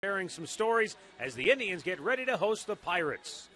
sharing some stories as the Indians get ready to host the Pirates.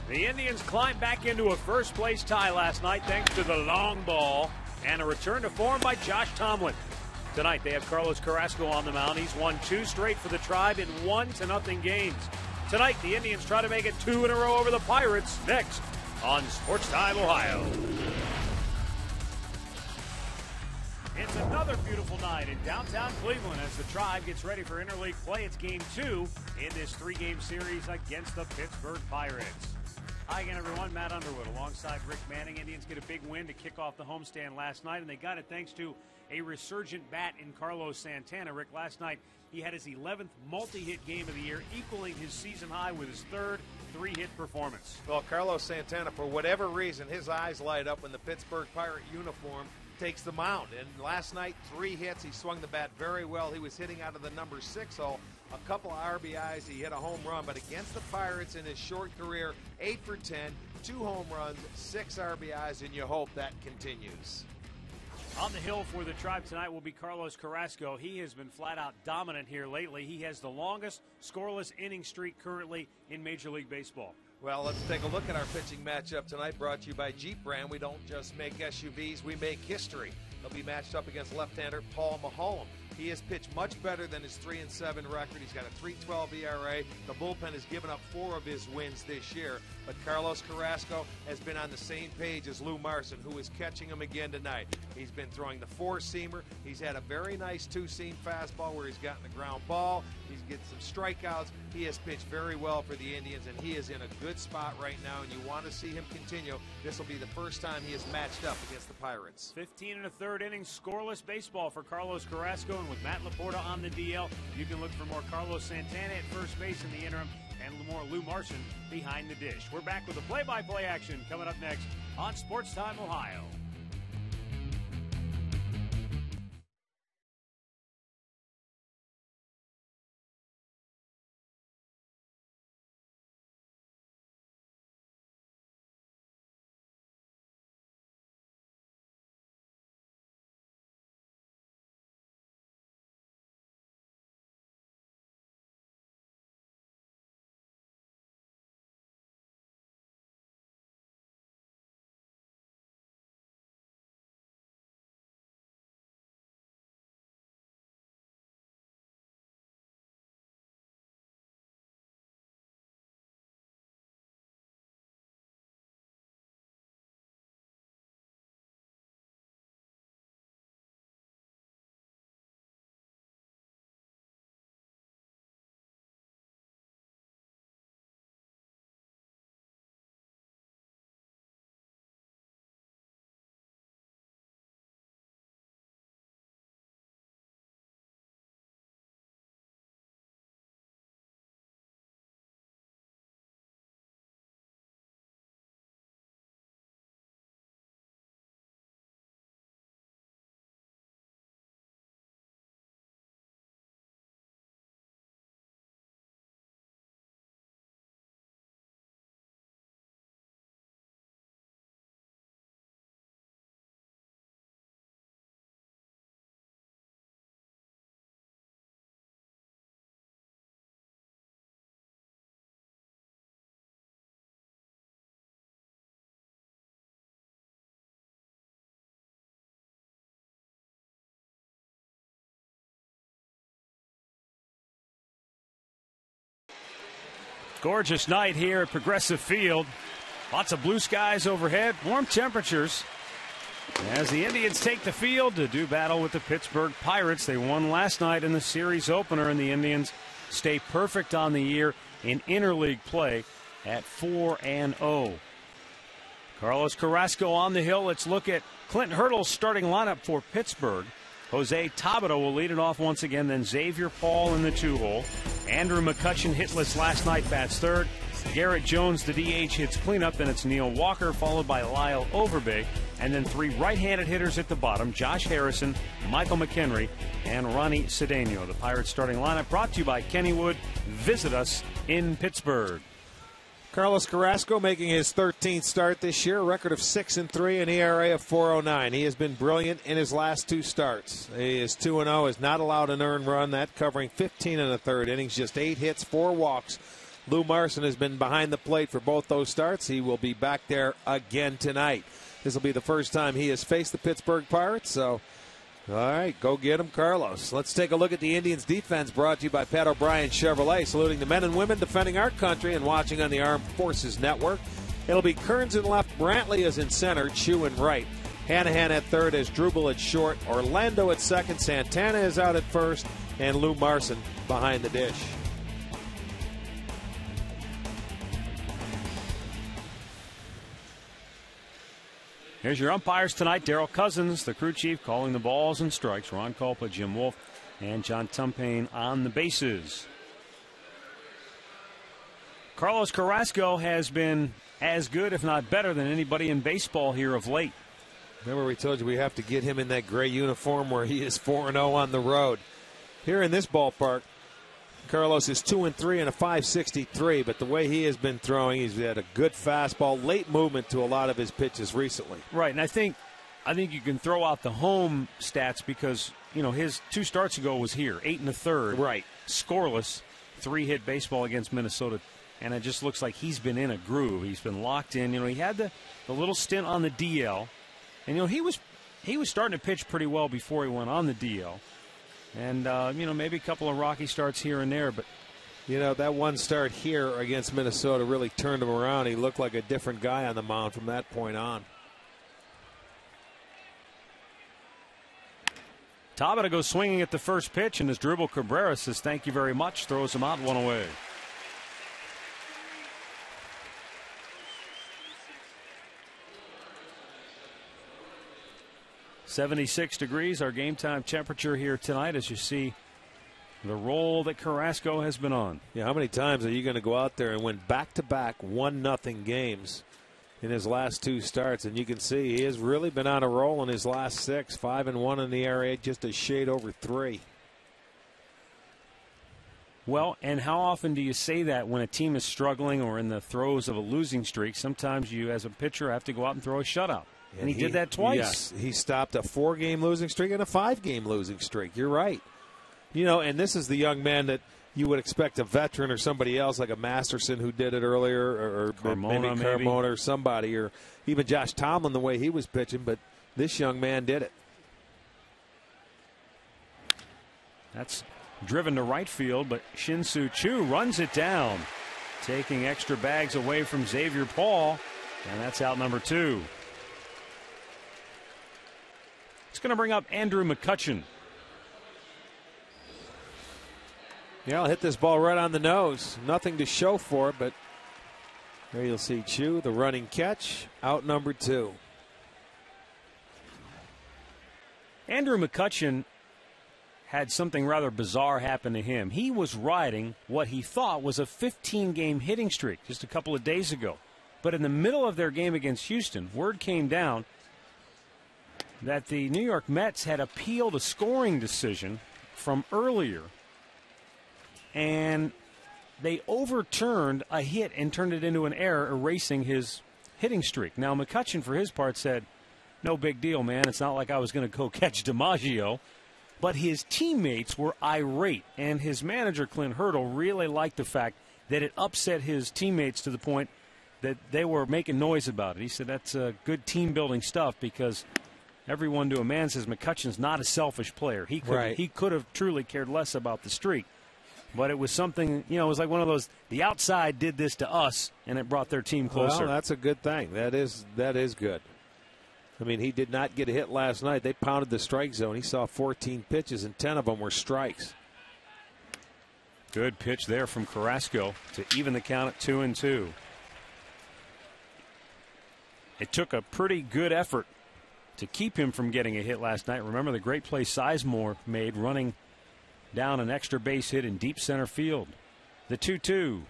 The Indians climbed back into a first-place tie last night thanks to the long ball and a return to form by Josh Tomlin. Tonight they have Carlos Carrasco on the mound. He's won 2 straight for the Tribe in 1-0 games. Tonight the Indians try to make it 2 in a row over the Pirates next on Sports Time Ohio. It's another beautiful night in downtown Cleveland as the Tribe gets ready for interleague play. It's game 2 in this 3-game series against the Pittsburgh Pirates. Hi again, everyone. Matt Underwood alongside Rick Manning. Indians get a big win to kick off the homestand last night, and they got it thanks to a resurgent bat in Carlos Santana. Rick, last night he had his 11th multi-hit game of the year, equaling his season high with his 3rd 3-hit performance. Well, Carlos Santana, for whatever reason, his eyes light up when the Pittsburgh Pirate uniform takes the mound. And last night, 3 hits. He swung the bat very well. He was hitting out of the number 6 hole. A couple of RBIs. He hit a home run. But against the Pirates in his short career, 8 for 10, 2 home runs, 6 RBIs, and you hope that continues. On the hill for the Tribe tonight will be Carlos Carrasco. He has been flat-out dominant here lately. He has the longest scoreless inning streak currently in Major League Baseball. Well, let's take a look at our pitching matchup tonight, brought to you by Jeep Brand. We don't just make SUVs, we make history. They'll be matched up against left-hander Paul Maholm. He has pitched much better than his 3-7 record. He's got a 3.12 ERA. The bullpen has given up 4 of his wins this year. But Carlos Carrasco has been on the same page as Lou Marson, who is catching him again tonight. He's been throwing the 4-seamer. He's had a very nice 2-seam fastball where he's gotten the ground ball. He's getting some strikeouts. He has pitched very well for the Indians, and he is in a good spot right now, and you want to see him continue. This will be the first time he is matched up against the Pirates. 15 1/3 innings, scoreless baseball for Carlos Carrasco, and with Matt Laporta on the DL, you can look for more Carlos Santana at first base in the interim and more Lou Marson behind the dish. We're back with the play-by-play action coming up next on Sports Time Ohio. Gorgeous night here at Progressive Field. Lots of blue skies overhead, warm temperatures. As the Indians take the field to do battle with the Pittsburgh Pirates. They won last night in the series opener, and the Indians stay perfect on the year in interleague play at 4-0. Carlos Carrasco on the hill. Let's look at Clint Hurdle's starting lineup for Pittsburgh. Jose Tabata will lead it off once again, then Xavier Paul in the 2-hole. Andrew McCutchen hitless last night, bats 3rd. Garrett Jones, the DH, hits cleanup. Then it's Neil Walker, followed by Lyle Overbay. And then 3 right-handed hitters at the bottom, Josh Harrison, Michael McHenry, and Ronnie Cedeno. The Pirates starting lineup brought to you by Kennywood. Visit us in Pittsburgh. Carlos Carrasco making his 13th start this year, a record of 6-3, an ERA of 4.09. He has been brilliant in his last 2 starts. He is 2-0, has not allowed an earned run, that covering 15 1/3 innings, just 8 hits, 4 walks. Lou Marson has been behind the plate for both those starts. He will be back there again tonight. This will be the first time he has faced the Pittsburgh Pirates, so all right, go get him, Carlos. Let's take a look at the Indians' defense, brought to you by Pat O'Brien Chevrolet, saluting the men and women defending our country and watching on the Armed Forces Network. It'll be Kearns in left, Brantley is in center, Chu in right, Hanahan at third, as Drubel at short, Orlando at second, Santana is out at first, and Lou Marson behind the dish. Here's your umpires tonight. Darrell Cousins, the crew chief, calling the balls and strikes. Ron Culpa, Jim Wolf, and John Tumpane on the bases. Carlos Carrasco has been as good, if not better, than anybody in baseball here of late. Remember, we told you we have to get him in that gray uniform where he is 4-0 on the road. Here in this ballpark, Carlos is 2-3 and a 5.63, but the way he has been throwing, he's had a good fastball, late movement to a lot of his pitches recently. Right, and I think you can throw out the home stats because, you know, his 2 starts ago was here, 8 1/3. Right. Scoreless, 3-hit baseball against Minnesota, and it just looks like he's been in a groove. He's been locked in. You know, he had the little stint on the DL, and, you know, he was starting to pitch pretty well before he went on the DL. And, you know, maybe a couple of rocky starts here and there. But, you know, that one start here against Minnesota really turned him around. He looked like a different guy on the mound from that point on. Tabata goes swinging at the first pitch, and as Drubel Cabrera says thank you very much, throws him out, 1 away. .76 degrees, our game time temperature here tonight, as you see the roll that Carrasco has been on. Yeah, how many times are you going to go out there and win back-to-back 1-0 games in his last 2 starts? And you can see he has really been on a roll in his last 6, 5-1 in the area, just a shade over 3. Well, and how often do you say that when a team is struggling or in the throes of a losing streak? Sometimes you, as a pitcher, have to go out and throw a shutout. And he did that twice. Yes, he stopped a 4-game losing streak and a 5-game losing streak. You're right. You know, and this is the young man that you would expect a veteran or somebody else like a Masterson who did it earlier, or Carmona, maybe Carmona or somebody, or even Josh Tomlin the way he was pitching, but this young man did it. That's driven to right field, but Shin-Soo Choo runs it down, taking extra bags away from Xavier Paul, and that's out number 2. It's going to bring up Andrew McCutchen. Yeah, I'll hit this ball right on the nose. Nothing to show for it, but there you'll see Chu, the running catch, out number 2. Andrew McCutchen had something rather bizarre happen to him. He was riding what he thought was a 15-game hitting streak just a couple of days ago. But in the middle of their game against Houston, word came down that the New York Mets had appealed a scoring decision from earlier, and they overturned a hit and turned it into an error, erasing his hitting streak. Now, McCutchen, for his part, said, no big deal, man. It's not like I was going to go catch DiMaggio. But his teammates were irate, and his manager, Clint Hurdle, really liked the fact that it upset his teammates to the point that they were making noise about it. He said that's good team-building stuff because everyone to a man says McCutchen's not a selfish player. He could have truly cared less about the streak. But it was something, you know, it was like one of those, the outside did this to us, and it brought their team closer. Well, that's a good thing. That is good. I mean, he did not get a hit last night. They pounded the strike zone. He saw 14 pitches, and 10 of them were strikes. Good pitch there from Carrasco to even the count at 2-2. It took a pretty good effort to keep him from getting a hit last night. Remember the great play Sizemore made running down an extra base hit in deep center field. The 2-2.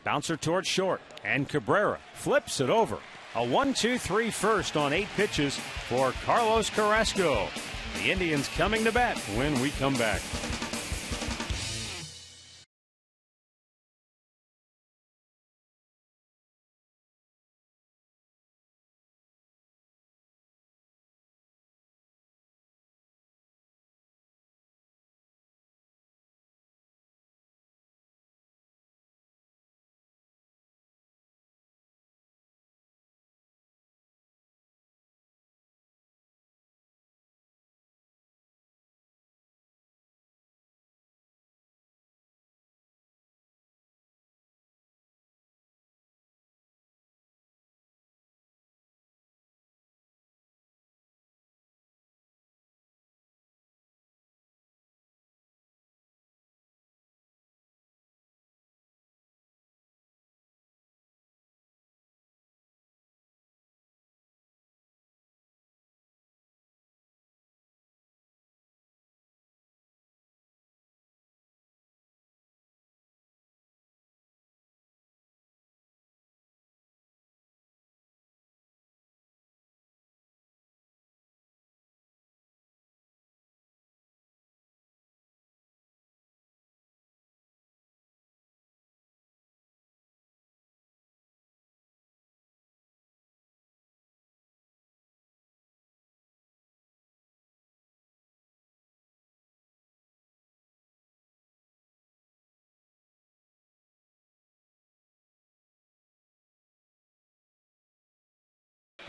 Bouncer towards short, and Cabrera flips it over. A 1-2-3 first on 8 pitches for Carlos Carrasco. The Indians coming to bat when we come back.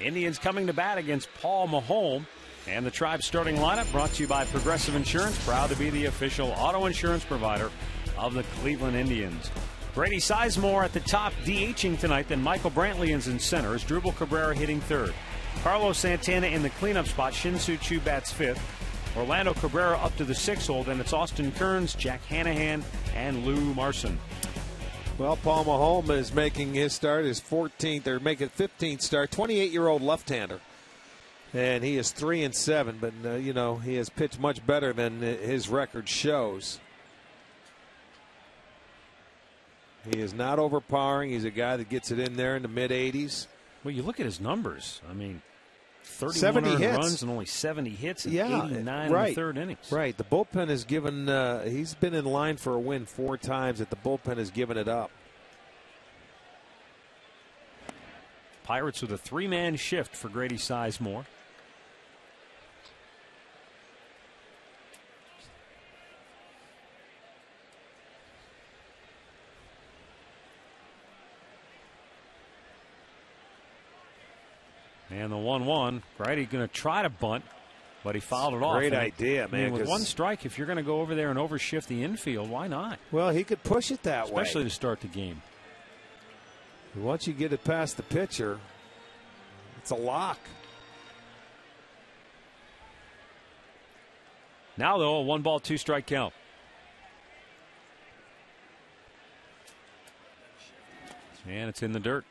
Indians coming to bat against Paul Maholm. And the Tribe starting lineup brought to you by Progressive Insurance, proud to be the official auto insurance provider of the Cleveland Indians. Grady Sizemore at the top, DHing tonight. Then Michael Brantley is in center. As Drupal Cabrera hitting third. Carlos Santana in the cleanup spot. Shin-Soo Choo bats fifth. Orlando Cabrera up to the 6th hole. Then it's Austin Kearns, Jack Hanahan, and Lou Marson. Well, Paul Maholm is making his start, his 14th, or make it 15th start. 28-year-old left-hander. And he is 3-7, but, you know, he has pitched much better than his record shows. He is not overpowering. He's a guy that gets it in there in the mid-80s. Well, you look at his numbers. I mean, 31 earned runs and only 70 hits and 89 in the third innings. Right. The bullpen has given, he's been in line for a win 4 times that the bullpen has given it up. Pirates with a 3-man shift for Grady Sizemore. And the 1-1, Grady going to try to bunt, but he fouled it off. Great idea, man. With one strike, if you're going to go over there and overshift the infield, why not? Well, he could push it that way. Especially to start the game. Once you get it past the pitcher, it's a lock. Now, though, a 1-ball, 2-strike count. And it's in the dirt.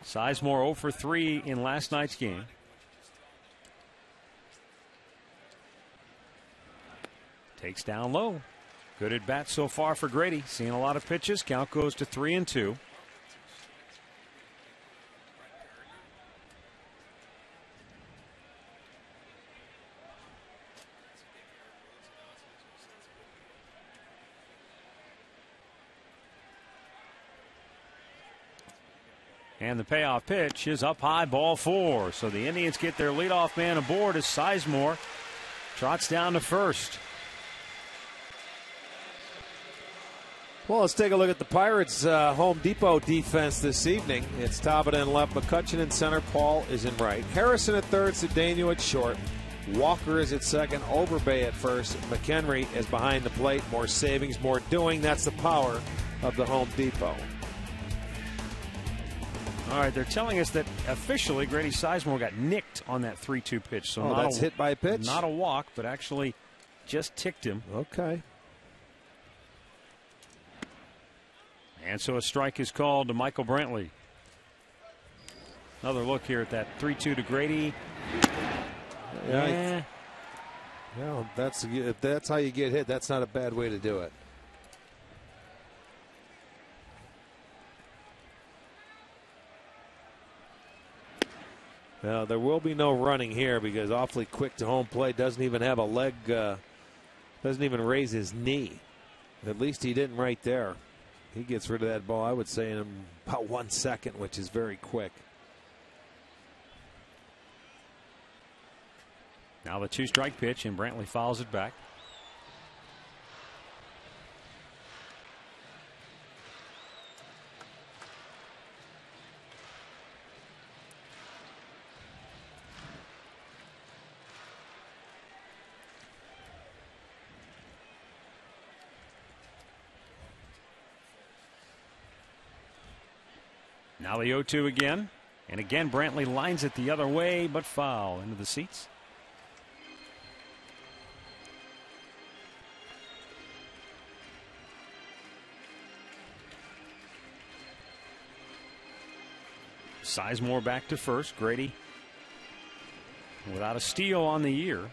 Sizemore 0 for 3 in last night's game. Takes down low. Good at bat so far for Grady. Seeing a lot of pitches. Count goes to 3-2. And the payoff pitch is up high, ball 4. So the Indians get their leadoff man aboard as Sizemore trots down to first. Well, let's take a look at the Pirates' Home Depot defense this evening. It's Tabata in left, McCutchen in center, Paul is in right. Harrison at third, Cedeno at short. Walker is at second, Overbay at first. McHenry is behind the plate. More savings, more doing. That's the power of the Home Depot. All right, they're telling us that officially Grady Sizemore got nicked on that 3-2 pitch. So that's hit by pitch? Not a walk, but actually just ticked him. Okay. And so a strike is called to Michael Brantley. Another look here at that 3-2 to Grady. Yeah. Well, if that's how you get hit, that's not a bad way to do it. Now, there will be no running here because awfully quick to home plate, doesn't even have a leg, doesn't even raise his knee. At least he didn't right there. He gets rid of that ball, I would say, in about 1 second, which is very quick. Now the 2-strike pitch, and Brantley fouls it back. Now the 0-2 again. And again, Brantley lines it the other way, but foul into the seats. Sizemore back to first. Grady without a steal on the year.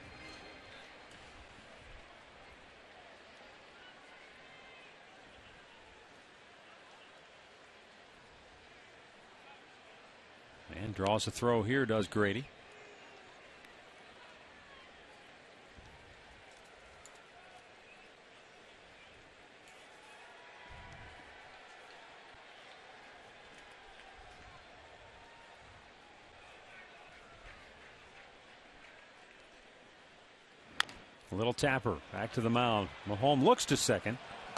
And draws a throw here, does Grady. A little tapper back to the mound. Mahone looks to second,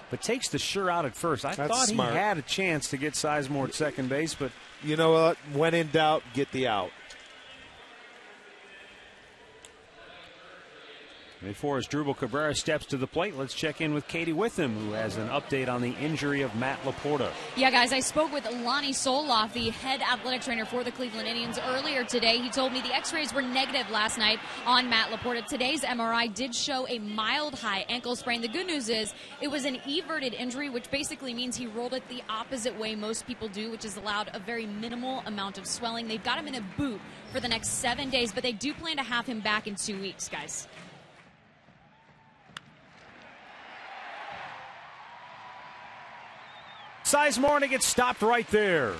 but takes the sure out at first. I thought smart. He had a chance to get Sizemore at second base, but you know what? When in doubt, get the out. Before Asdrubal Cabrera steps to the plate, let's check in with Katie Witham, who has an update on the injury of Matt Laporta. Yeah, guys, I spoke with Lonnie Soloff, the head athletic trainer for the Cleveland Indians, earlier today. He told me the x-rays were negative last night on Matt Laporta. Today's MRI did show a mild high ankle sprain. The good news is it was an everted injury, which basically means he rolled it the opposite way most people do, which has allowed a very minimal amount of swelling. They've got him in a boot for the next 7 days, but they do plan to have him back in 2 weeks, guys. Sizemore, and it gets stopped right there.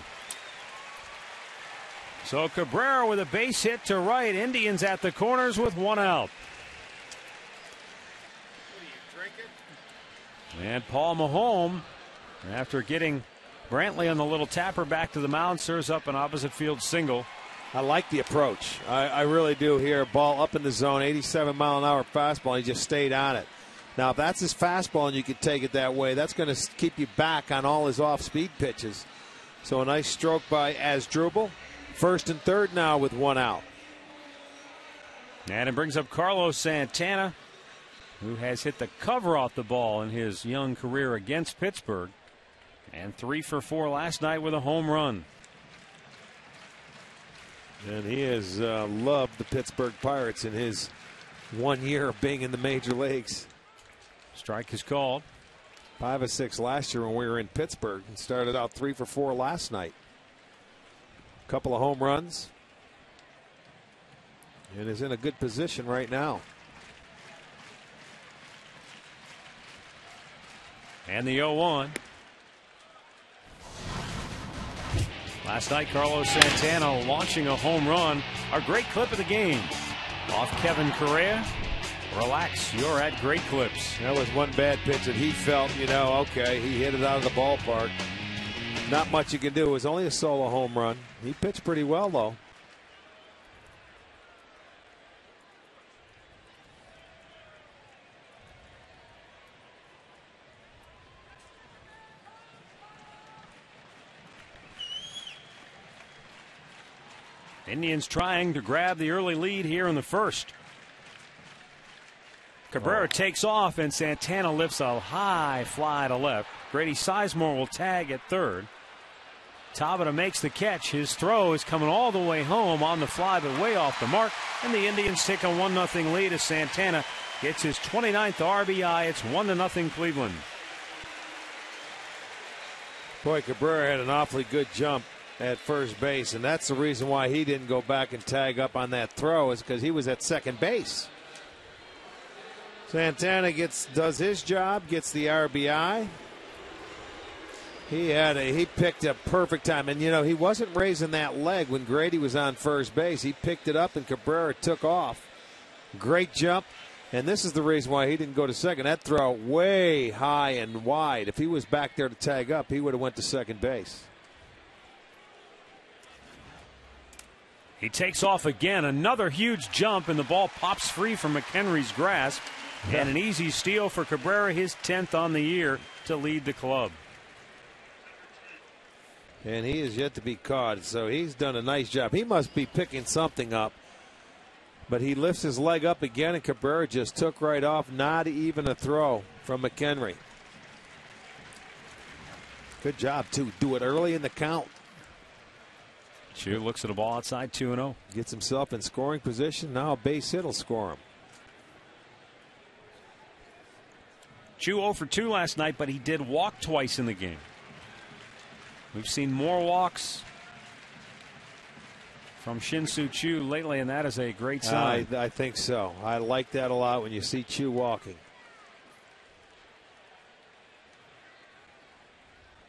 So Cabrera with a base hit to right. Indians at the corners with 1 out. And Paul Mahone, after getting Brantley on the little tapper back to the mound, serves up an opposite field single. I like the approach. I really do here. Ball up in the zone, 87-mile-an-hour fastball. He just stayed on it. Now, if that's his fastball and you can take it that way, that's going to keep you back on all his off-speed pitches. So a nice stroke by Asdrubal. First and third now with 1 out. And it brings up Carlos Santana, who has hit the cover off the ball in his young career against Pittsburgh. And 3 for 4 last night with a home run. And he has loved the Pittsburgh Pirates in his 1 year of being in the major leagues. Strike is called. 5 of 6 last year when we were in Pittsburgh, and started out 3 for 4 last night. Couple of home runs, and is in a good position right now. And the 0-1. Last night, Carlos Santana launching a home run. Our great clip of the game off Kevin Correa. Relax, you're at Great Clips. That was one bad pitch that he felt, okay, he hit it out of the ballpark. Not much you can do. It was only a solo home run. He pitched pretty well, though. Indians trying to grab the early lead here in the first. Cabrera takes off, and Santana lifts a high fly to left. Grady Sizemore will tag at third. Tabata makes the catch. His throw is coming all the way home on the fly, but way off the mark. And the Indians take a 1-0 lead as Santana gets his 29th RBI. It's 1-0 Cleveland. Boy, Cabrera had an awfully good jump at first base, and that's the reason why he didn't go back and tag up on that throw, is because he was at second base. Santana does his job, gets the RBI. He picked a perfect time, and he wasn't raising that leg when Grady was on first base. He picked it up and Cabrera took off. Great jump, and this is the reason why he didn't go to second. That throw way high and wide. If he was back there to tag up, he would have went to second base. He takes off again, another huge jump, and the ball pops free from McHenry's grasp. And an easy steal for Cabrera, his 10th on the year, to lead the club. And he is yet to be caught, so he's done a nice job. He must be picking something up. But he lifts his leg up again, and Cabrera just took right off. Not even a throw from McHenry. Good job, too. Do it early in the count. Chu looks at a ball outside, 2-0. Gets himself in scoring position. Now a base hit will score him. Chu 0 for 2 last night, but he did walk twice in the game. We've seen more walks from Shin-Soo Choo lately, and that is a great sign. I think so. I like that a lot when you see Chu walking.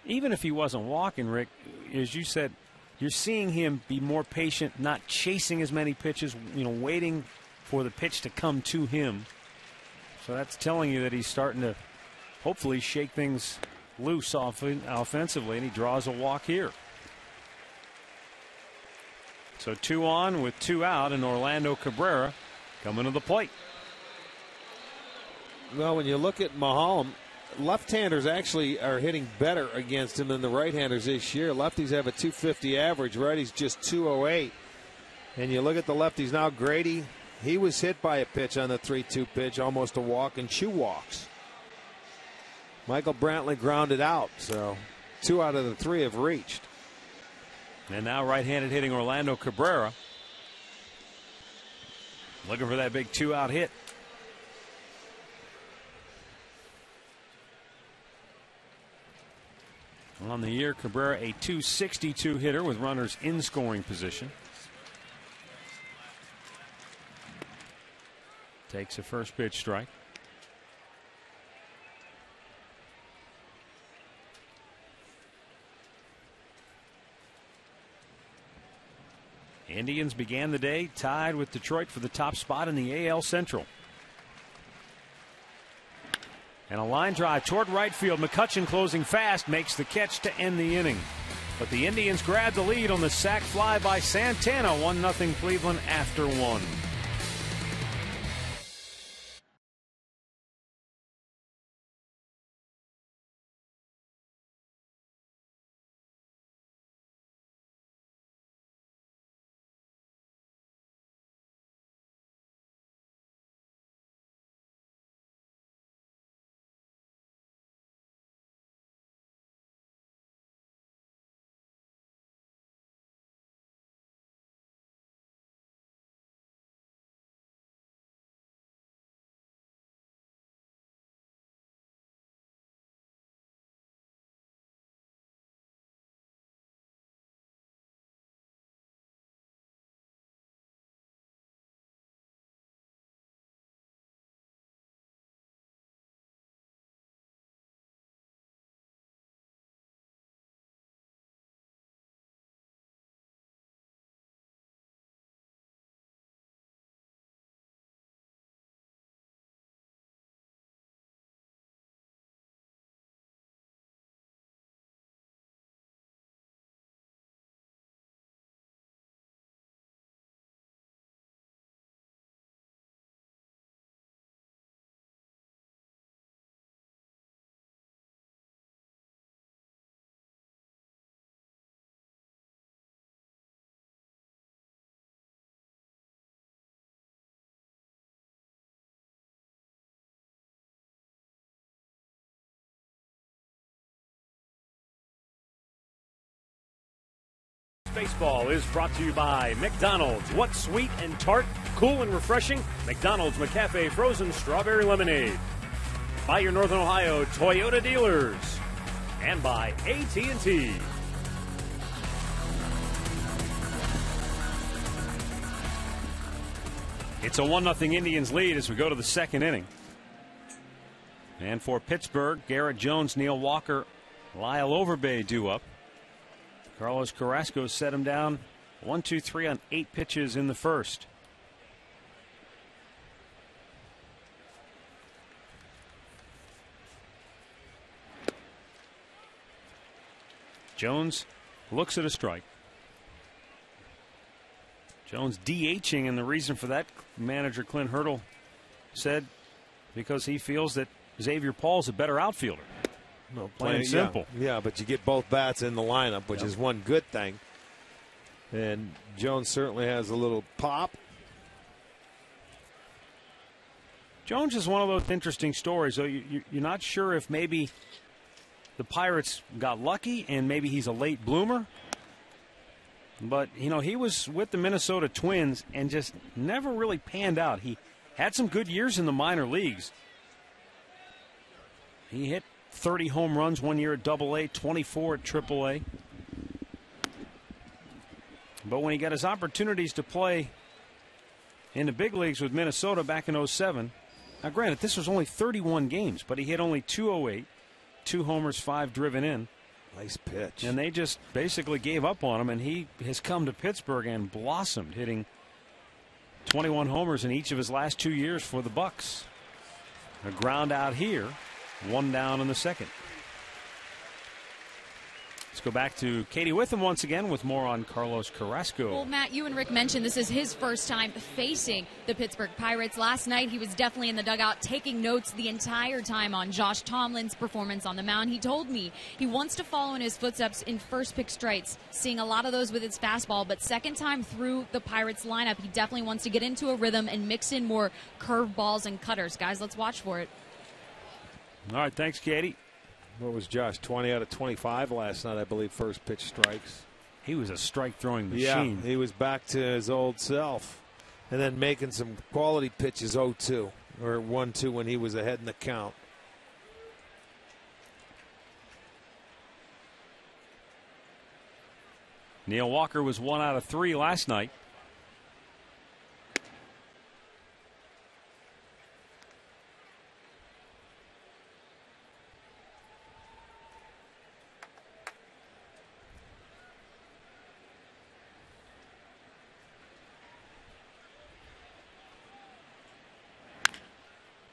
Even if he wasn't walking, Rick, as you said, you're seeing him be more patient, not chasing as many pitches, waiting for the pitch to come to him. So that's telling you that he's starting to hopefully shake things loose offensively, and he draws a walk here. So 2 on with 2 out, and Orlando Cabrera coming to the plate. Well, when you look at Maholm, left-handers actually are hitting better against him than the right-handers this year. Lefties have a 250 average, righties just 208. And you look at the lefties now, Grady, he was hit by a pitch on the 3-2 pitch, almost a walk, and Chu walks. Michael Brantley grounded out, so 2 out of the 3 have reached. And now right-handed hitting Orlando Cabrera. Looking for that big 2-out hit. On the year, Cabrera a .262 hitter with runners in scoring position. Takes a first pitch strike. Indians began the day tied with Detroit for the top spot in the AL Central. And a line drive toward right field. McCutchen closing fast makes the catch to end the inning. But the Indians grab the lead on the sac fly by Santana. 1-0 Cleveland after 1. Baseball is brought to you by McDonald's. What's sweet and tart, cool and refreshing? McDonald's McCafe Frozen Strawberry Lemonade. By your Northern Ohio Toyota dealers. And by AT It's a 1-0 Indians lead as we go to the second inning. And for Pittsburgh, Garrett Jones, Neil Walker, Lyle Overbay due up. Carlos Carrasco set him down 1-2-3 on 8 pitches in the first. Jones looks at a strike. Jones DHing, and the reason for that, manager Clint Hurdle said, because he feels that Xavier Paul's a better outfielder. No, plain simple. Yeah, but you get both bats in the lineup, which is one good thing. And Jones certainly has a little pop. Jones is one of those interesting stories. So you're not sure if maybe the Pirates got lucky and maybe he's a late bloomer. But, you know, he was with the Minnesota Twins and just never really panned out. He had some good years in the minor leagues. He hit 30 home runs one year at AA, 24 at AAA. But when he got his opportunities to play in the big leagues with Minnesota back in 07, now granted, this was only 31 games, but he hit only 208, 2 homers, 5 driven in. Nice pitch. And they just basically gave up on him, and he has come to Pittsburgh and blossomed, hitting 21 homers in each of his last 2 years for the Bucks. A ground out here, 1 down in the second. Let's go back to Katie Witham once again with more on Carlos Carrasco. Well, Matt, you and Rick mentioned this is his first time facing the Pittsburgh Pirates. Last night, he was definitely in the dugout taking notes the entire time on Josh Tomlin's performance on the mound. He told me he wants to follow in his footsteps in first pitch strikes, seeing a lot of those with his fastball. But second time through the Pirates lineup, he definitely wants to get into a rhythm and mix in more curveballs and cutters. Guys, let's watch for it. All right, thanks, Katie. What was Josh? 20 out of 25 last night, I believe, first pitch strikes. He was a strike-throwing machine. Yeah, he was back to his old self. And then making some quality pitches 0-2 or 1-2 when he was ahead in the count. Neil Walker was 1 out of 3 last night.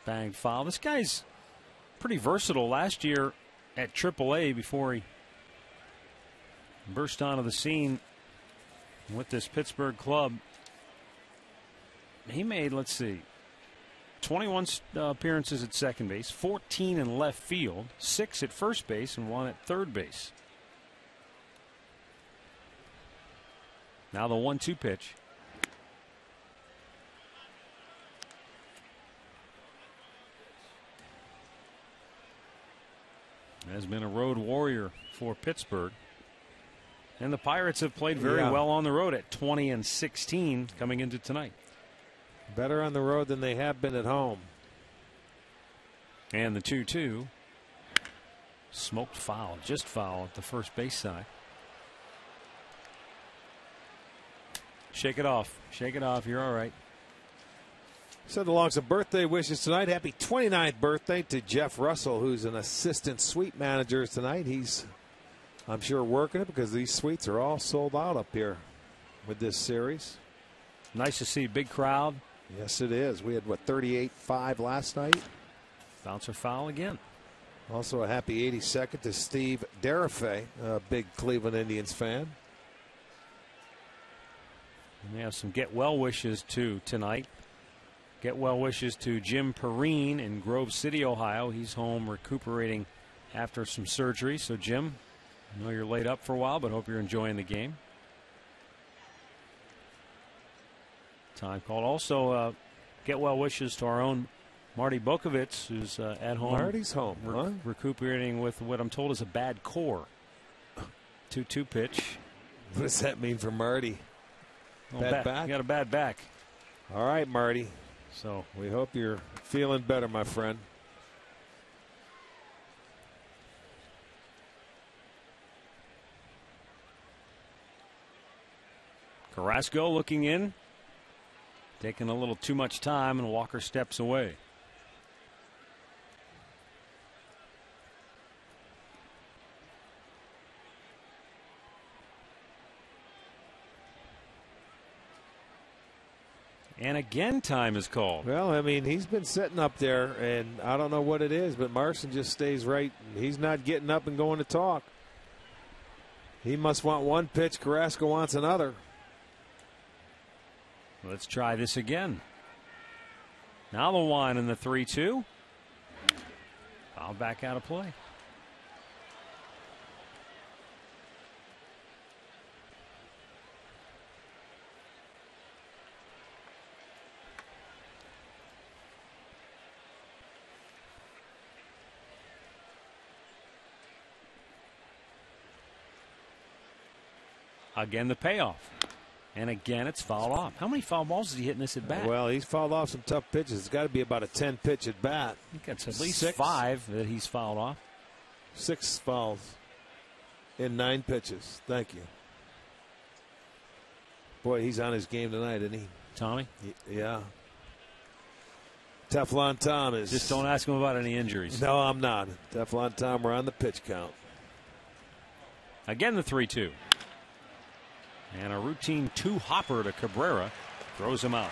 Bang foul. This guy's pretty versatile. Last year at AAA, before he burst onto the scene with this Pittsburgh club, he made, let's see, 21 appearances at second base, 14 in left field, 6 at first base, and 1 at third base. Now the 1-2 pitch. Has been a road warrior for Pittsburgh. And the Pirates have played very well on the road at 20-16 coming into tonight. Better on the road than they have been at home. And the 2-2. Smoked foul, just foul at the first base side. Shake it off. Shake it off. You're all right. Send along some birthday wishes tonight. Happy 29th birthday to Jeff Russell, who's an assistant suite manager tonight. He's, I'm sure, working it because these suites are all sold out up here with this series. Nice to see. Big crowd. Yes, it is. We had, what, 38-5 last night? Bouncer foul again. Also a happy 82nd to Steve Derafay, a big Cleveland Indians fan. And we have some get well wishes too tonight. Get well wishes to Jim Perrine in Grove City, Ohio. He's home recuperating after some surgery. So, Jim, I know you're laid up for a while, but hope you're enjoying the game. Time called. Also, get well wishes to our own Marty Bokovitz, who's at home. Marty's home, recuperating with what I'm told is a bad core. 2-2 pitch. What does that mean for Marty? Bad back? You got a bad back. All right, Marty. So we hope you're feeling better, my friend. Carrasco looking in taking a little too much time, and Walker steps away. And again, time is called. Well, I mean, he's been sitting up there, and I don't know what it is, but Marson just stays right. He's not getting up and going to talk. He must want one pitch. Carrasco wants another. Let's try this again. Now the one and the 3-2. Foul back out of play. Again, the payoff. And again, it's fouled off. How many foul balls is he hitting this at bat? Well, he's fouled off some tough pitches. It's got to be about a 10-pitch at bat. I think that's at least 5 that he's fouled off. 6 fouls in 9 pitches. Thank you. Boy, he's on his game tonight, isn't he? Tommy? Yeah. Teflon Tom is. Just don't ask him about any injuries. No, I'm not. Teflon Tom, we're on the pitch count. Again, the 3-2. And a routine 2-hopper to Cabrera throws him out.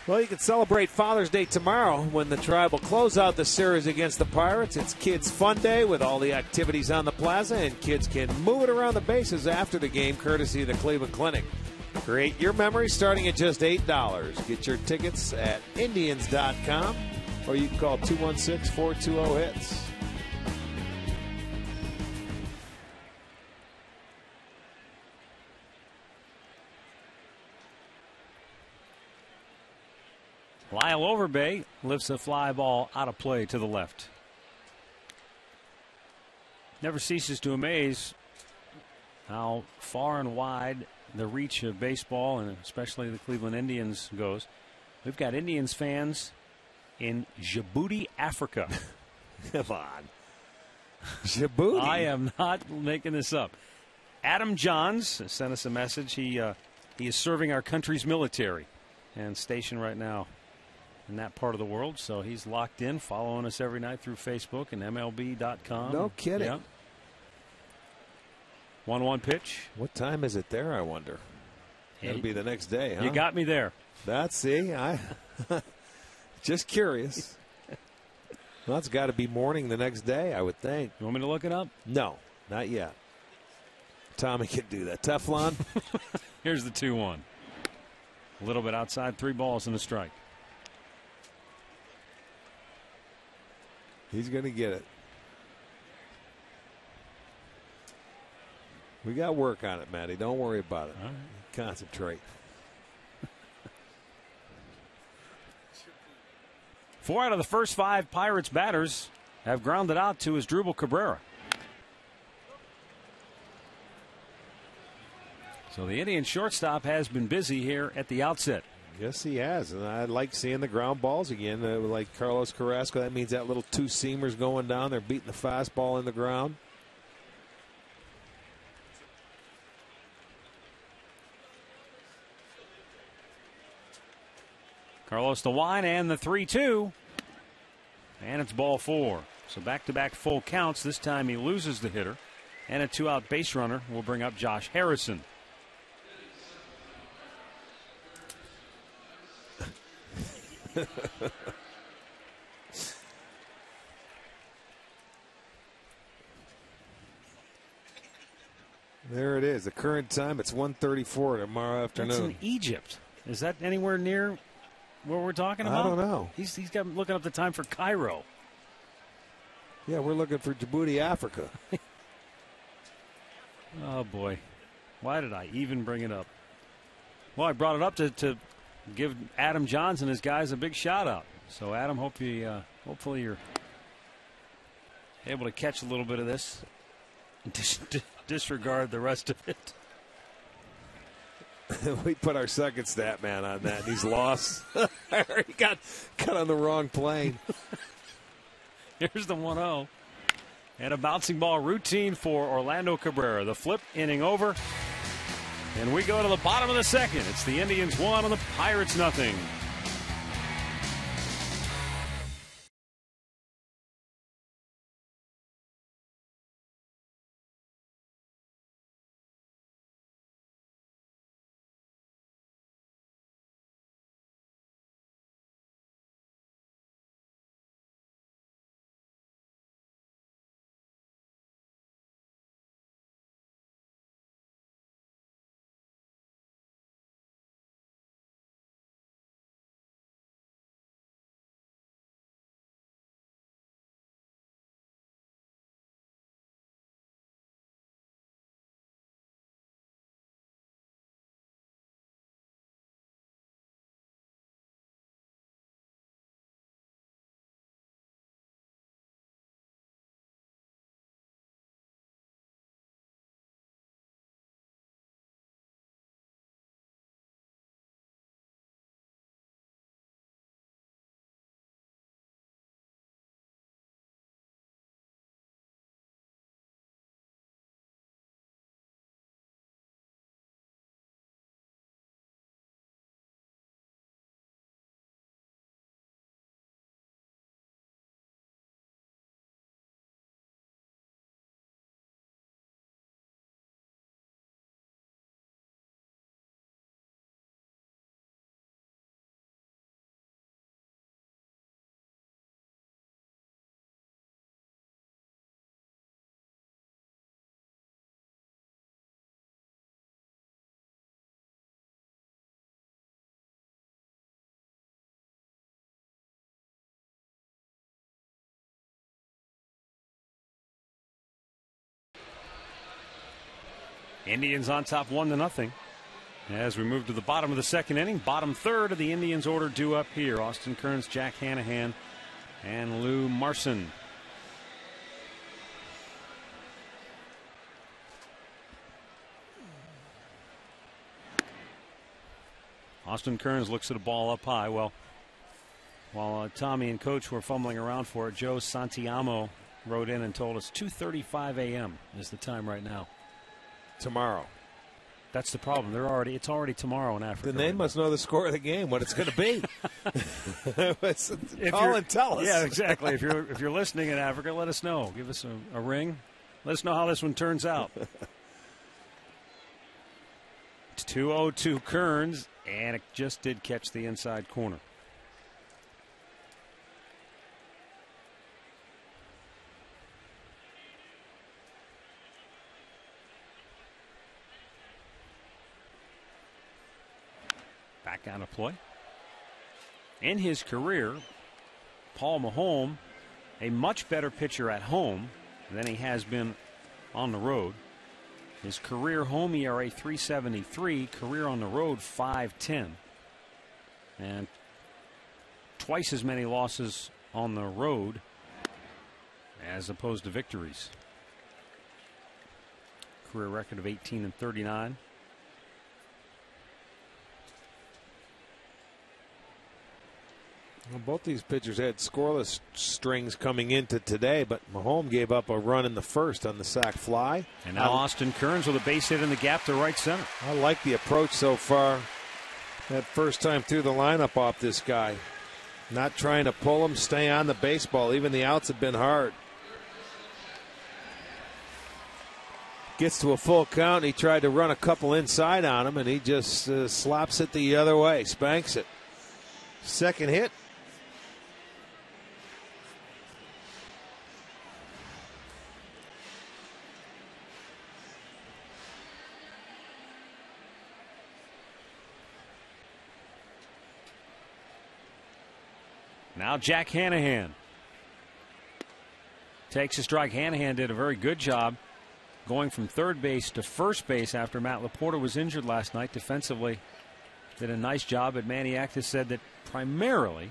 Well, you can celebrate Father's Day tomorrow when the Tribe will close out the series against the Pirates. It's Kids Fun Day with all the activities on the plaza, and kids can move it around the bases after the game, courtesy of the Cleveland Clinic. Create your memories starting at just $8. Get your tickets at Indians.com, or you can call 216-420-HITS. Lyle Overbay lifts a fly ball out of play to the left. Never ceases to amaze how far and wide the reach of baseball, and especially the Cleveland Indians, goes. We've got Indians fans in Djibouti, Africa. Come on. Djibouti? I am not making this up. Adam Johns sent us a message. He is serving our country's military and stationed right now in that part of the world, so he's locked in, following us every night through Facebook and MLB.com. No kidding. Yep. 1-1 pitch. What time is it there, I wonder? It'll be the next day, huh? You got me there. I just curious. Well, it's got to be morning the next day, I would think. You want me to look it up? No, not yet. Tommy can do that. Teflon. Here's the 2-1. A little bit outside, 3 balls and a strike. He's going to get it. We got work on it, Matty. Don't worry about it. All right. Concentrate. 4 out of the first 5 Pirates batters have grounded out to Asdrubal Cabrera. So the Indian shortstop has been busy here at the outset. Yes, he has, and I like seeing the ground balls again. Like Carlos Carrasco, that means that little 2-seamers going down. They're beating the fastball in the ground. Carlos the wine and the 3-2. And it's ball 4. So back-to-back full counts. This time he loses the hitter. And a 2-out base runner will bring up Josh Harrison. There it is. The current time, it's 1:34 tomorrow afternoon. That's in Egypt. Is that anywhere near where we're talking about? I don't know. He's got looking up the time for Cairo. Yeah, we're looking for Djibouti, Africa. Oh, boy. Why did I even bring it up? Well, I brought it up to give Adam Johns and his guys a big shout-out. So, Adam, hopefully you're able to catch a little bit of this. Disregard the rest of it. We put our second stat man on that, and he's lost. He got on the wrong plane. Here's the 1-0. And a bouncing ball routine for Orlando Cabrera. The flip inning over. And we go to the bottom of the second. It's the Indians 1 and the Pirates nothing. Indians on top 1-0. As we move to the bottom of the second inning, bottom third of the Indians order due up here. Austin Kearns, Jack Hanahan, and Lou Marson. Austin Kearns looks at a ball up high. Well, while Tommy and Coach were fumbling around for it, Joe Santiamo wrote in and told us 2:35 a.m. is the time right now. Tomorrow. That's the problem. It's already tomorrow in Africa. Then they must know the score of the game, what it's going to be. Call and tell us. Yeah, exactly. If you're listening in Africa, let us know. Give us a ring. Let us know how this one turns out. It's 2-0 Kearns, and it just did catch the inside corner. Back out of play. In his career, Paul Maholm, a much better pitcher at home than he has been on the road. His career home ERA 3.73, career on the road 5.10, and twice as many losses on the road as opposed to victories. Career record of 18-39. Well, both these pitchers had scoreless strings coming into today, but Maholm gave up a run in the first on the sac fly. And now Austin Kearns with a base hit in the gap to right center. I like the approach so far. That first time through the lineup off this guy. Not trying to pull him, stay on the baseball. Even the outs have been hard. Gets to a full count. He tried to run a couple inside on him, and he just slaps it the other way, spanks it. Second hit. Now Jack Hanahan takes a strike. Hanahan did a very good job going from third base to first base after Matt Laporta was injured last night. Defensively did a nice job, but Maniac has said that primarily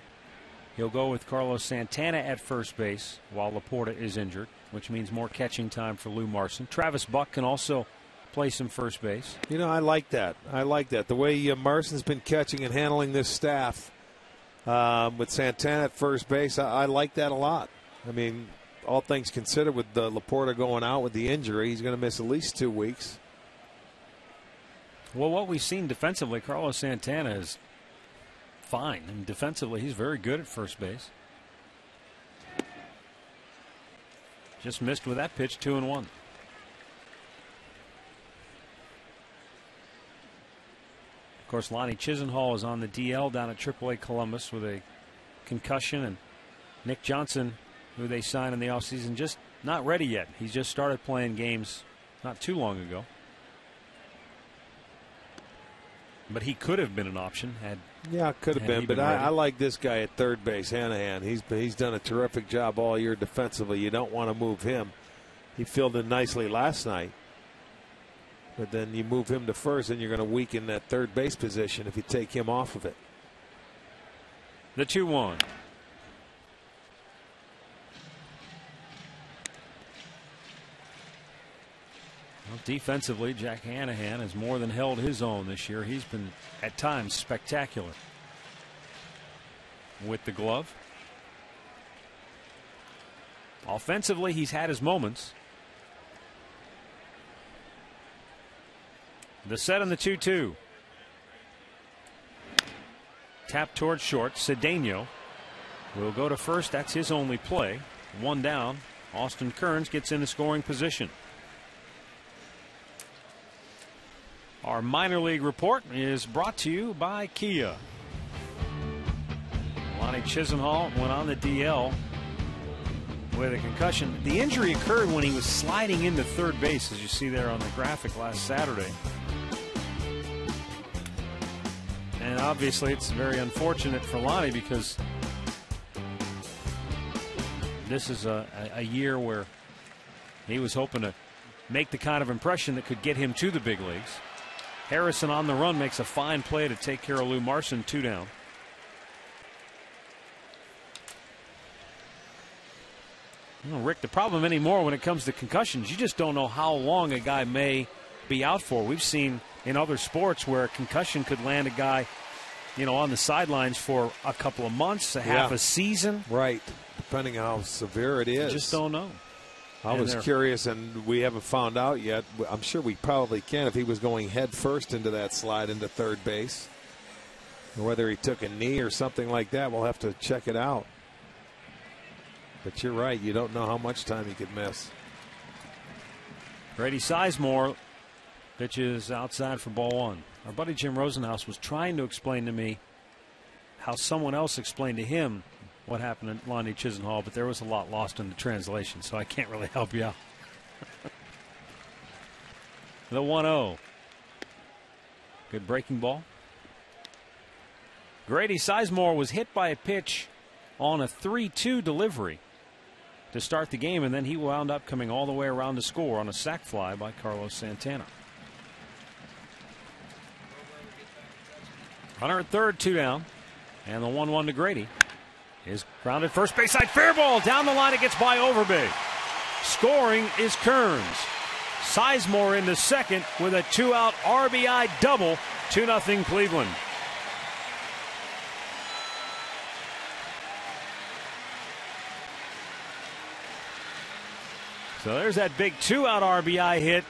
he'll go with Carlos Santana at first base while Laporta is injured, which means more catching time for Lou Marson. Travis Buck can also play some first base. You know, I like that. I like that. The way Marson's been catching and handling this staff with Santana at first base, I like that a lot. I mean, all things considered, with Laporta going out with the injury, he's going to miss at least 2 weeks. Well, what we've seen defensively, Carlos Santana is fine. And defensively, he's very good at first base. Just missed with that pitch, 2-1. Of course, Lonnie Chisenhall is on the DL down at AAA Columbus with a concussion, and Nick Johnson, who they signed in the offseason, just not ready yet. He's just started playing games not too long ago. But he could have been an option. Could have been. But I like this guy at third base, Hanahan. He's done a terrific job all year defensively. You don't want to move him. He fielded nicely last night. But then you move him to first, and you're going to weaken that third base position if you take him off of it. The 2-1. Well, defensively, Jack Hanahan has more than held his own this year. He's been, at times, spectacular with the glove. Offensively, he's had his moments. The set on the 2-2. Tap towards short. Cedeno will go to first. That's his only play. One down. Austin Kearns gets into scoring position. Our minor league report is brought to you by Kia. Lonnie Chisenhall went on the DL with a concussion. The injury occurred when he was sliding into third base, as you see there on the graphic last Saturday. And obviously it's very unfortunate for Lonnie because this is a year where he was hoping to make the kind of impression that could get him to the big leagues. Harrison on the run makes a fine play to take care of Lou Marson, 2 down. Well, Rick, the problem anymore when it comes to concussions, you just don't know how long a guy may be out for. We've seen in other sports where a concussion could land a guy, on the sidelines for a couple of months, half a season. Right, depending on how severe it is. You just don't know. I was curious, and we haven't found out yet. I'm sure we probably can if he was going head first into that slide into third base. Or whether he took a knee or something like that, we'll have to check it out. But you're right, you don't know how much time he could miss. Grady Sizemore pitches outside for ball 1. Our buddy Jim Rosenhaus was trying to explain to me how someone else explained to him what happened to Lonnie Chisenhall, but there was a lot lost in the translation, so I can't really help you out. The 1-0. Good breaking ball. Grady Sizemore was hit by a pitch on a 3-2 delivery to start the game, and then he wound up coming all the way around to score on a sac fly by Carlos Santana. Runner at third, 2 down, and the 1-1 to Grady is grounded first base side, fair ball down the line. It gets by Overbay. Scoring is Kearns. Sizemore into second with a 2-out RBI double. 2-0 Cleveland. So there's that big 2-out RBI hit.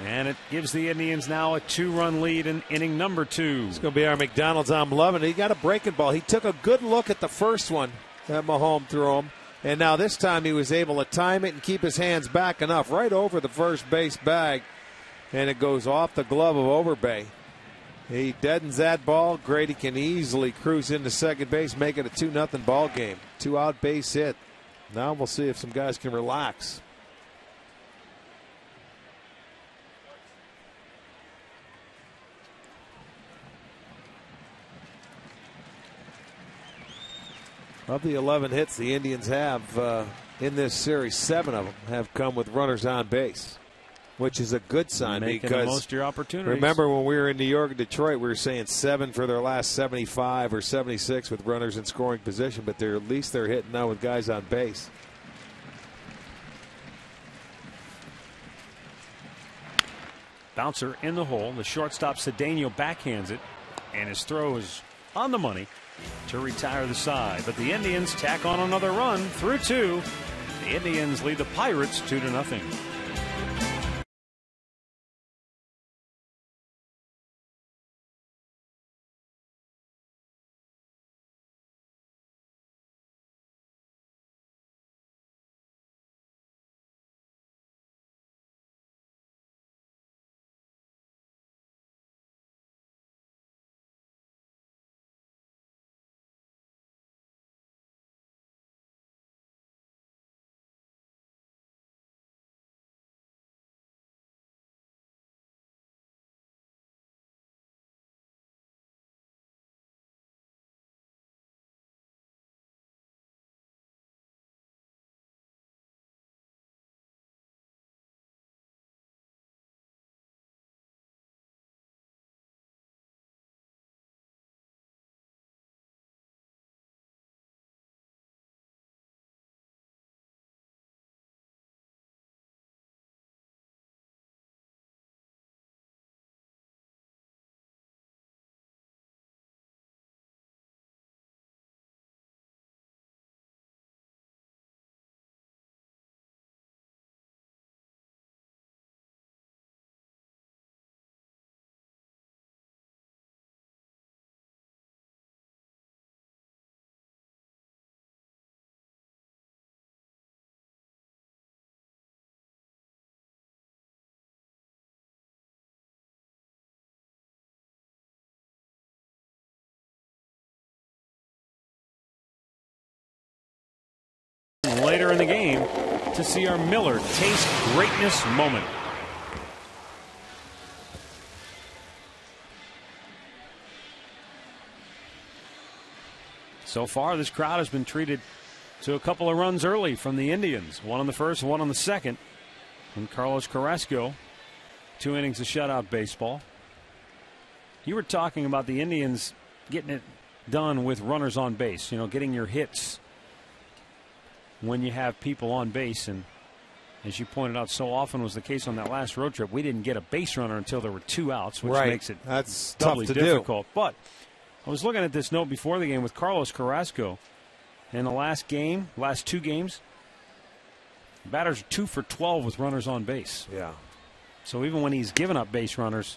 And it gives the Indians now a 2-run lead in inning number 2. It's going to be our McDonald's. I'm loving it. He got a breaking ball. He took a good look at the first one that Mahomes threw him. And now this time he was able to time it and keep his hands back enough right over the first base bag. And it goes off the glove of Overbay. He deadens that ball. Grady can easily cruise into second base, make it a 2-0 ball game. 2-out base hit. Now we'll see if some guys can relax. Of the 11 hits the Indians have in this series, 7 of them have come with runners on base, which is a good sign. Making because the most of your opportunities. Remember when we were in New York and Detroit, we were saying 7 for their last 75 or 76 with runners in scoring position, but at least they're hitting now with guys on base. Bouncer in the hole. The shortstop Cedeno backhands it, and his throw is on the money to retire the side. But the Indians tack on another run through 2. The Indians lead the Pirates 2-0. later in the game to see our Miller taste greatness moment. So far, this crowd has been treated to a couple of runs early from the Indians. One on the first, one on the second. And Carlos Carrasco, 2 innings of shutout baseball. You were talking about the Indians getting it done with runners on base, getting your hits when you have people on base. And as you pointed out, so often was the case on that last road trip, we didn't get a base runner until there were 2 outs, which makes it That's doubly tough to difficult. But I was looking at this note before the game with Carlos Carrasco. In the last 2 games, batters are 2 for 12 with runners on base. Yeah. So even when he's given up base runners,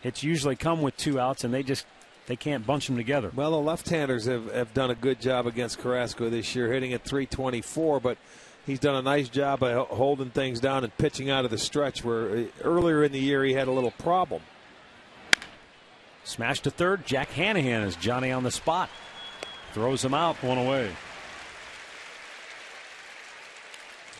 it's usually come with 2 outs, and they can't bunch them together. Well, the left-handers have done a good job against Carrasco this year, hitting at .324, but he's done a nice job of holding things down and pitching out of the stretch where earlier in the year he had a little problem. Smash to third. Jack Hanahan is Johnny on the spot. Throws him out, 1 away.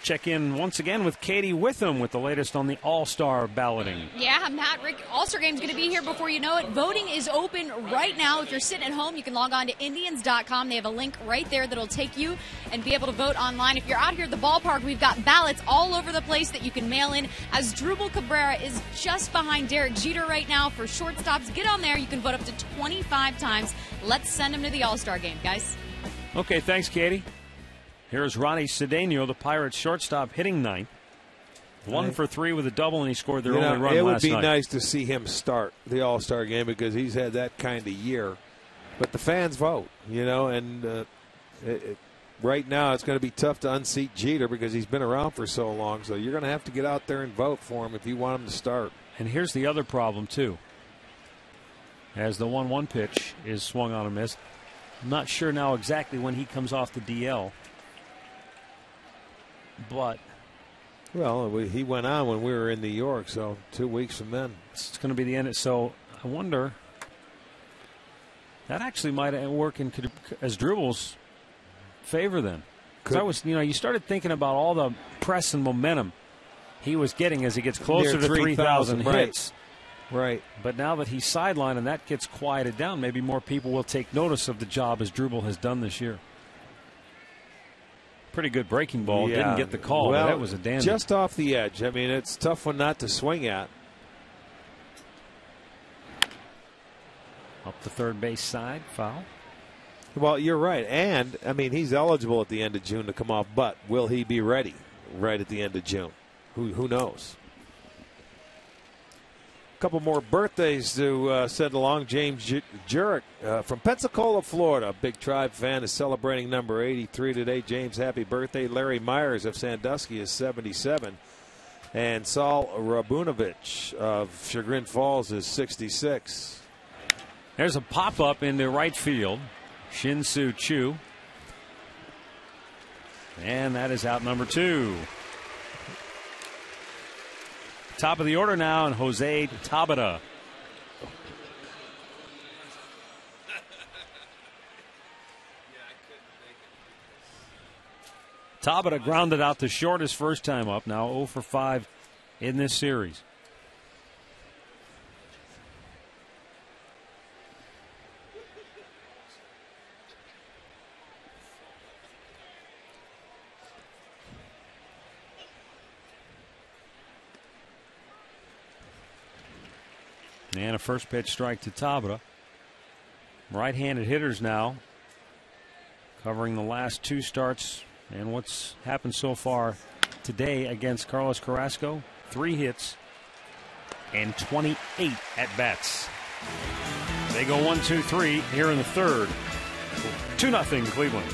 Check in once again with Katie Witham with the latest on the All-Star balloting. Yeah, Matt, Rick, All-Star Game's going to be here before you know it. Voting is open right now. If you're sitting at home, you can log on to Indians.com. They have a link right there that'll take you and be able to vote online. If you're out here at the ballpark, we've got ballots all over the place that you can mail in. Asdrubal Cabrera is just behind Derek Jeter right now for shortstops. Get on there. You can vote up to 25 times. Let's send him to the All-Star Game, guys. Okay, thanks, Katie. Here's Ronnie Cedeno, the Pirates shortstop, hitting 9th. 1 for 3 with a double, and he scored their only run last night. It would be nice to see him start the All-Star game because he's had that kind of year. But the fans vote, and right now it's going to be tough to unseat Jeter because he's been around for so long. So you're going to have to get out there and vote for him if you want him to start. And here's the other problem, too. As the 1-1 pitch is swung on and missed. I'm not sure now exactly when he comes off the DL. But he went on when we were in New York, so 2 weeks from then. It's going to be the end. So I wonder, that actually might work in Asdrubal's favor then. Because you started thinking about all the press and momentum he was getting as he gets closer to 3,000 hits. Right. But now that he's sidelined and that gets quieted down, maybe more people will take notice of the job Asdrubal has done this year. Pretty good breaking ball. Yeah. Didn't get the call, but that was a dandy. Just off the edge. I mean, it's a tough one not to swing at. Up the third base side, foul. Well, you're right. And, I mean, he's eligible at the end of June to come off, but will he be ready right at the end of June? Who knows? A couple more birthdays to send along. James Jurek from Pensacola, Florida. Big Tribe fan is celebrating number 83 today. James, happy birthday. Larry Myers of Sandusky is 77. And Saul Rabunovich of Chagrin Falls is 66. There's a pop-up into right field. Shin-Soo Choo. And that is out number 2. Top of the order now, and Jose Tabata. Tabata grounded out to short his first time up. Now 0 for 5 in this series. And a first pitch strike to Tabata. Right-handed hitters now covering the last 2 starts and what's happened so far today against Carlos Carrasco. 3 hits and 28 at-bats. They go 1-2-3 here in the third. 2-0 Cleveland.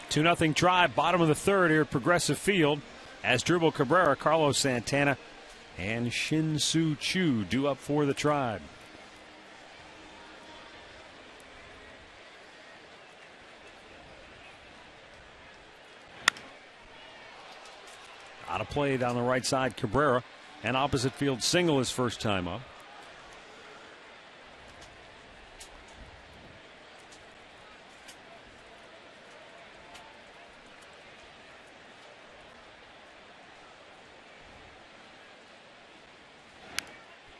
2-0 Tribe, bottom of the third here at Progressive Field. As Dribble Cabrera, Carlos Santana, and Shin-Soo Choo due up for the Tribe. Out of play down the right side, Cabrera. An opposite field single his first time up.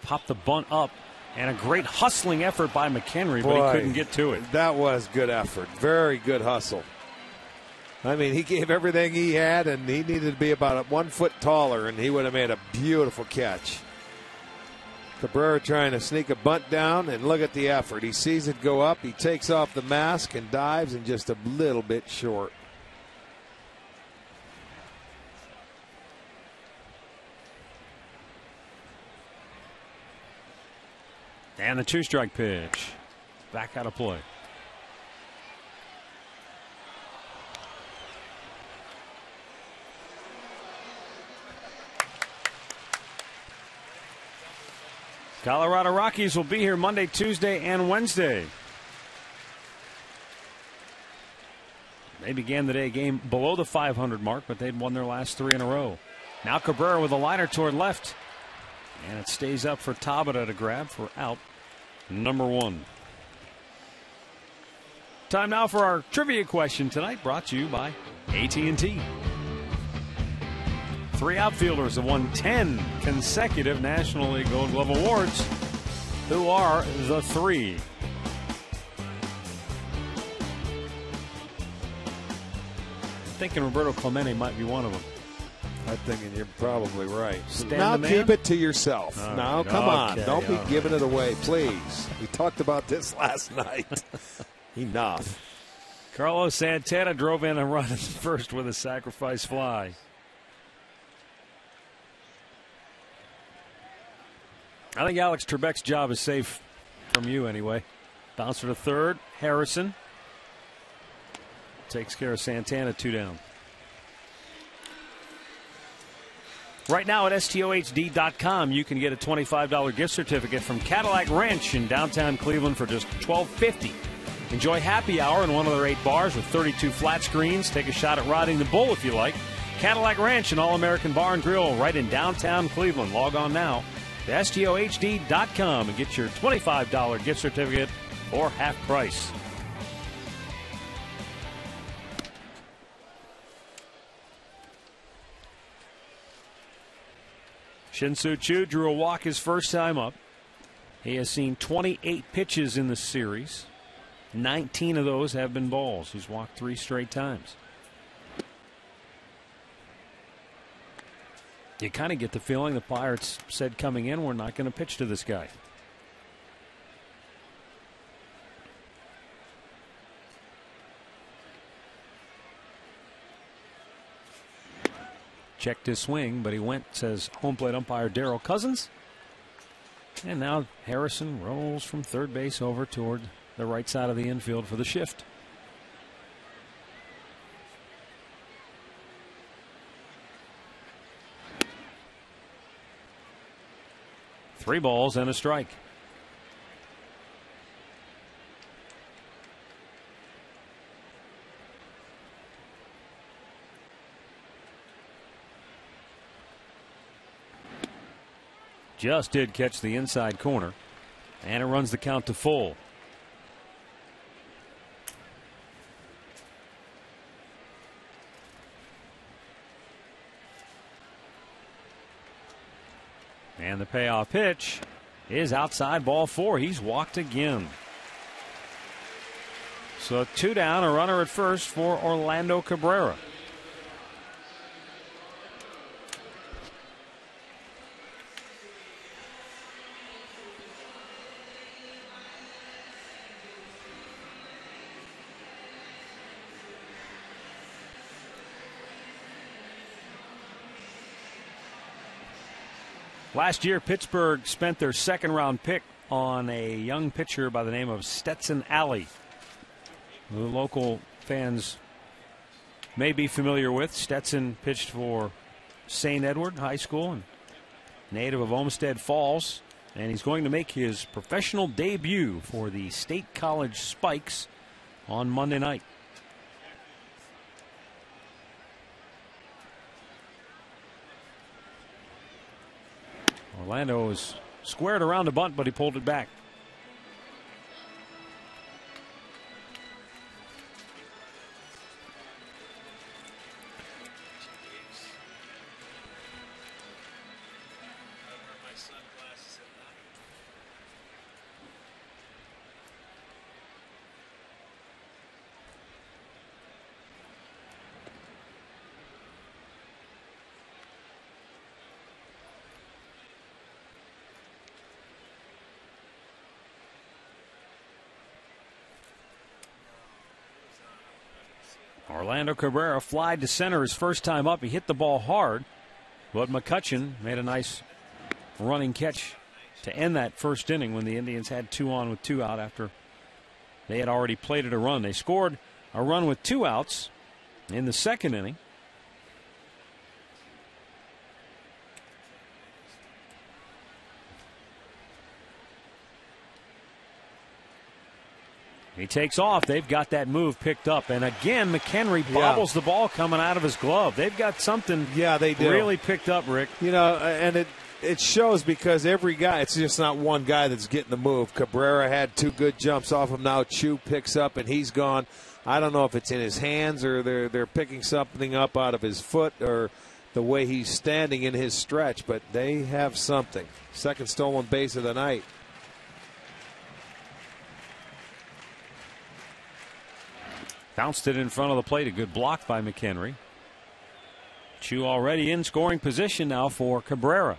Popped the bunt up, and a great hustling effort by McHenry, but he couldn't get to it. That was good effort. Very good hustle. I mean, he gave everything he had, and he needed to be about 1 foot taller, and he would have made a beautiful catch. Cabrera trying to sneak a bunt down, and look at the effort. He sees it go up, he takes off the mask and dives, and just a little bit short. And the 2-strike pitch. Back out of play. Colorado Rockies will be here Monday, Tuesday, and Wednesday. They began the day game below the 500 mark, but they'd won their last 3 in a row. Now Cabrera with a liner toward left. And it stays up for Tabata to grab for out number 1. Time now for our trivia question tonight, brought to you by AT&T. 3 outfielders have won 10 consecutive National League Gold Glove Awards. Who are the 3? I'm thinking Roberto Clemente might be one of them. I'm thinking you're probably right. Stand now the man? keep it to yourself. All now, right. come on. Okay, Don't be all giving it away, please. We talked about this last night. Enough. Carlos Santana drove in a run at first with a sacrifice fly. I think Alex Trebek's job is safe from you anyway. Bouncer to third. Harrison takes care of Santana, 2 down. Right now at STOHD.com, you can get a $25 gift certificate from Cadillac Ranch in downtown Cleveland for just $12.50. Enjoy happy hour in one of their 8 bars with 32 flat screens. Take a shot at riding the bull if you like. Cadillac Ranch, an All-American Bar and Grill right in downtown Cleveland. Log on now to STOHD.com and get your $25 gift certificate for half price. Shin-Soo Choo drew a walk his first time up. He has seen 28 pitches in the series. 19 of those have been balls. He's walked 3 straight times. You kind of get the feeling the Pirates said coming in, we're not going to pitch to this guy. Checked his swing, but he went, says home plate umpire Darryl Cousins. And now Harrison rolls from third base over toward the right side of the infield for the shift. Three balls and a strike. Just did catch the inside corner, and it runs the count to full. And the payoff pitch is outside, ball 4. He's walked again. So 2 down, a runner at first for Orlando Cabrera. Last year, Pittsburgh spent their second-round pick on a young pitcher by the name of Stetson Alley, who local fans may be familiar with. Stetson pitched for St. Edward High School, and native of Olmsted Falls, and he's going to make his professional debut for the State College Spikes on Monday night. Orlando was squared around a bunt, but he pulled it back. Orlando Cabrera flied to center his first time up. He hit the ball hard, but McCutcheon made a nice running catch to end that first inning when the Indians had 2 on with 2 out after they had already plated a run. They scored a run with 2 outs in the second inning. He takes off. They've got that move picked up. And again, McHenry bobbles the ball coming out of his glove. They've got something they do. Really picked up, Rick. You know, and it shows because every guy, it's just not one guy that's getting the move. Cabrera had 2 good jumps off him. Now Chu picks up and he's gone. I don't know if it's in his hands or they're picking something up out of his foot or the way he's standing in his stretch, but they have something. Second stolen base of the night. Bounced it in front of the plate. A good block by McHenry. Chu already in scoring position now for Cabrera.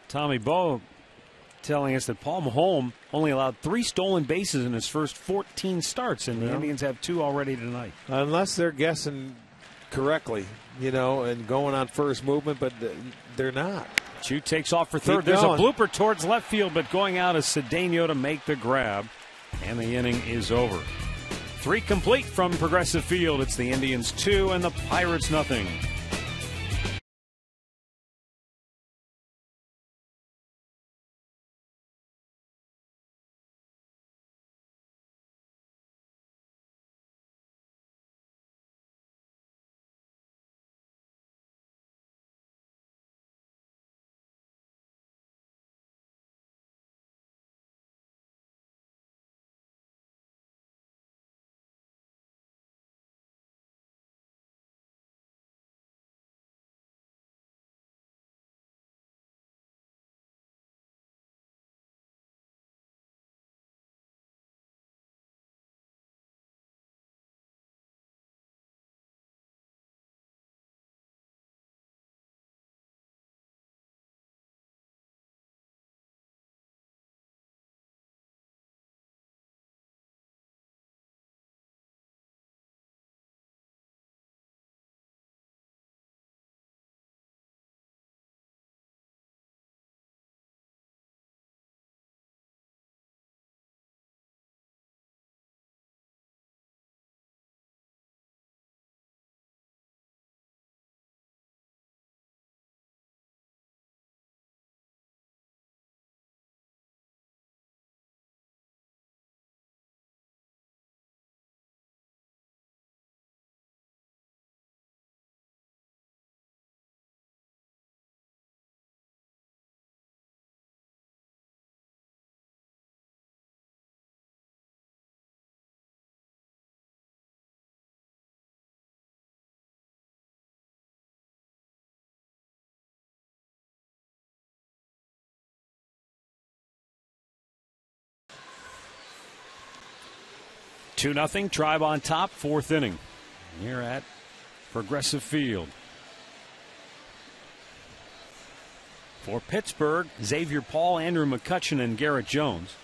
Tommy Bowe telling us that Paul Maholm only allowed 3 stolen bases in his first 14 starts, and the Indians have 2 already tonight. Unless they're guessing correctly, you know, and going on first movement, but they're not. Chu takes off for third. There's a blooper towards left field, but going out is Cedeno to make the grab, and the inning is over. 3 complete from Progressive Field. It's the Indians 2 and the Pirates nothing. 2-0, Tribe on top, 4th inning here at Progressive Field. For Pittsburgh, Xavier Paul, Andrew McCutchen, and Garrett Jones.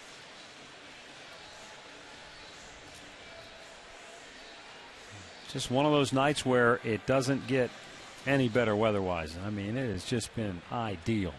Just one of those nights where it doesn't get any better weather-wise. I mean, it has just been ideal.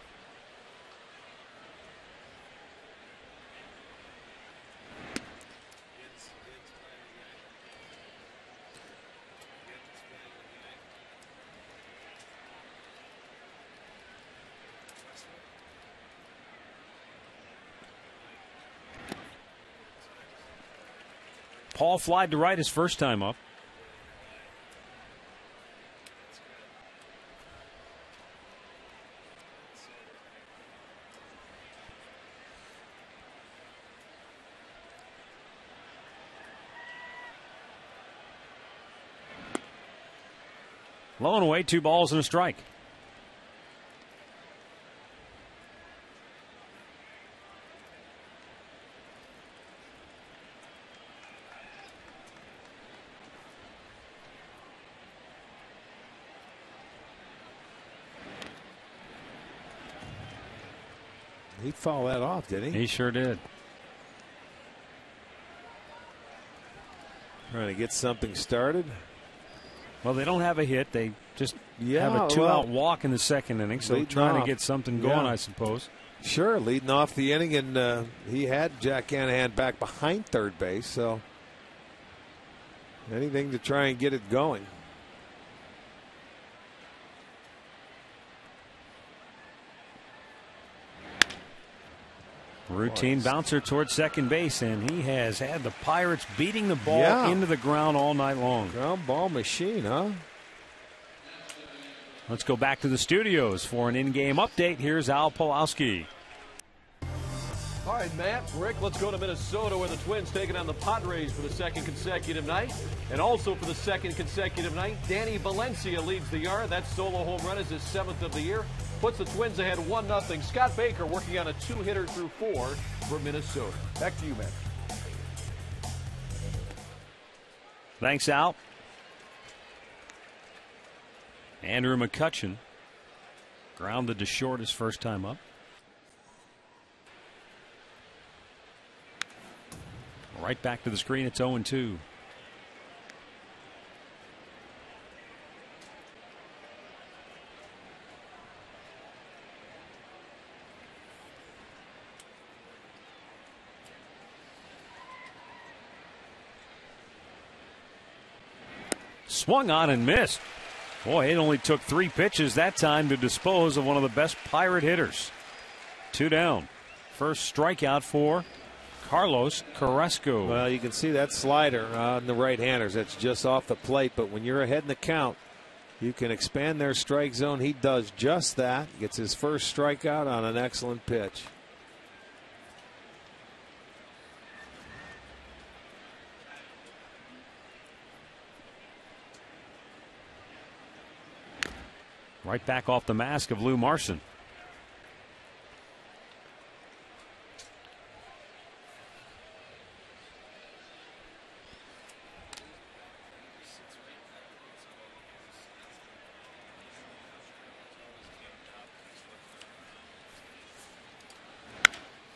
Paul flied to right his first time up. Low and away, 2 balls and a strike. He'd foul that off, didn't he? He sure did. Trying to get something started. Well, they don't have a hit. They just Yeah, have a 2-out walk in the 2nd inning, so leading trying off. to get something going, Yeah. I suppose. Sure, leading off the inning, and he had Jack Canahan back behind third base, so anything to try and get it going. Routine bouncer towards second base, and he has had the Pirates beating the ball Yeah. into the ground all night long. Ground ball machine, huh? Let's go back to the studios for an in-game update. Here's Al Pulowski. All right, Matt, Rick, let's go to Minnesota where the Twins taking on the Padres for the 2nd consecutive night. And also for the 2nd consecutive night, Danny Valencia leads the yard. That solo home run is his 7th of the year. Puts the Twins ahead 1-0. Scott Baker working on a 2-hitter through 4 for Minnesota. Back to you, Matt. Thanks, Al. Andrew McCutchen grounded to short his first time up. Right back to the screen. It's 0-2. Swung on and missed. Boy, it only took 3 pitches that time to dispose of one of the best Pirate hitters. 2 down. First strikeout for Carlos Carrasco. Well, you can see that slider on the right-handers. That's just off the plate, but when you're ahead in the count, you can expand their strike zone. He does just that. Gets his first strikeout on an excellent pitch. Right back off the mask of Lou Marson.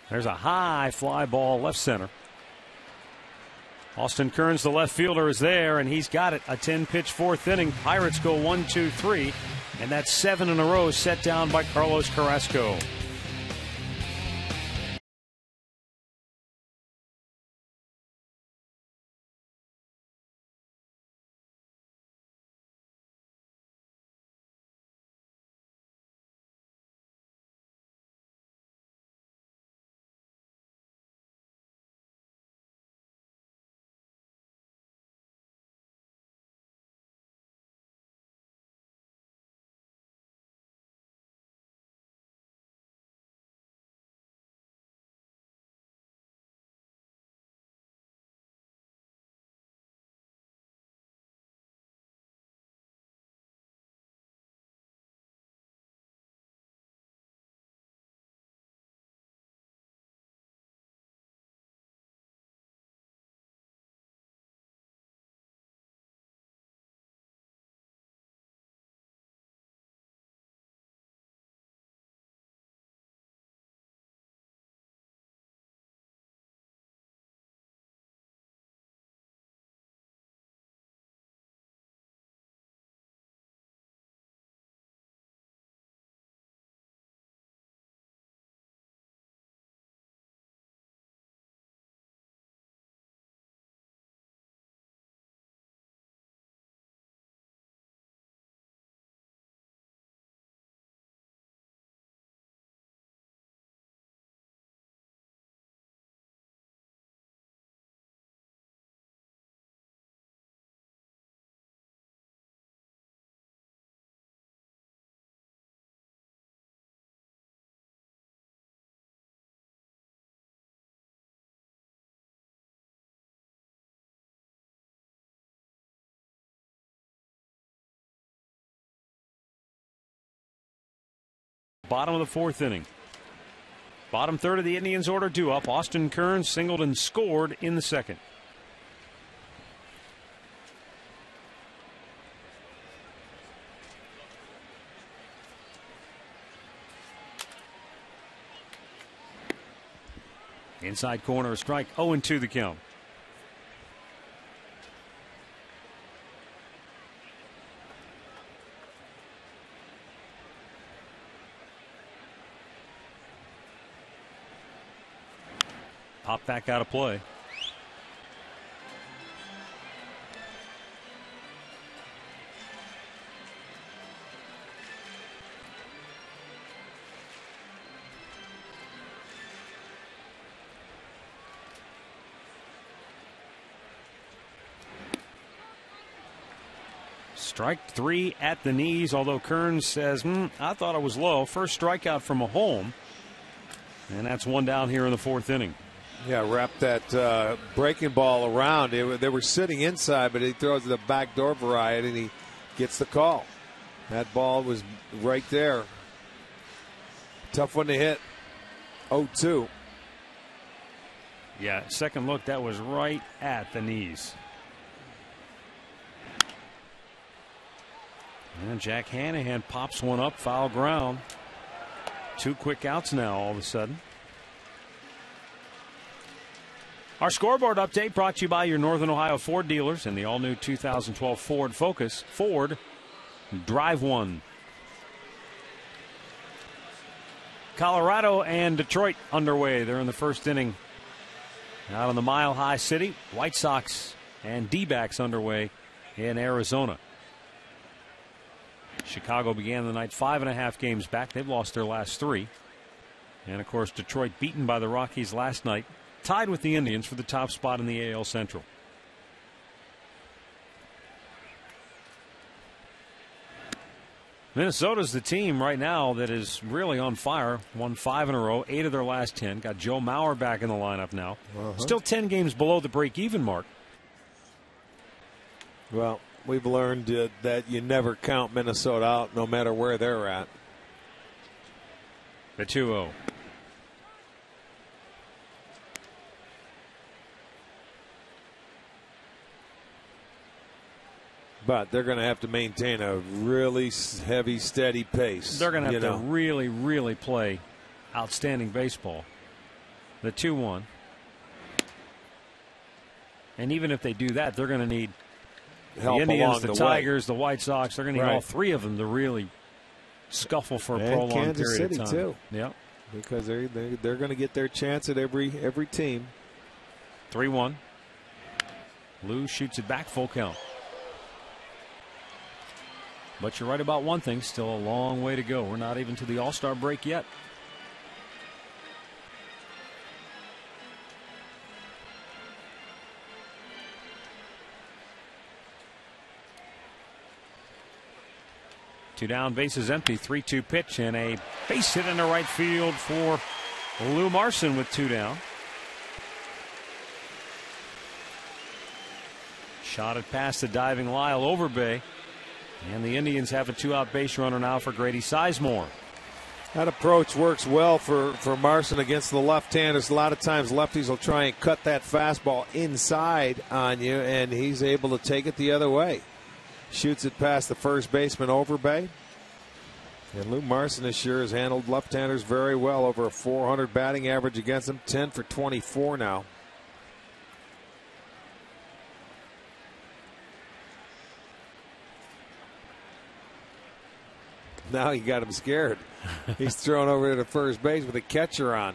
There's a high fly ball left center. Austin Kearns, the left fielder, is there, and he's got it. A 10-pitch 4th inning. Pirates go 1-2-3, and that's 7 in a row set down by Carlos Carrasco. bottom of the fourth inning. Bottom third of the Indians order due up. Austin Kearns singled and scored in the second. Inside corner, a strike, 0-2 the count. Pop back out of play. Strike three at the knees, although Kearns says, I thought it was low. First strikeout from a home. And that's one down here in the fourth inning. Yeah, wrap that breaking ball around. They were sitting inside, but he throws the backdoor variety, and he gets the call. That ball was right there. Tough one to hit. 0-2. Yeah, second look, that was right at the knees. And Jack Hanahan pops one up, foul ground. 2 quick outs now all of a sudden. Our scoreboard update brought to you by your Northern Ohio Ford dealers and the all-new 2012 Ford Focus. Ford, drive one. Colorado and Detroit underway. They're in the first inning. Out in the Mile High City, White Sox and D-backs underway in Arizona. Chicago began the night 5.5 games back. They've lost their last 3. And, of course, Detroit beaten by the Rockies last night. Tied with the Indians for the top spot in the AL Central. Minnesota's the team right now that is really on fire. Won 5 in a row, 8 of their last 10. Got Joe Mauer back in the lineup now. Still 10 games below the break-even mark. Well, we've learned that you never count Minnesota out no matter where they're at. The 2-0. But they're going to have to maintain a really heavy, steady pace. They're going to have to really, really play outstanding baseball. The 2-1. And even if they do that, they're going to need help the Indians, along the the Tigers, way. the White Sox. They're going to need all 3 of them to really scuffle for a prolonged Kansas period City of time. Too. Yep. Because they're going to get their chance at every team. 3-1. Lou shoots it back, full count. But you're right about one thing, still a long way to go. We're not even to the All-Star break yet. Two down, bases empty, 3-2 pitch, and a base hit into right field for Lou Marson with 2 down. Shot it past the diving Lyle Overbay. And the Indians have a 2-out base runner now for Grady Sizemore. That approach works well for Marson against the left-handers. A lot of times lefties will try and cut that fastball inside on you, and he's able to take it the other way. Shoots it past the first baseman Overbay. And Lou Marson this year has handled left-handers very well. Over a .400 batting average against them. 10 for 24 now. Now he got him scared. He's thrown over to first base with a catcher on.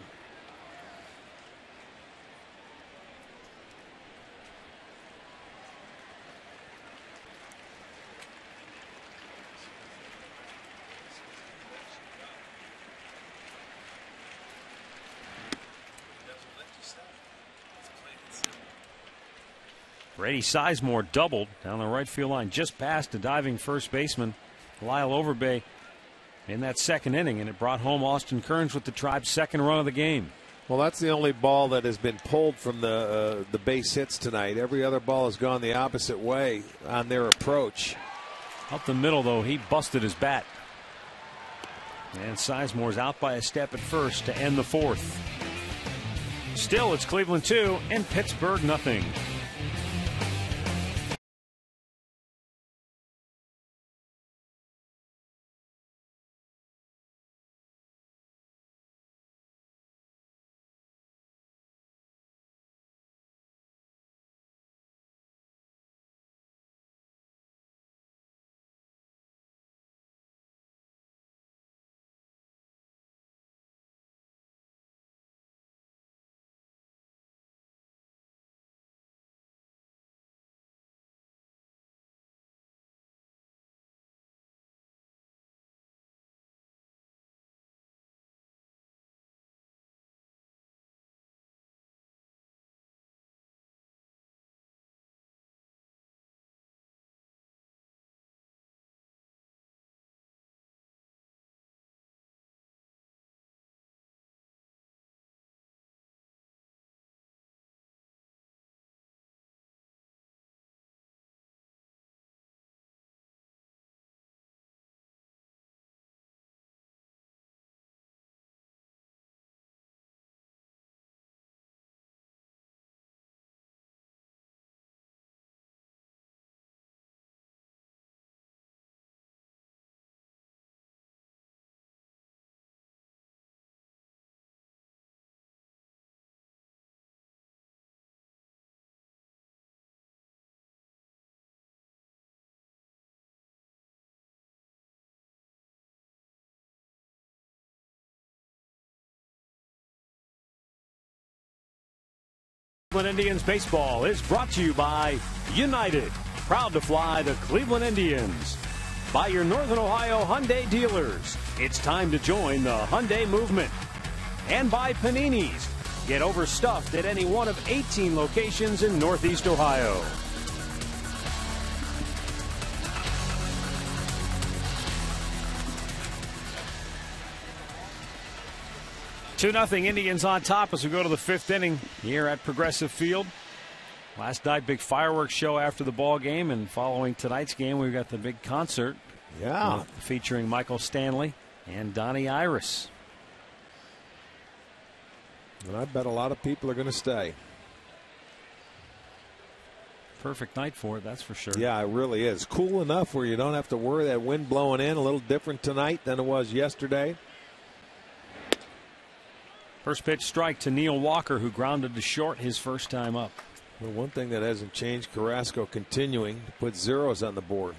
Grady Sizemore doubled down the right field line just past the diving first baseman Lyle Overbay in that second inning, and it brought home Austin Kearns with the Tribe's second run of the game. Well, that's the only ball that has been pulled from the base hits tonight. Every other ball has gone the opposite way on their approach. Up the middle, though, he busted his bat. And Sizemore's out by a step at first to end the fourth. Still, it's Cleveland 2 and Pittsburgh nothing. Cleveland Indians baseball is brought to you by United, proud to fly the Cleveland Indians. By your Northern Ohio Hyundai dealers, it's time to join the Hyundai movement. And by Panini's, get overstuffed at any one of 18 locations in Northeast Ohio. 2-0 Indians on top as we go to the fifth inning here at Progressive Field. Last night, big fireworks show after the ball game, and following tonight's game, we've got the big concert. Yeah. Featuring Michael Stanley and Donnie Iris. And I bet a lot of people are going to stay. Perfect night for it, that's for sure. Yeah, it really is. Cool enough where you don't have to worry that wind blowing in. A little different tonight than it was yesterday. First pitch strike to Neil Walker, who grounded to short his first time up. Well, one thing that hasn't changed, Carrasco continuing to put zeros on the board.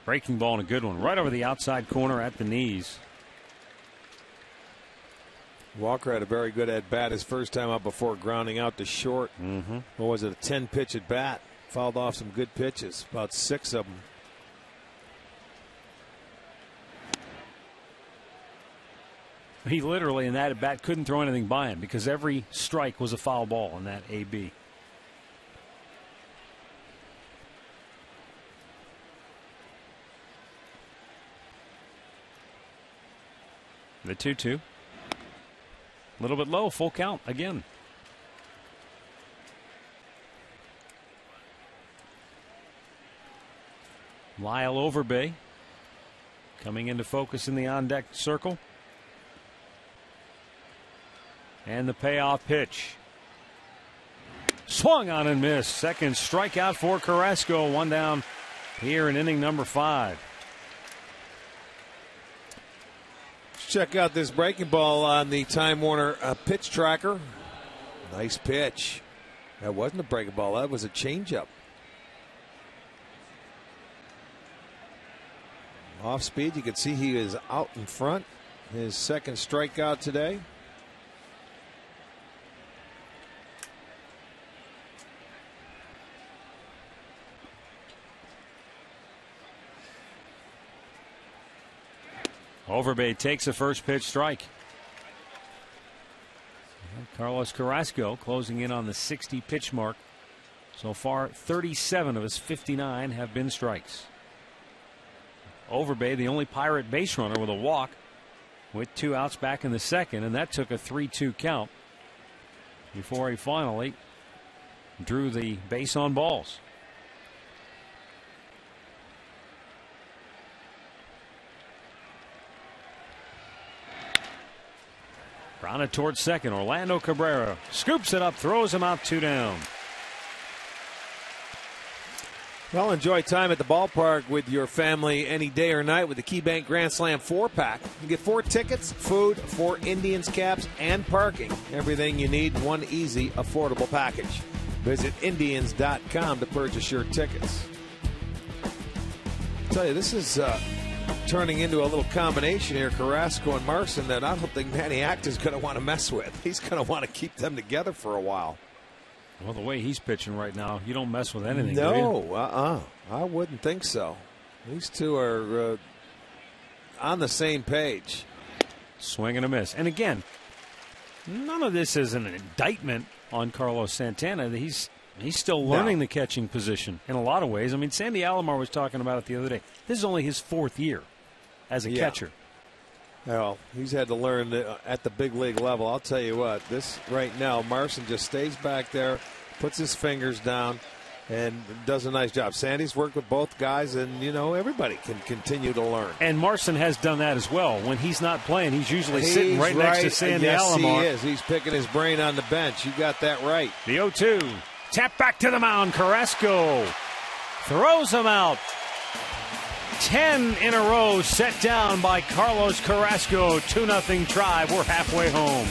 Breaking ball and a good one right over the outside corner at the knees. Walker had a very good at bat his first time up before grounding out to short. What was it, a 10-pitch at bat? Fouled off some good pitches, about 6 of them. He literally in that at bat couldn't throw anything by him because every strike was a foul ball in that AB. The 2-2. A little bit low, full count again. Lyle Overbay coming into focus in the on-deck circle. And the payoff pitch. Swung on and missed. Second strikeout for Carrasco. One down here in inning number 5. Check out this breaking ball on the Time Warner pitch tracker. Nice pitch. That wasn't a breaking ball. That was a changeup. Off speed. You can see he is out in front. His second strikeout today. Overbay takes a first pitch strike. And Carlos Carrasco closing in on the 60 pitch mark So far, 37 of his 59 have been strikes. Overbay, the only Pirate base runner with a walk with 2 outs back in the second, and that took a 3-2 count before he finally drew the base on balls. Grounded towards second. Orlando Cabrera scoops it up, throws him out, 2 down. Well, enjoy time at the ballpark with your family any day or night with the KeyBank Grand Slam 4-pack. You get 4 tickets, food, 4 Indians caps, and parking. Everything you need, one easy, affordable package. Visit Indians.com to purchase your tickets. I'll tell you, this is turning into a little combination here, Carrasco and Marson, that I don't think Manny Acta's going to want to mess with. He's going to want to keep them together for a while. Well, the way he's pitching right now, you don't mess with anything. No, I wouldn't think so. These two are on the same page. Swing and a miss. And again, none of this is an indictment on Carlos Santana. He's still learning the catching position in a lot of ways. I mean, Sandy Alomar was talking about it the other day. This is only his 4th year as a catcher. Well, he's had to learn at the big league level. I'll tell you what, this right now, Marson just stays back there, puts his fingers down, and does a nice job. Sandy's worked with both guys, and, you know, everybody can continue to learn. And Marson has done that as well. When he's not playing, he's usually sitting right next to Sandy Alomar. Yes, he is. He's picking his brain on the bench. You got that right. The 0-2. Tap back to the mound. Carrasco throws him out. 10 in a row set down by Carlos Carrasco. 2-0 Tribe. We're halfway home.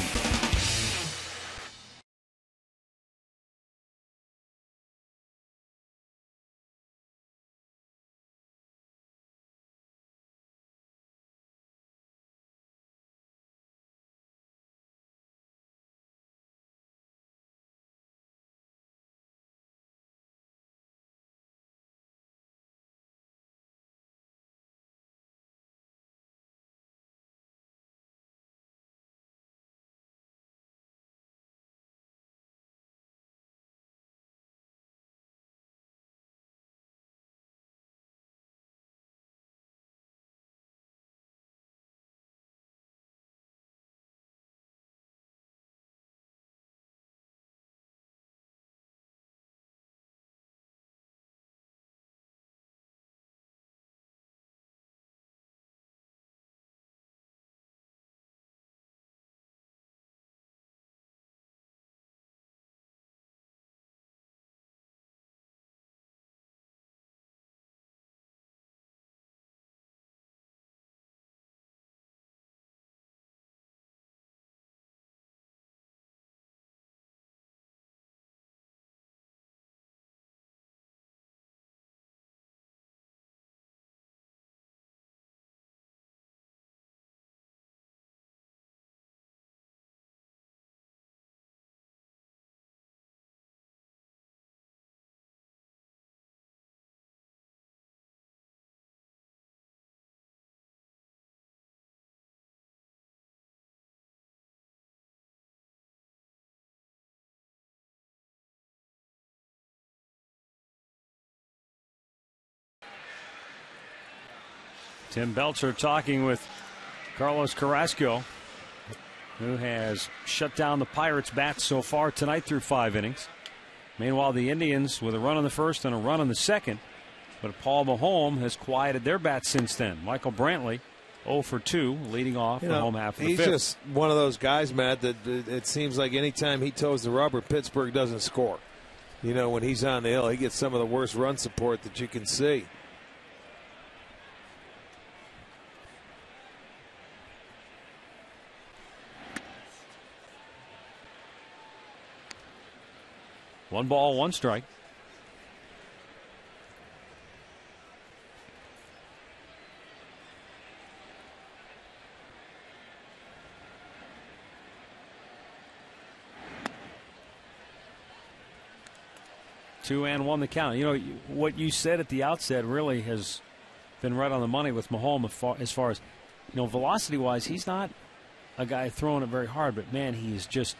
Tim Belcher talking with Carlos Carrasco, who has shut down the Pirates' bats so far tonight through 5 innings. Meanwhile, the Indians with a run on the first and a run on the second. But Paul Maholm has quieted their bats since then. Michael Brantley 0 for 2, leading off the home half of the 5th. He's just one of those guys, Matt, that it seems like anytime he toes the rubber, Pittsburgh doesn't score. You know, when he's on the hill, he gets some of the worst run support that you can see. One ball, one strike. Two and one the count. You know, what you said at the outset really has been right on the money with Maholm as far as, you know, velocity-wise, he's not a guy throwing it very hard, but, man, he's just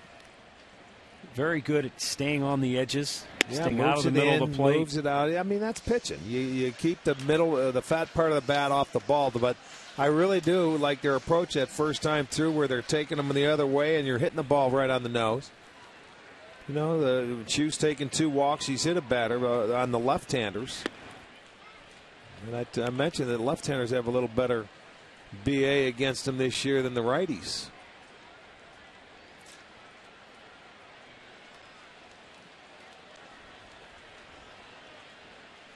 very good at staying on the edges, Yeah, staying out of the moves it middle in, of the plate. moves it out. I mean, that's pitching. You keep the middle, the fat part of the bat off the ball. But I really do like their approach that first time through, where they're taking them the other way, and you're hitting the ball right on the nose. You know, the Chu's taking 2 walks. He's hit a batter on the left-handers. And I mentioned that left-handers have a little better BA against them this year than the righties.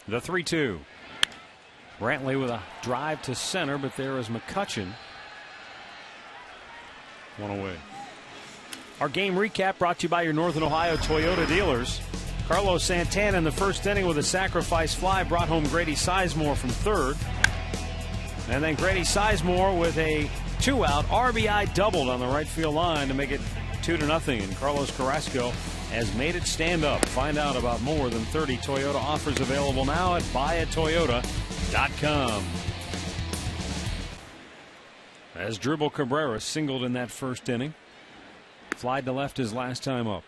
The 3-2. Brantley with a drive to center, but there is McCutchen. One away. Our game recap brought to you by your Northern Ohio Toyota dealers. Carlos Santana in the first inning with a sacrifice fly brought home Grady Sizemore from third. And then Grady Sizemore with a 2-out RBI doubled on the right field line to make it 2-0. And Carlos Carrasco has made it stand up. Find out about more than 30 Toyota offers available now at buyatoyota.com. As Dribble Cabrera singled in that first inning. Flied to left his last time up.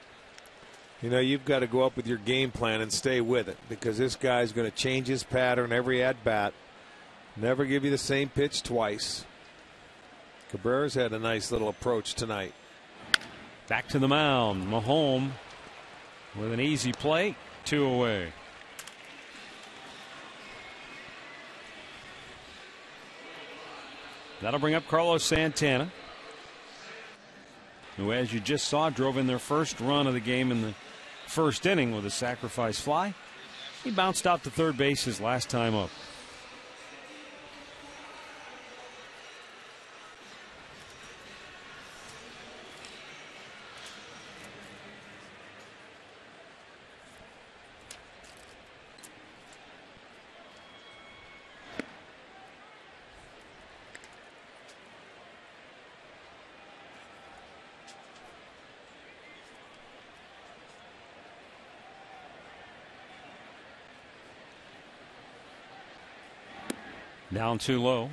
You know, you've got to go up with your game plan and stay with it, because this guy's going to change his pattern every at-bat. Never give you the same pitch twice. Cabrera's had a nice little approach tonight. Back to the mound. Maholm with an easy play. 2 away. That'll bring up Carlos Santana, who, as you just saw, drove in their first run of the game in the first inning with a sacrifice fly. He bounced out to third base his last time up. Down too low,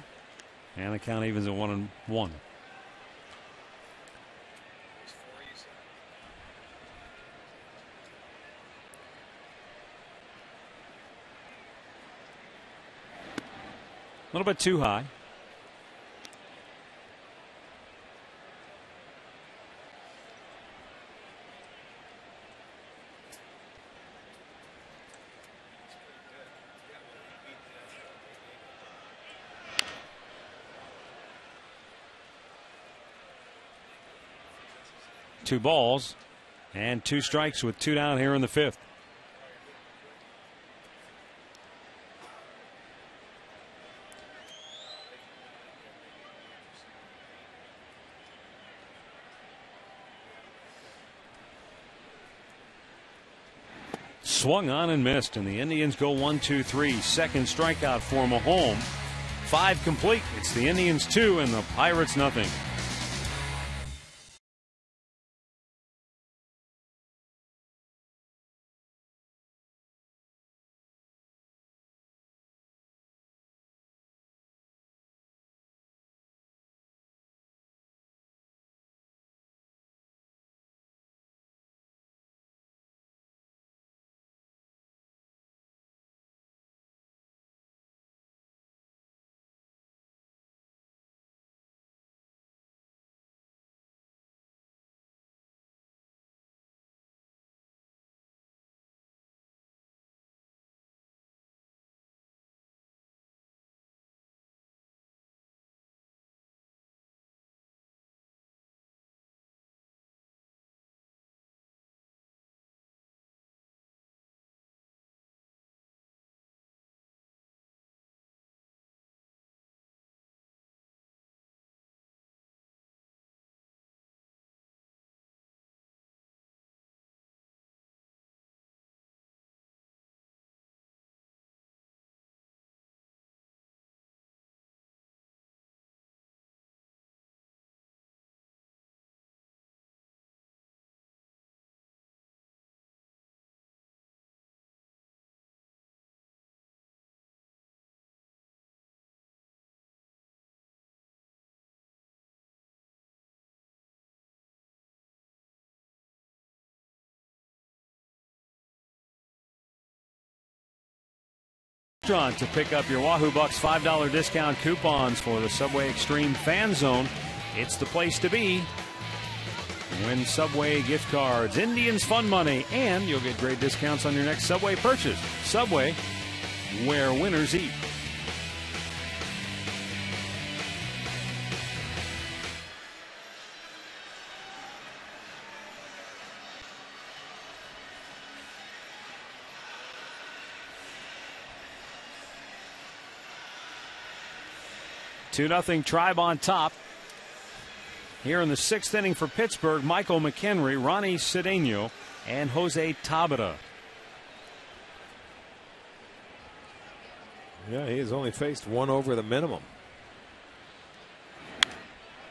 and the count evens at 1-1. A little bit too high. Two balls and 2 strikes with 2 down here in the 5th. Swung on and missed, and the Indians go 1-2-3. Second strikeout for Maholm. 5 complete. It's the Indians 2 and the Pirates nothing. To pick up your Wahoo Bucks $5 discount coupons for the Subway Extreme Fan Zone. It's the place to be. Win Subway gift cards, Indians fun money, and you'll get great discounts on your next Subway purchase. Subway, where winners eat. Two 2-0 Tribe on top. Here in the 6th inning for Pittsburgh, Michael McHenry, Ronnie Cedeno, and Jose Tabata. Yeah, he has only faced one over the minimum.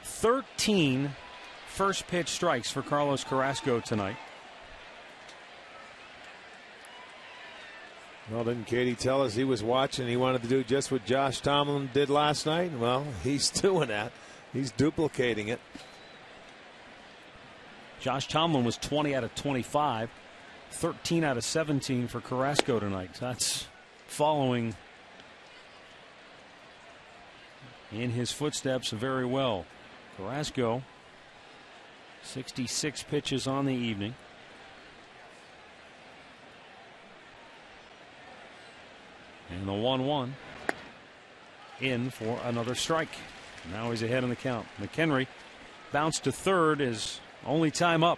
13 first pitch strikes for Carlos Carrasco tonight. Well, didn't Katie tell us he was watching? He wanted to do just what Josh Tomlin did last night. Well, he's doing that. He's duplicating it. Josh Tomlin was 20 out of 25, 13 out of 17 for Carrasco tonight. That's following in his footsteps very well. Carrasco, 66 pitches on the evening. And the 1-1 in for another strike. Now he's ahead in the count. McHenry bounced to third, his only time up.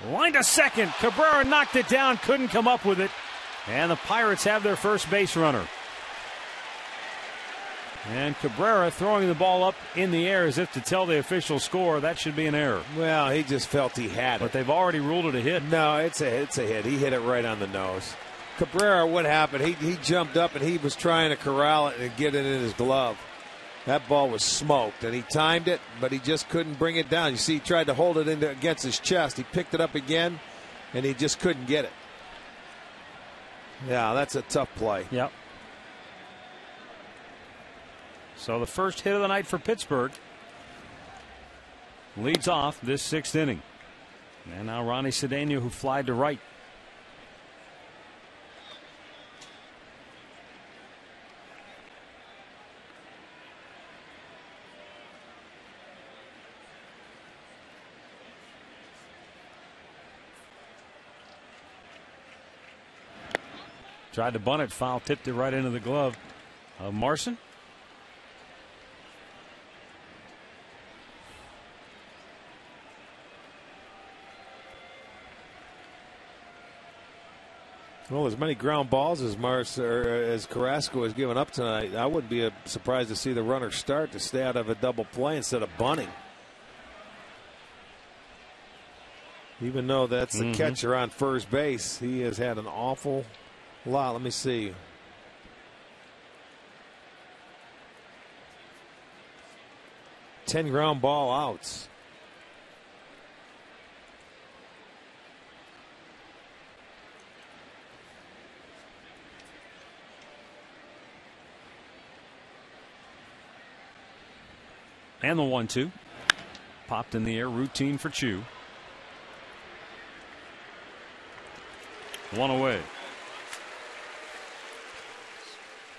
Line to second. Cabrera knocked it down, couldn't come up with it. And the Pirates have their first base runner. And Cabrera throwing the ball up in the air as if to tell the official score. That should be an error. Well, he just felt he had it. But they've already ruled it a hit. No, it's a hit. He hit it right on the nose. Cabrera, what happened? He jumped up and he was trying to corral it and get it in his glove. That ball was smoked, and he timed it, but he just couldn't bring it down. You see, he tried to hold it against his chest. He picked it up again, and he just couldn't get it. Yeah, that's a tough play. Yep. So the first hit of the night for Pittsburgh leads off this 6th inning. And now Ronnie Cedeno, who flied to right. Tried to bunt it, foul tipped it right into the glove of Marson. Well, as many ground balls as Carrasco has given up tonight, I wouldn't be surprised to see the runner start to stay out of a double play instead of bunting. Even though that's the catcher on first base, he has had an awful lot. Let me see. Ten ground ball outs. And the 1-2 popped in the air, routine for Chu. One away.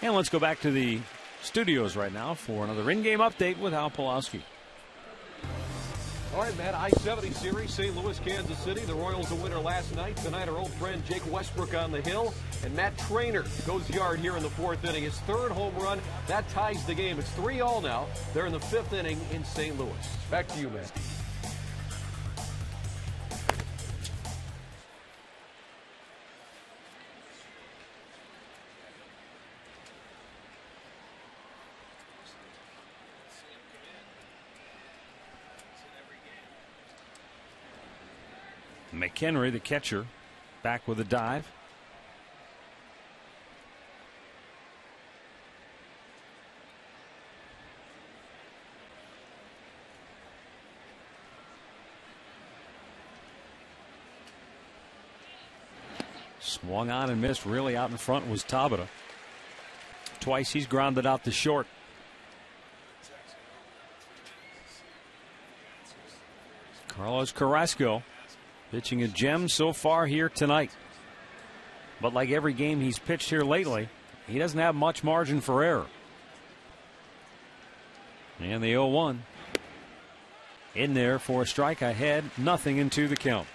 And let's go back to the studios right now for another in-game update with Al Pulowski. All right, Matt, I-70 Series, St. Louis, Kansas City. The Royals a winner last night. Tonight, our old friend Jake Westbrook on the hill. And Matt Trainer goes yard here in the 4th inning. His 3rd home run. That ties the game. It's 3-3 now. They're in the 5th inning in St. Louis. Back to you, Matt. McHenry, the catcher, back with a dive. Swung on and missed. Really out in front was Tabata. Twice he's grounded out to short. Carlos Carrasco pitching a gem so far here tonight. But like every game he's pitched here lately, he doesn't have much margin for error. And the 0-1 in there for a strike ahead, nothing into the count.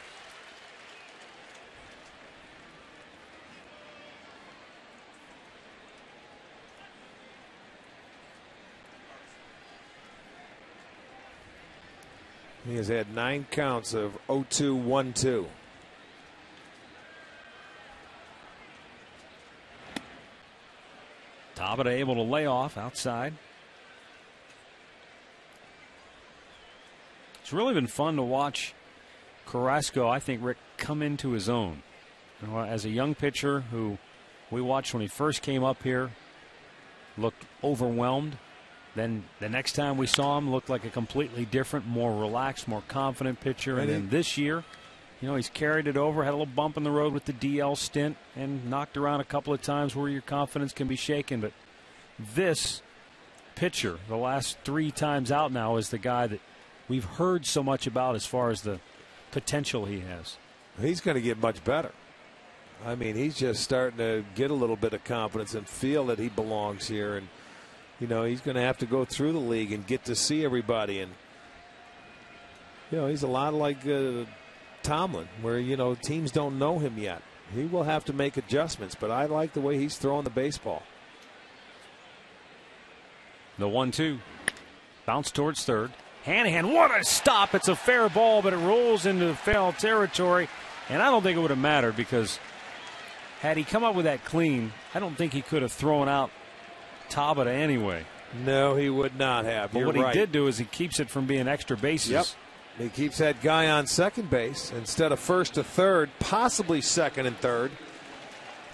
He has had 9 counts of 0-2, 1-2. Tabata able to lay off outside. It's really been fun to watch Carrasco, I think, Rick, come into his own. You know, as a young pitcher who we watched when he first came up here, looked overwhelmed. Then the next time we saw him, looked like a completely different, more relaxed, more confident pitcher. And then this year, you know, he's carried it over, had a little bump in the road with the DL stint, and knocked around a couple of times where your confidence can be shaken. But this pitcher, the last 3 times out now, is the guy that we've heard so much about as far as the potential he has. He's going to get much better. I mean, he's just starting to get a little bit of confidence and feel that he belongs here. And you know, he's going to have to go through the league and get to see everybody. And, you know, he's a lot like Tomlin, where, you know, teams don't know him yet. He will have to make adjustments, but I like the way he's throwing the baseball. The 1-2. Bounce towards third. Hanahan, what a stop. It's a fair ball, but it rolls into foul territory. And I don't think it would have mattered, because had he come up with that clean, I don't think he could have thrown out Tabata anyway. No, he would not have. But You're what right. he did do is he keeps it from being extra bases. Yep. He keeps that guy on second base instead of first to third, possibly second and third.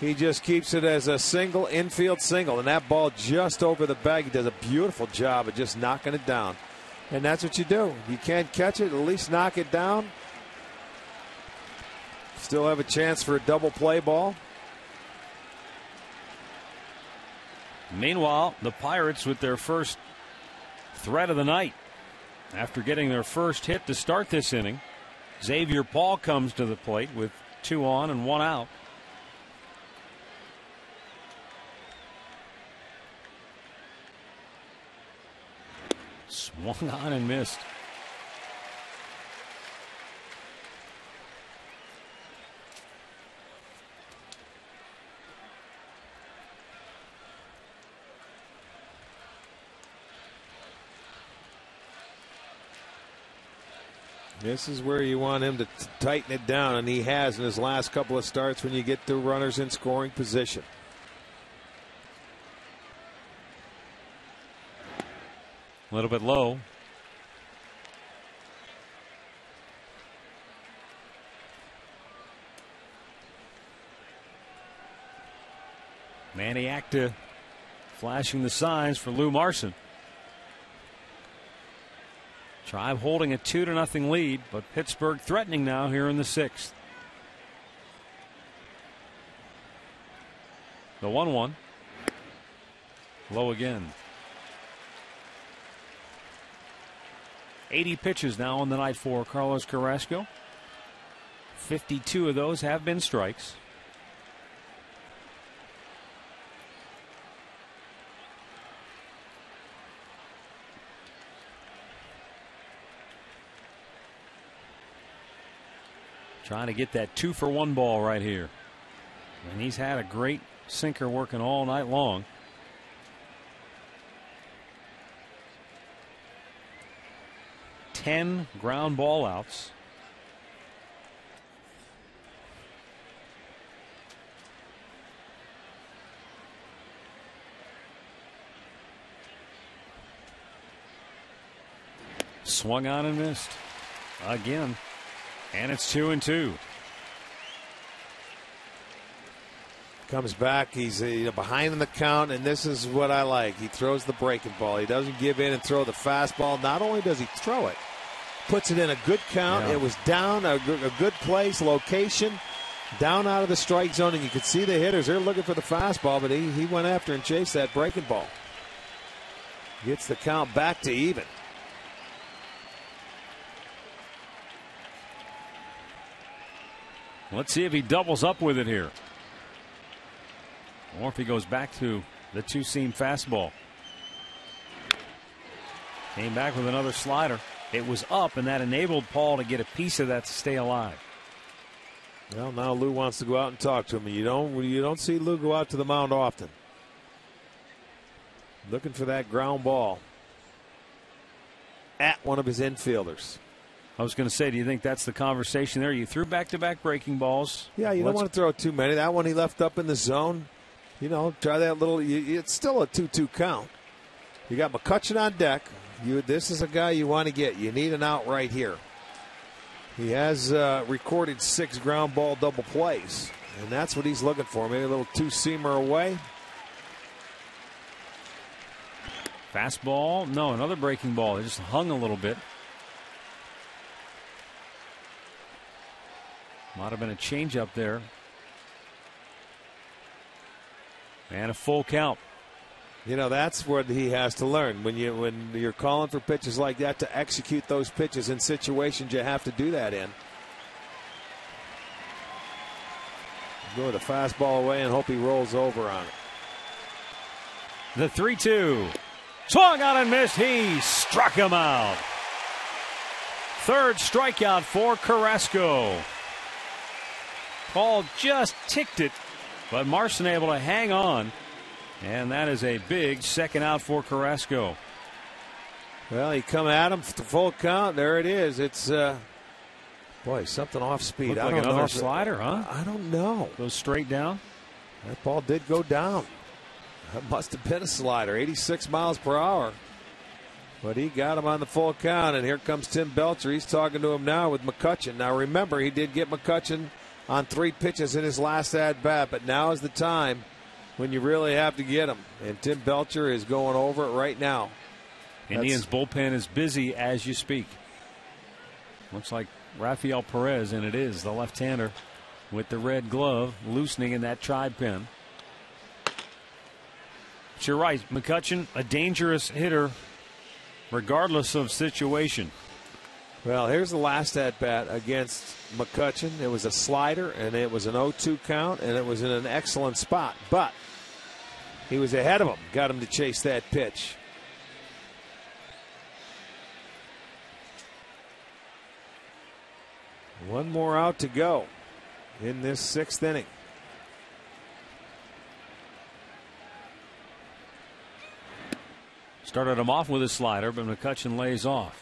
He just keeps it as a single, infield single, and that ball just over the bag. He does a beautiful job of just knocking it down. And that's what you do. You can't catch it, at least knock it down. Still have a chance for a double play ball. Meanwhile, the Pirates with their first threat of the night. After getting their first hit to start this inning, Xavier Paul comes to the plate with 2 on and 1 out. Swung on and missed. This is where you want him to tighten it down, and he has in his last couple of starts when you get the runners in scoring position. A little bit low. Manny Acta flashing the signs for Lou Marson. Tribe holding a 2-0 lead, but Pittsburgh threatening now here in the 6th. The 1-1. Low again. 80 pitches now on the night for Carlos Carrasco. 52 of those have been strikes. Trying to get that 2-for-1 ball right here. And he's had a great sinker working all night long. Ten ground ball outs. Swung on and missed again. And it's 2-2. Comes back. He's behind in the count, and this is what I like. He throws the breaking ball. He doesn't give in and throw the fastball. Not only does he throw it, puts it in a good count. Yeah. It was down a good place, location, down out of the strike zone, and you could see the hitters. They're looking for the fastball, but he went after and chased that breaking ball. Gets the count back to even. Let's see if he doubles up with it here, or if he goes back to the two-seam fastball. Came back with another slider. It was up, and that enabled Paul to get a piece of that to stay alive. Well, now Lou wants to go out and talk to him. You don't see Lou go out to the mound often. Looking for that ground ball at one of his infielders. I was going to say, do you think that's the conversation there? You threw back-to-back breaking balls. Yeah, you don't want to throw too many. That one he left up in the zone. Try that little. It's still a 2-2 count. You got McCutchen on deck. This is a guy you want to get. You need an out right here. He has recorded 6 ground ball double plays, and that's what he's looking for. Maybe a little two-seamer away. Fastball. No, another breaking ball. It just hung a little bit. Might have been a changeup there. And a full count. That's what he has to learn. When you're calling for pitches like that, to execute those pitches in situations you have to do that in. Go the fastball away and hope he rolls over on it. The 3-2. Swung on and missed. He struck him out. Third strikeout for Carrasco. Paul just ticked it, but Marson able to hang on. And that is a big second out for Carrasco. Well, he come at him for the full count. There it is. It's something off speed. Looked like another slider, huh? I don't know. Goes straight down. That ball did go down. That must have been a slider. 86 miles per hour. But he got him on the full count, and here comes Tim Belcher. He's talking to him now with McCutchen. Now remember, he did get McCutchen on 3 pitches in his last at bat, but now is the time when you really have to get him. And Tim Belcher is going over it right now. Indians bullpen is busy as you speak. Looks like Rafael Perez, and it is the left-hander with the red glove loosening in that tribe pin. But you're right, McCutchen, a dangerous hitter regardless of situation. Well, here's the last at-bat against McCutchen. It was a slider, and it was an 0-2 count, and it was in an excellent spot. But he was ahead of him, got him to chase that pitch. One more out to go in this 6th inning. Started him off with a slider, but McCutchen lays off.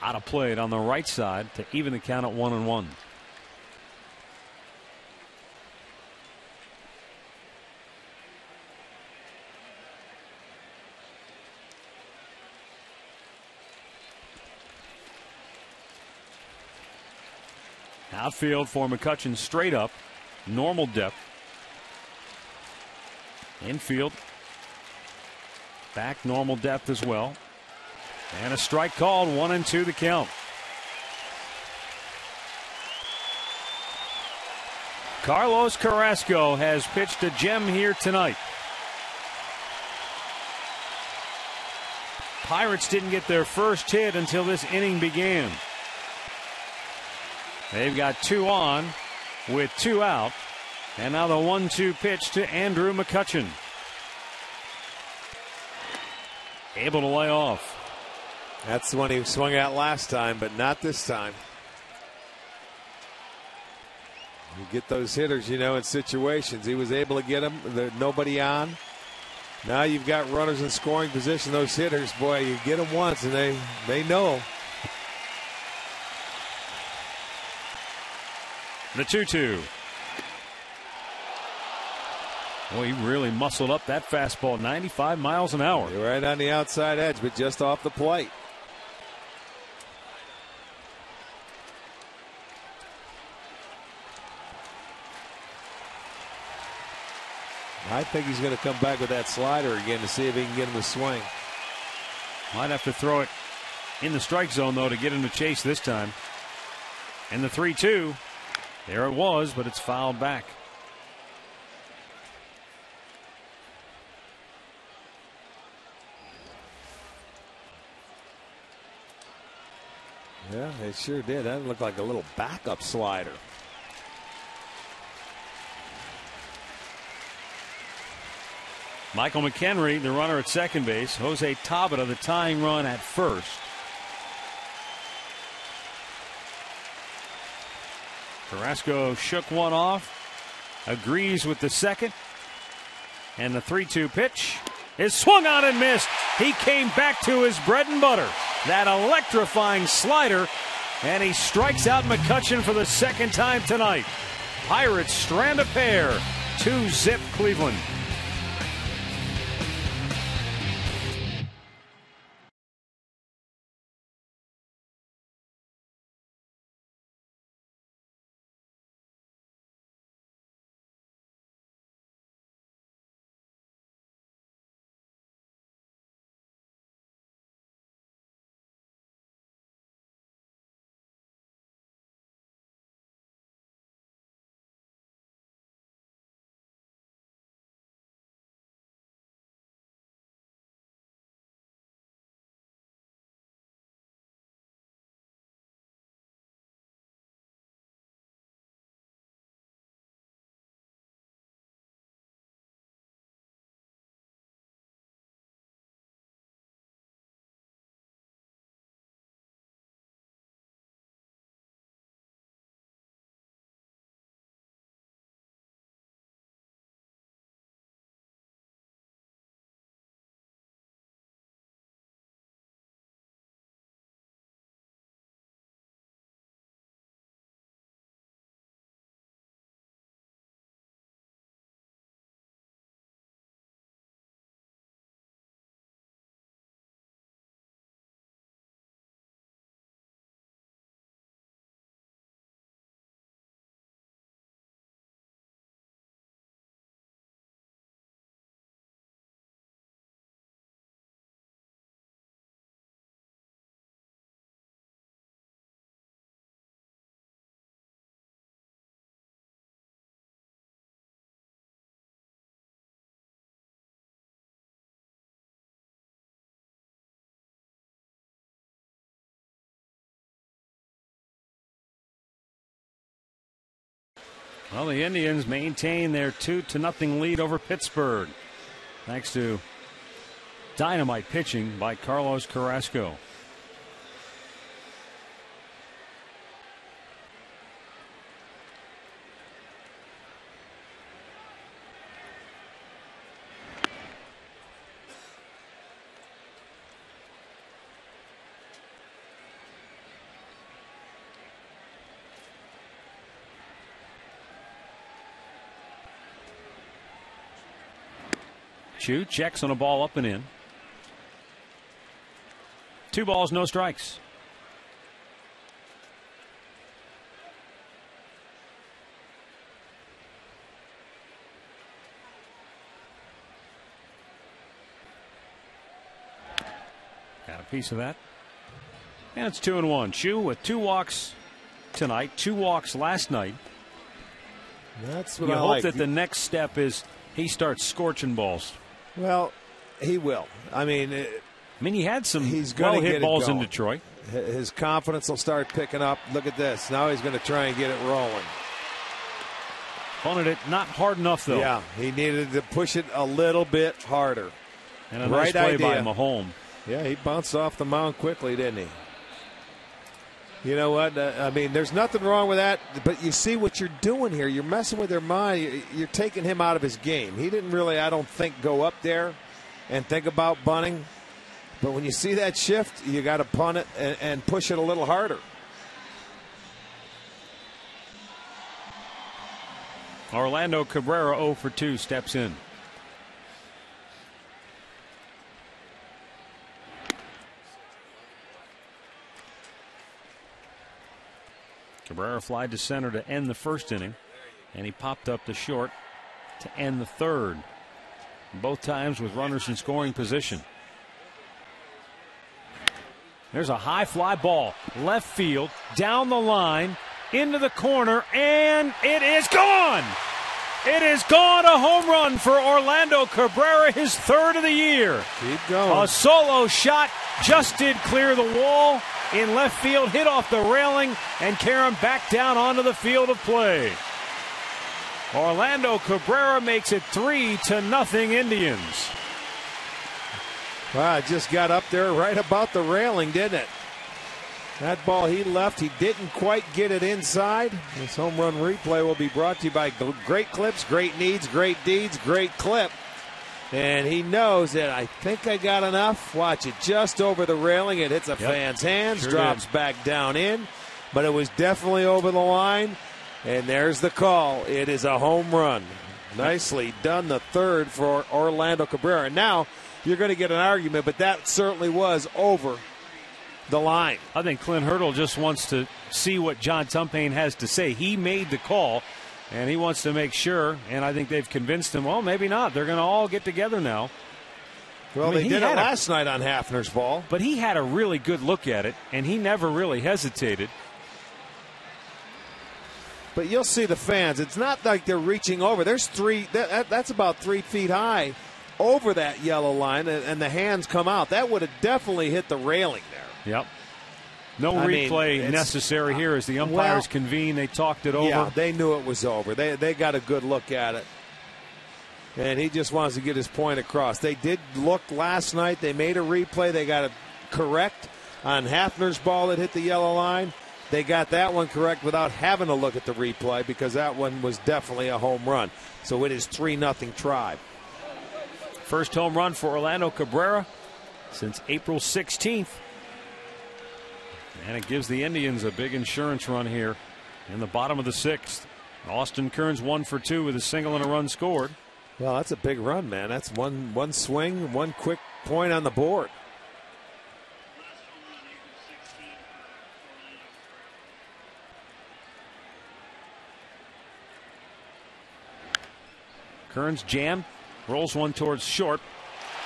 Out of play on the right side to even the count at 1-1. Outfield for McCutchen, straight up, normal depth. Infield, back normal depth as well. And a strike called, 1-2 the count. Carlos Carrasco has pitched a gem here tonight. Pirates didn't get their first hit until this inning began. They've got 2 on with 2 out. And now the 1-2 pitch to Andrew McCutchen. Able to lay off. That's the one he swung at last time, but not this time. You get those hitters, in situations. He was able to get them. Nobody on. Now you've got runners in scoring position. Those hitters, boy, you get them once and they know. The 2-2. Boy, he really muscled up that fastball, 95 miles an hour. You're right on the outside edge, but just off the plate. I think he's going to come back with that slider again to see if he can get him to swing. Might have to throw it in the strike zone, though, to get him to chase this time. And the 3-2. There it was, but it's fouled back. Yeah, it sure did. That looked like a little backup slider. Michael McHenry, the runner at second base. Jose Tabata, the tying run at first. Carrasco shook one off, agrees with the second, and the 3-2 pitch is swung on and missed. He came back to his bread and butter, that electrifying slider, and he strikes out McCutchen for the second time tonight. Pirates strand a pair, 2-zip Cleveland. Well, the Indians maintain their 2-0 lead over Pittsburgh, thanks to dynamite pitching by Carlos Carrasco. Chu checks on a ball up and in. 2 balls, no strikes. Got a piece of that. And it's 2-1. Chu with 2 walks tonight, 2 walks last night. That's what you I hope like. that the next step is he starts scorching balls. Well, he will. I mean, he had some he's well hit balls in Detroit. His confidence will start picking up. Look at this. Now he's going to try and get it rolling. Punted it not hard enough, though. Yeah, he needed to push it a little bit harder. And a nice play by Mahomes. Yeah, he bounced off the mound quickly, didn't he? You know what? I mean, there's nothing wrong with that, but you see what you're doing here. You're messing with their mind. You're taking him out of his game. He didn't really, I don't think, go up there and think about bunting. But when you see that shift, you got to punt it and push it a little harder. Orlando Cabrera 0 for 2 steps in. Cabrera flied to center to end the first inning, and he popped up to short to end the third. Both times with runners in scoring position. There's a high fly ball, left field, down the line, into the corner, and it is gone. It is gone. A home run for Orlando Cabrera, his third of the year. Keep going. A solo shot just did clear the wall in left field, hit off the railing, and carry him back down onto the field of play. Orlando Cabrera makes it 3-0 Indians. Wow, it just got up there right about the railing, didn't it? That ball he left, he didn't quite get it inside. This home run replay will be brought to you by Great Clips, Great Needs, Great Deeds, Great Clip. And he knows that I think I got enough. Watch it just over the railing. It hits a fan's hands, sure drops back down in. But it was definitely over the line. And there's the call. It is a home run. Nicely done, the third for Orlando Cabrera. Now you're going to get an argument, but that certainly was over the line. I think Clint Hurdle just wants to see what John Tumpane has to say. He made the call, and he wants to make sure, and I think they've convinced him, well, maybe not. They're going to all get together now. Well, they did it last night on Hafner's ball. But he had a really good look at it, and he never really hesitated. But you'll see the fans. It's not like they're reaching over. There's that's about 3 feet high over that yellow line, and the hands come out. That would have definitely hit the railing there. Yep. No replay necessary here as the umpires convene. They talked it over. Yeah, they knew it was over. They got a good look at it. And he just wants to get his point across. They did look last night. They made a replay. They got it correct on Hafner's ball that hit the yellow line. They got that one correct without having to look at the replay because that one was definitely a home run. So it is 3-0 Tribe. First home run for Orlando Cabrera since April 16th. And it gives the Indians a big insurance run here in the bottom of the sixth. Austin Kearns 1 for 2 with a single and a run scored. Well, that's a big run, man. That's one swing, one quick point on the board. Kearns jammed, rolls one towards short.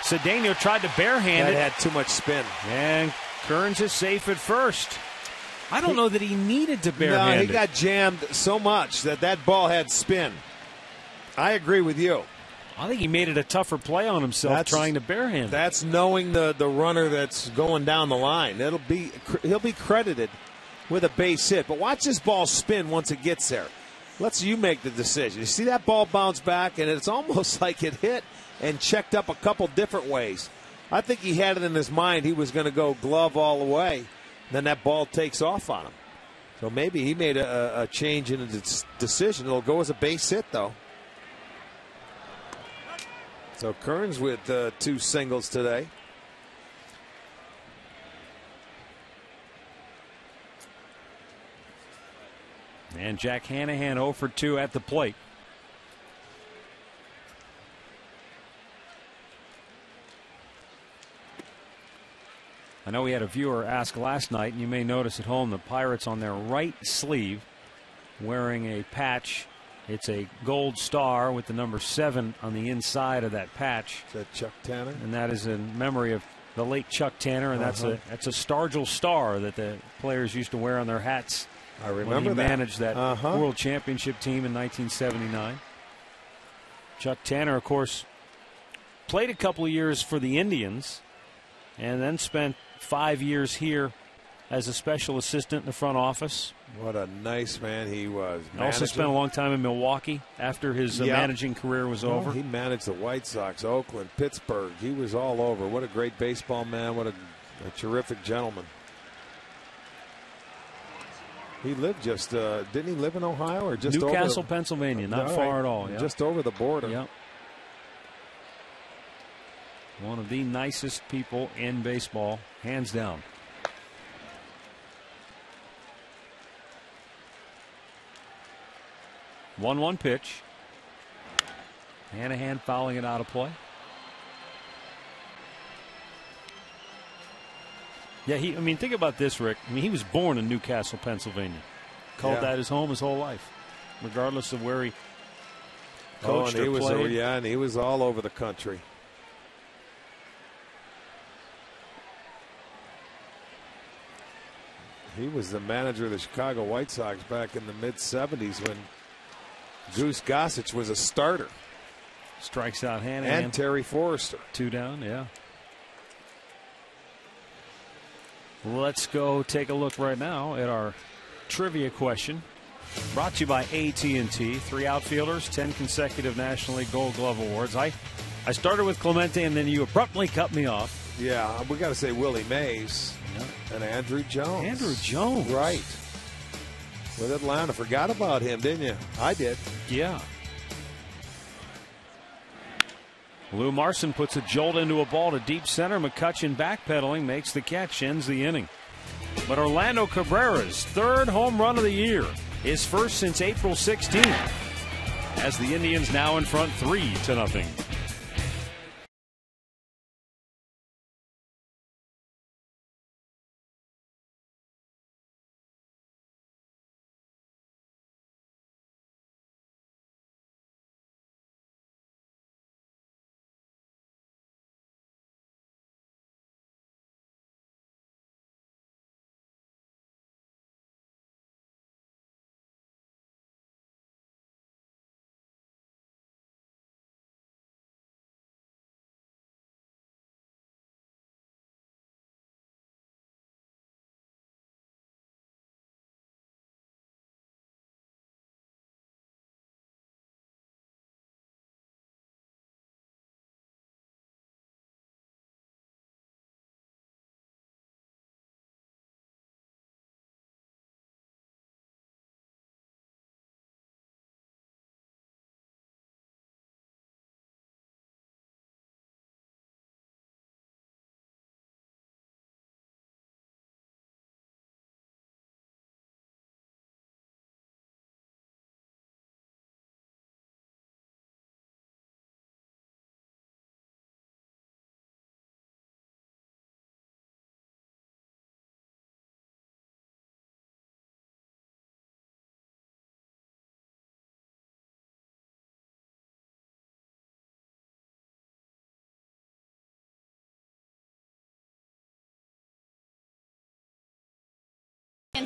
Cedeno tried to barehand it. That had too much spin. And Kearns is safe at first. I don't know that he needed to barehand it. No, he got jammed so much that ball had spin. I agree with you. I think he made it a tougher play on himself trying to barehand it. That's knowing the runner that's going down the line. He'll be credited with a base hit. But watch this ball spin once it gets there. Let's you make the decision. You see that ball bounce back, and it's almost like it hit and checked up a couple different ways. I think he had it in his mind he was going to go glove all the way. Then that ball takes off on him. So maybe he made a change in his decision. It'll go as a base hit, though. So Kearns with 2 singles today. And Jack Hanahan 0 for 2 at the plate. I know we had a viewer ask last night, and you may notice at home the Pirates on their right sleeve wearing a patch. It's a gold star with the number 7 on the inside of that patch. Is that Chuck Tanner? And that is in memory of the late Chuck Tanner, and that's a Stargell star that the players used to wear on their hats. I remember when he that. managed that World Championship team in 1979. Chuck Tanner, of course, played a couple of years for the Indians and then spent 5 years here as a special assistant in the front office. What a nice man he was. Also spent a long time in Milwaukee after his managing career was over. He managed the White Sox, Oakland, Pittsburgh. He was all over. What a great baseball man. What a terrific gentleman. He lived just, didn't he live in Ohio or just Newcastle, over Pennsylvania, not far at all. Yep. Just over the border. Yep. One of the nicest people in baseball, hands down. One pitch. Hanahan fouling it out of play. Yeah, I mean, think about this, Rick. I mean, he was born in Newcastle, Pennsylvania. Called that his home his whole life, regardless of where he coached or played. And he was all over the country. He was the manager of the Chicago White Sox back in the mid-'70s when Goose Gossage was a starter. Strikes out Hanahan. And Terry Forrester. 2 down, yeah. Let's go take a look right now at our trivia question. Brought to you by AT&T. 3 outfielders, 10 consecutive National League Gold Glove Awards. I started with Clemente, and then you abruptly cut me off. Yeah, we got to say Willie Mays and Andrew Jones. Andrew Jones. Right. With Atlanta. Forgot about him, didn't you? I did. Yeah. Lou Marson puts a jolt into a ball to deep center. McCutchen backpedaling makes the catch, ends the inning. But Orlando Cabrera's 3rd home run of the year, his first since April 16th, as the Indians now in front 3-0.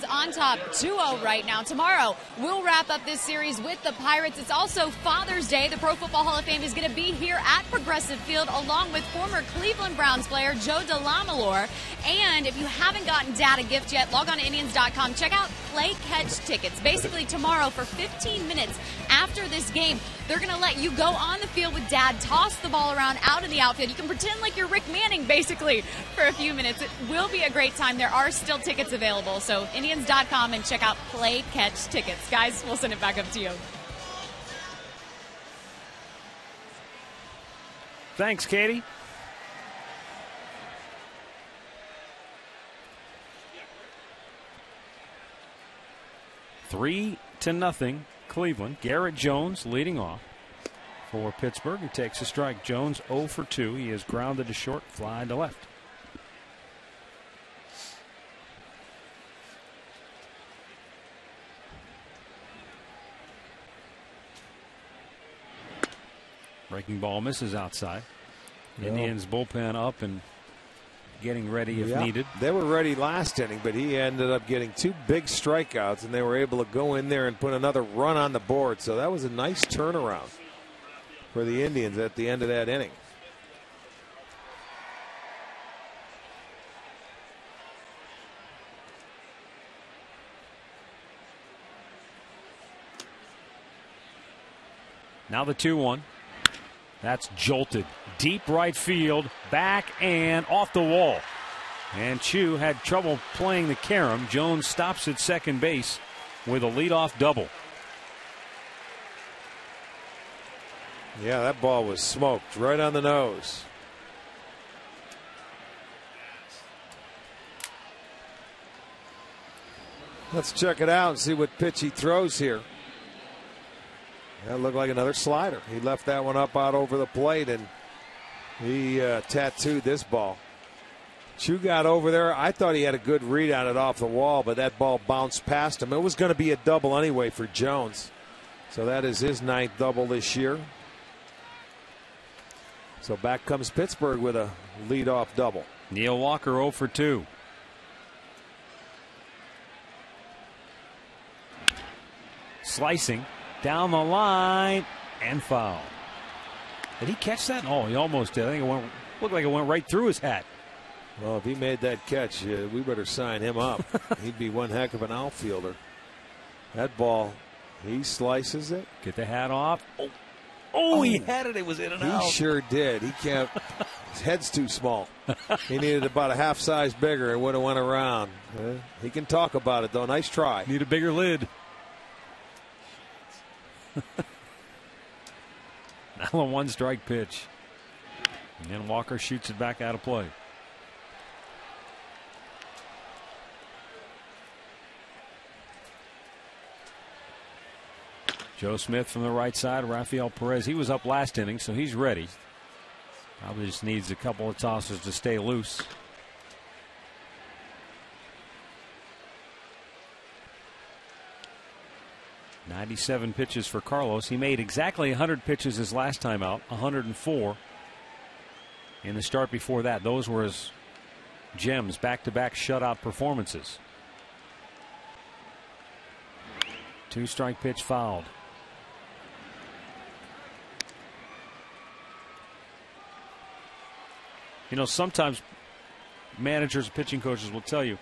On top 2-0 right now. Tomorrow we'll wrap up this series with the Pirates. It's also Father's Day. The Pro Football Hall of Fame is going to be here at Progressive Field along with former Cleveland Browns player Joe DeLamalore. And if you haven't gotten Dad a gift yet, log on to Indians.com. Check out Play Catch tickets. Basically tomorrow for 15 minutes after this game, they're going to let you go on the field with Dad, toss the ball around out in the outfield. You can pretend like you're Rick Manning basically for a few minutes. It will be a great time. There are still tickets available. So Indians.com and check out Play Catch tickets. Guys, we'll send it back up to you. Thanks, Katie. Three to nothing, Cleveland. Garrett Jones leading off for Pittsburgh. He takes a strike. Jones 0 for 2. He is grounded to short, fly to left. Breaking ball misses outside. Indians bullpen up and getting ready if needed. They were ready last inning, but he ended up getting 2 big strikeouts, and they were able to go in there and put another run on the board. So that was a nice turnaround for the Indians at the end of that inning. Now the 2-1. That's jolted. Deep right field, back and off the wall. And Chu had trouble playing the carom. Jones stops at second base with a leadoff double. Yeah, that ball was smoked right on the nose. Let's check it out and see what pitch he throws here. That looked like another slider. He left that one up out over the plate, and he tattooed this ball. Chu got over there. I thought he had a good read on it off the wall, but that ball bounced past him. It was going to be a double anyway for Jones. So that is his 9th double this year. So back comes Pittsburgh with a leadoff double. Neil Walker 0 for 2. Slicing down the line and foul. Did he catch that? Oh, he almost did. I think it looked like it went right through his hat. Well, if he made that catch, we better sign him up. He'd be one heck of an outfielder. That ball, he slices it. Get the hat off. Oh, he had it. It was in and out. He sure did. He can't. His head's too small. He needed about a half size bigger. It would have went around. He can talk about it, though. Nice try. Need a bigger lid. Now a 1-strike pitch. And then Walker shoots it back out of play. Joe Smith from the right side. Rafael Perez, he was up last inning, so he's ready. Probably just needs a couple of tosses to stay loose. .97 pitches for Carlos. He made exactly 100 pitches his last time out, 104 in the start before that. Those were his gems, back-to-back shutout performances. 2-strike pitch fouled. You know, sometimes managers, pitching coaches will tell you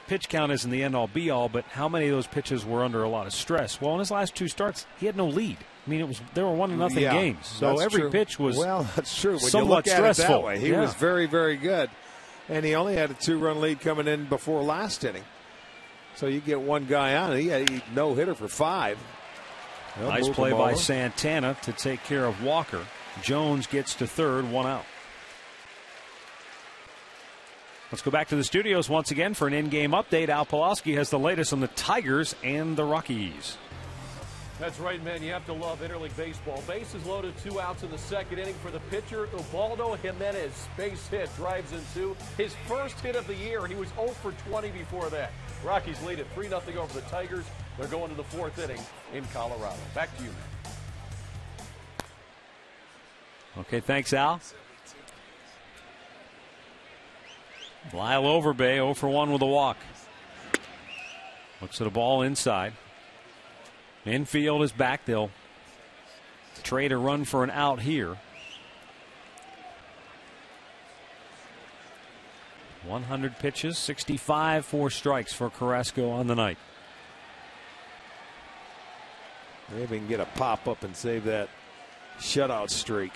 pitch count isn't the end-all be-all, but how many of those pitches were under a lot of stress? Well, in his last 2 starts, he had no lead. I mean, there were 1-0 games, so every pitch was that's true. When somewhat you look at stressful. It that way, he was very, very good, and he only had a 2-run lead coming in before last inning. So you get one guy on, he had no hitter for 5. Nice play by Santana to take care of Walker. Jones gets to third, 1 out. Let's go back to the studios once again for an in-game update. Al Pawlowski has the latest on the Tigers and the Rockies. That's right, man. You have to love interleague baseball. Bases loaded, 2 outs in the second inning for the pitcher. Ubaldo Jimenez, base hit, drives in 2. His first hit of the year. He was 0 for 20 before that. Rockies lead at 3-0 over the Tigers. They're going to the 4th inning in Colorado. Back to you, man. Okay, thanks, Al. Lyle Overbay 0 for 1 with a walk. Looks at a ball inside. Infield is back. They'll trade a run for an out here. 100 pitches, 65 for strikes for Carrasco on the night. Maybe we can get a pop up and save that shutout streak.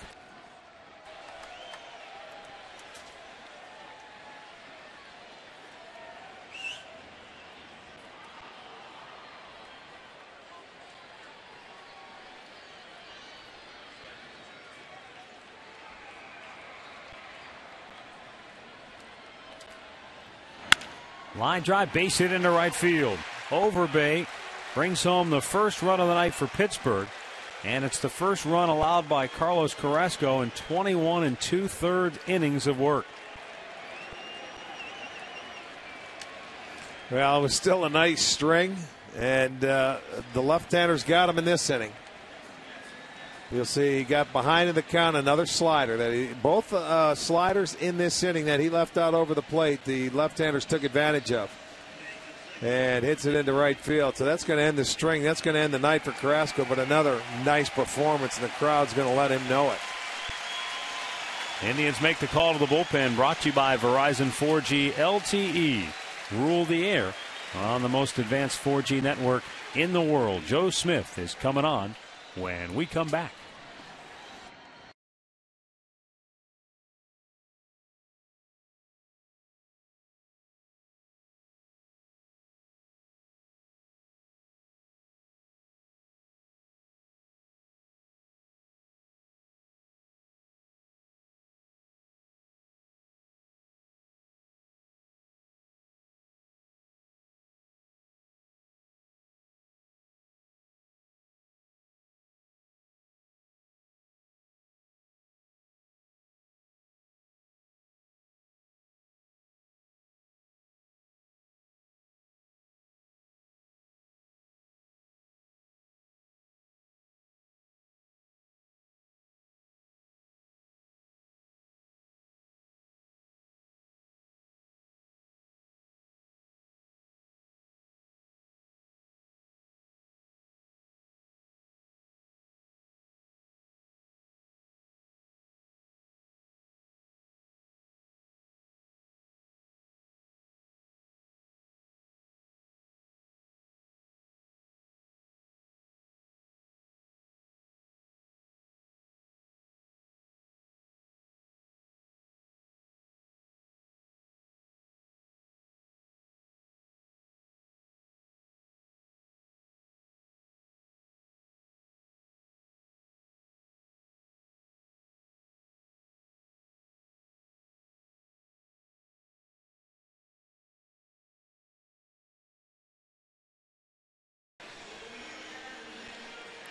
Line drive, base hit into right field. Overbay brings home the first run of the night for Pittsburgh. And it's the first run allowed by Carlos Carrasco in 21 2/3 innings of work. Well, it was still a nice string, and the left-handers got him in this inning. You'll see he got behind in the count, another slider. Both sliders in this inning that he left out over the plate, the left-handers took advantage of. And hits it into right field. So that's going to end the string. That's going to end the night for Carrasco, but another nice performance, and the crowd's going to let him know it. Indians make the call to the bullpen, brought to you by Verizon 4G LTE. Rule the air on the most advanced 4G network in the world. Joe Smith is coming on when we come back.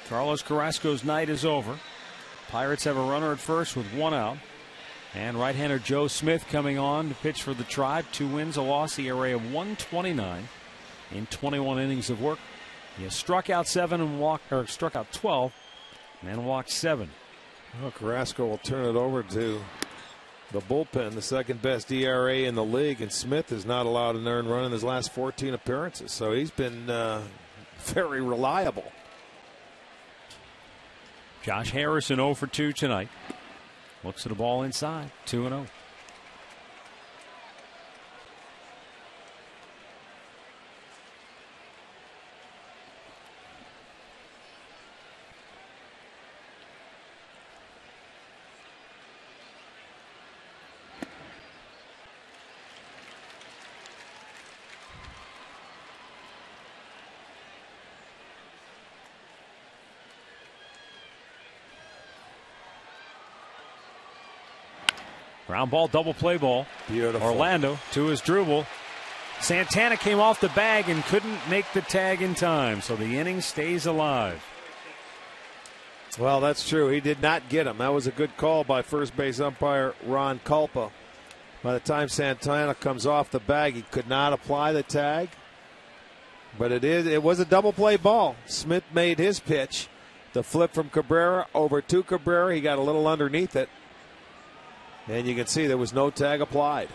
Carlos Carrasco's night is over. Pirates have a runner at first with 1 out. And right-hander Joe Smith coming on to pitch for the Tribe. 2 wins, a loss, ERA of 1.29 in 21 innings of work. He has struck out 12 and walked 7. Well, Carrasco will turn it over to the bullpen, the second best ERA in the league, and Smith has not allowed an earned run in his last 14 appearances. So he's been very reliable. Josh Harrison 0 for 2 tonight. Looks at a ball inside, 2-0. Ground ball, double play ball. Beautiful. Orlando to his dribble. Santana came off the bag and couldn't make the tag in time, so the inning stays alive. Well, that's true. He did not get him. That was a good call by first base umpire Ron Culpa. By the time Santana comes off the bag, he could not apply the tag. But it was a double play ball. Smith made his pitch. The flip from Cabrera over to Cabrera. He got a little underneath it. And you can see there was no tag applied.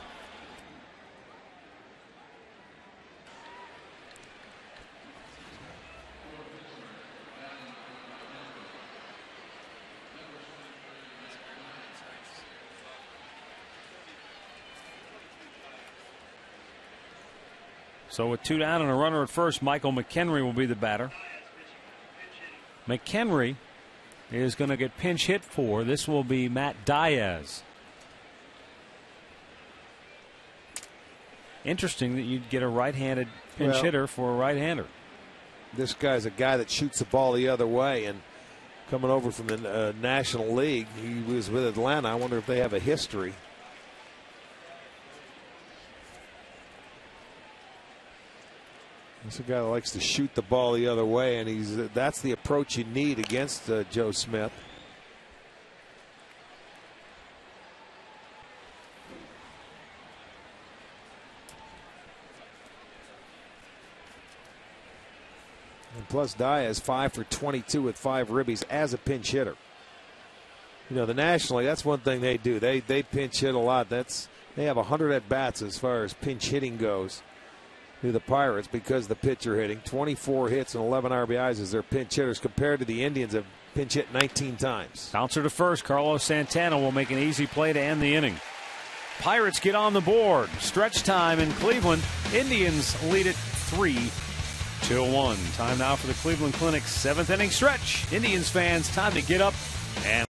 So with 2 down and a runner at first, Michael McHenry will be the batter. McHenry is going to get pinch hit for. This will be Matt Diaz. Interesting that you'd get a right-handed pinch hitter for a right-hander. This guy's a guy that shoots the ball the other way, and coming over from the National League, he was with Atlanta. I wonder if they have a history. This is a guy that likes to shoot the ball the other way, and that's the approach you need against Joe Smith. And plus, Diaz 5 for 22 with 5 ribbies as a pinch hitter. You know, the National League, that's one thing they do. They pinch hit a lot. They have 100 at bats as far as pinch hitting goes to the Pirates because the pitcher hitting. 24 hits and 11 RBIs as their pinch hitters, compared to the Indians have pinch hit 19 times. Bouncer to first. Carlos Santana will make an easy play to end the inning. Pirates get on the board. Stretch time in Cleveland. Indians lead it 3-1. Time now for the Cleveland Clinic's 7th inning stretch. Indians fans, time to get up and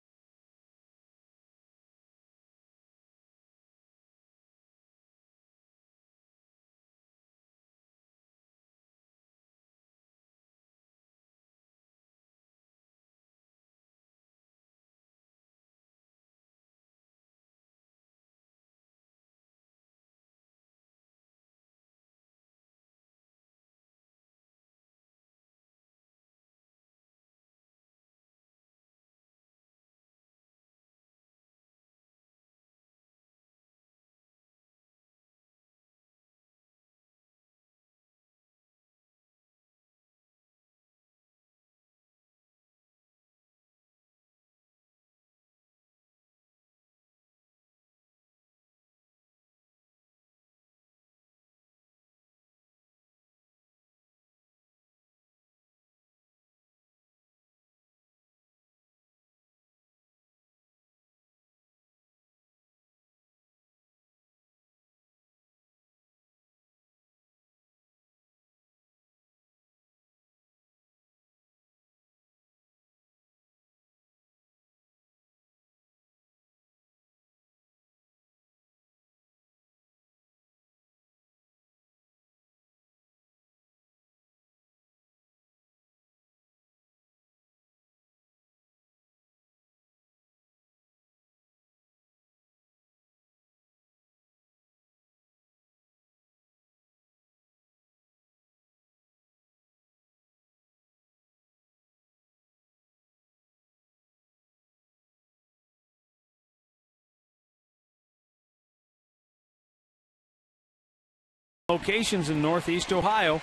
locations in Northeast Ohio.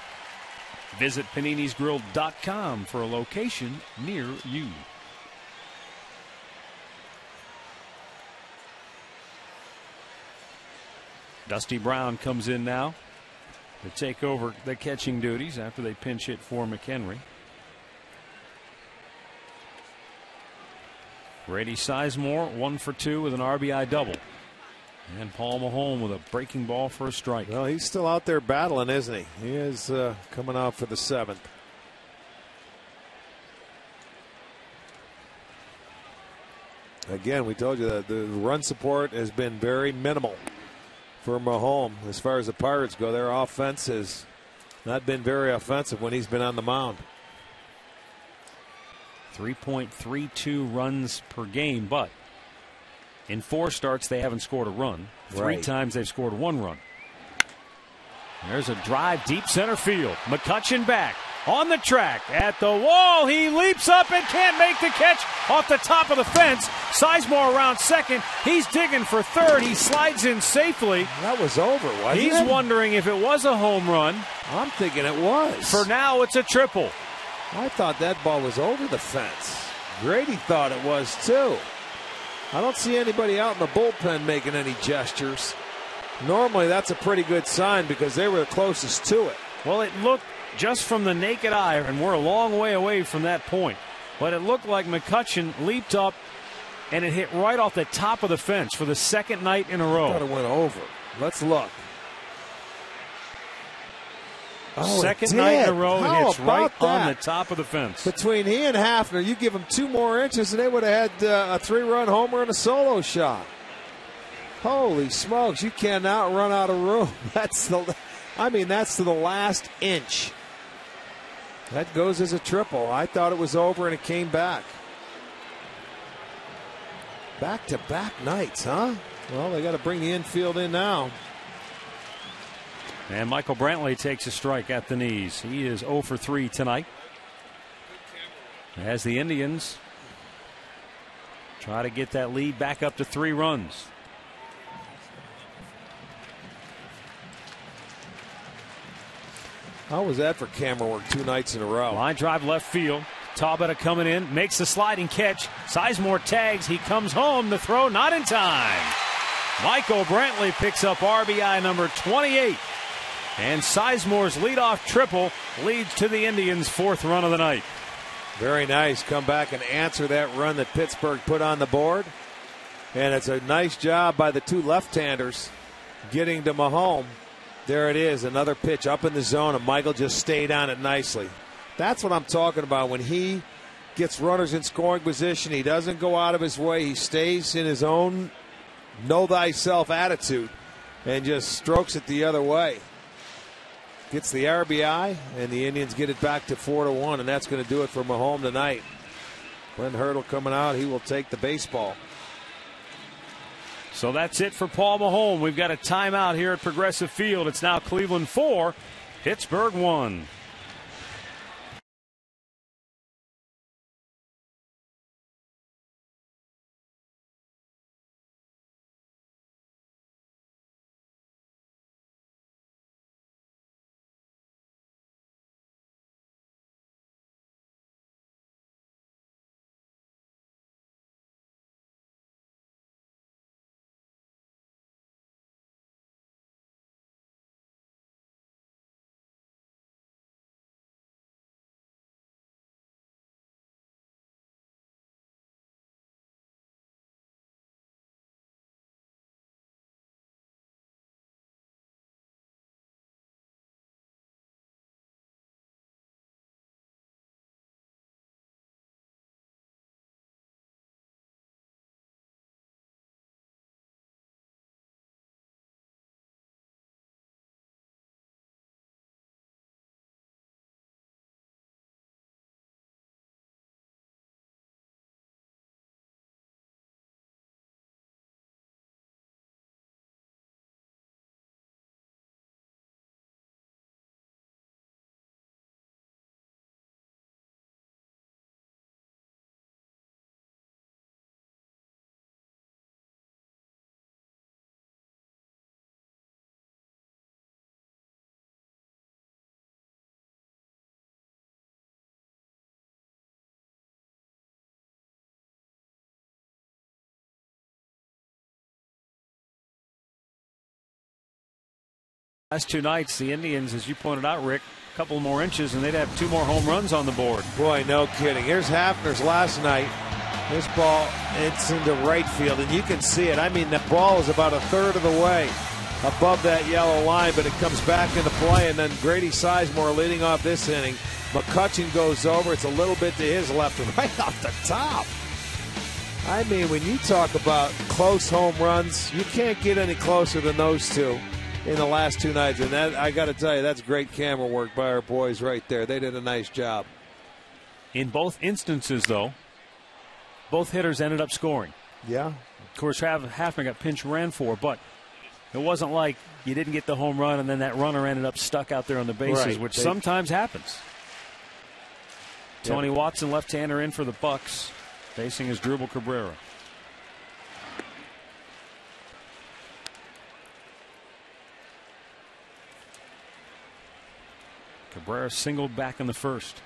Visit PaninisGrill.com for a location near you. Dusty Brown comes in now to take over the catching duties after they pinch hit for McHenry. Brady Sizemore 1 for 2 with an RBI double. And Paul Mahone with a breaking ball for a strike. Well, he's still out there battling, isn't he? He is coming out for the 7th. Again, we told you that the run support has been very minimal for Mahone. As far as the Pirates go, their offense has not been very offensive when he's been on the mound. 3.32 runs per game, but in 4 starts they haven't scored a run. 3 times they've scored 1 run. There's a drive deep center field. McCutchen back on the track at the wall. He leaps up and can't make the catch off the top of the fence. Sizemore around second. He's digging for third. He slides in safely. That was over, wasn't it? He's wondering if it was a home run. I'm thinking it was. For now, it's a triple. I thought that ball was over the fence. Grady thought it was too. I don't see anybody out in the bullpen making any gestures. Normally that's a pretty good sign because they were the closest to it. Well, it looked just from the naked eye, and we're a long way away from that point, but it looked like McCutchen leaped up and it hit right off the top of the fence for the 2nd night in a row. I thought it went over. Let's look. Oh, 2nd night in a row, How it hits right that? on the top of the fence. Between he and Hafner, you give them 2 more inches and they would have had a 3-run homer and a solo shot. Holy smokes, you cannot run out of room. That's to the last inch. That goes as a triple. I thought it was over and it came back. Back-to-back nights, huh? Well, they got to bring the infield in now. And Michael Brantley takes a strike at the knees. He is 0 for 3 tonight. As the Indians try to get that lead back up to 3 runs. How was that for camera work 2 nights in a row? Line drive left field. Tabata coming in, makes the sliding catch. Sizemore tags. He comes home. The throw not in time. Michael Brantley picks up RBI number 28. And Sizemore's leadoff triple leads to the Indians' 4th run of the night. Very nice. Come back and answer that run that Pittsburgh put on the board. And it's a nice job by the 2 left-handers getting to Mahone. There it is, another pitch up in the zone, and Michael just stayed on it nicely. That's what I'm talking about. When he gets runners in scoring position, he doesn't go out of his way. He stays in his own know thyself attitude and just strokes it the other way. Gets the RBI, and the Indians get it back to 4-1, and that's going to do it for Mahone tonight. Brent Hurdle coming out. He will take the baseball. So that's it for Paul Mahone. We've got a timeout here at Progressive Field. It's now Cleveland 4, Pittsburgh 1. Last two nights, the Indians, as you pointed out, Rick, a couple more inches, and they'd have 2 more home runs on the board. Boy, no kidding. Here's Hafner's last night. This ball, it's into right field, and you can see it. I mean, the ball is about a third of the way above that yellow line, but it comes back into play, and then Grady Sizemore leading off this inning. McCutchen goes over. It's a little bit to his left, right off the top. I mean, when you talk about close home runs, you can't get any closer than those two in the last 2 nights. And that, I got to tell you, that's great camera work by our boys right there. They did a nice job. In both instances, though, both hitters ended up scoring. Yeah. Of course, Hafner got pinch ran for, but it wasn't like you didn't get the home run and then that runner ended up stuck out there on the bases, right. which sometimes happens. Yep. Tony Watson, left-hander, in for the Bucks, facing his Drupal Cabrera. Cabrera singled back in the first.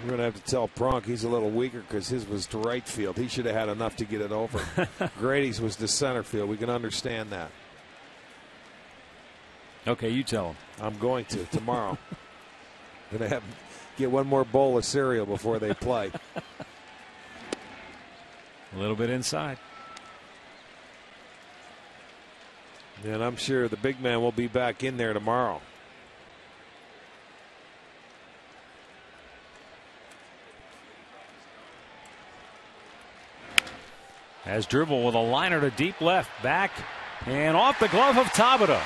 We're going to have to tell Pronk he's a little weaker because his was to right field. He should have had enough to get it over. Grady's was to center field. We can understand that. Okay, you tell him. I'm going to tomorrow. Going to have get one more bowl of cereal before they play. A little bit inside. And I'm sure the big man will be back in there tomorrow. As Drupal with a liner to deep left, back and off the glove of Tabata.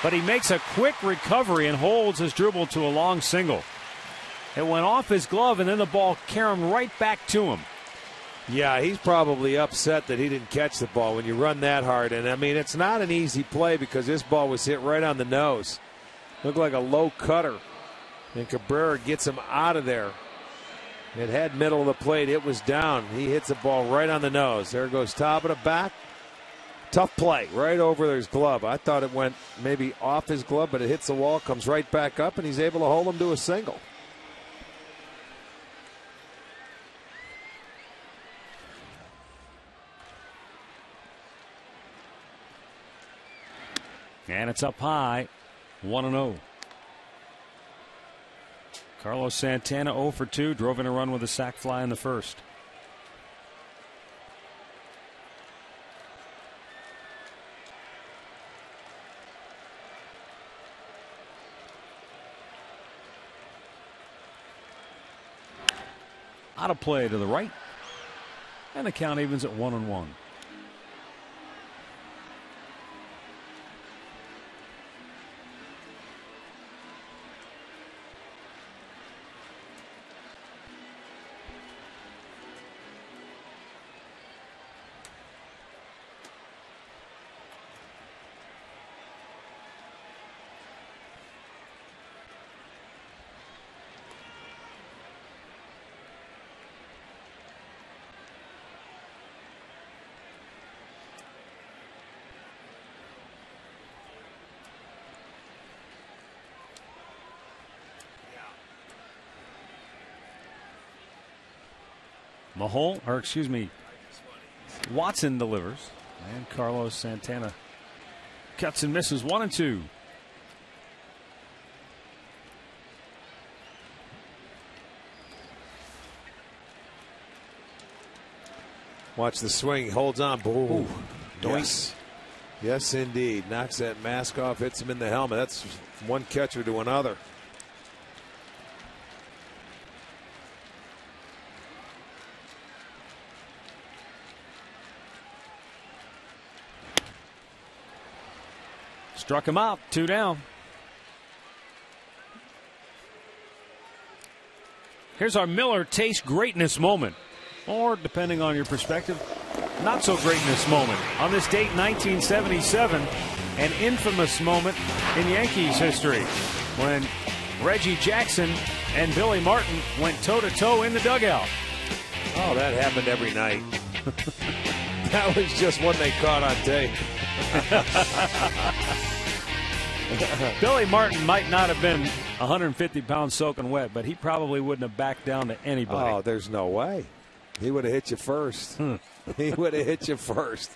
But he makes a quick recovery and holds his Drupal to a long single. It went off his glove, and then the ball caromed right back to him. Yeah, he's probably upset that he didn't catch the ball when you run that hard. And, I mean, it's not an easy play because this ball was hit right on the nose. Looked like a low cutter. And Cabrera gets him out of there. It had middle of the plate. It was down. He hits the ball right on the nose. There goes Tabata back. Tough play right over his glove. I thought it went maybe off his glove, but it hits the wall, comes right back up, and he's able to hold him to a single. And it's up high, 1-0. Carlos Santana 0 for 2, drove in a run with a sac fly in the first. Out of play to the right, and the count evens at 1-1. Watson delivers, and Carlos Santana cuts and misses. 1-2. Watch the swing. Holds on. Ooh. Yes. Yes, indeed. Knocks that mask off. Hits him in the helmet. That's from one catcher to another. Struck him out. 2 down. Here's our Miller Taste Greatness moment. Or, depending on your perspective, not so greatness moment. On this date, 1977, an infamous moment in Yankees history when Reggie Jackson and Billy Martin went toe-to-toe in the dugout. Oh, that happened every night. That was just one they caught on tape. Billy Martin might not have been 150 pounds soaking wet, but he probably wouldn't have backed down to anybody. Oh, there's no way. He would have hit you first. He would have hit you first.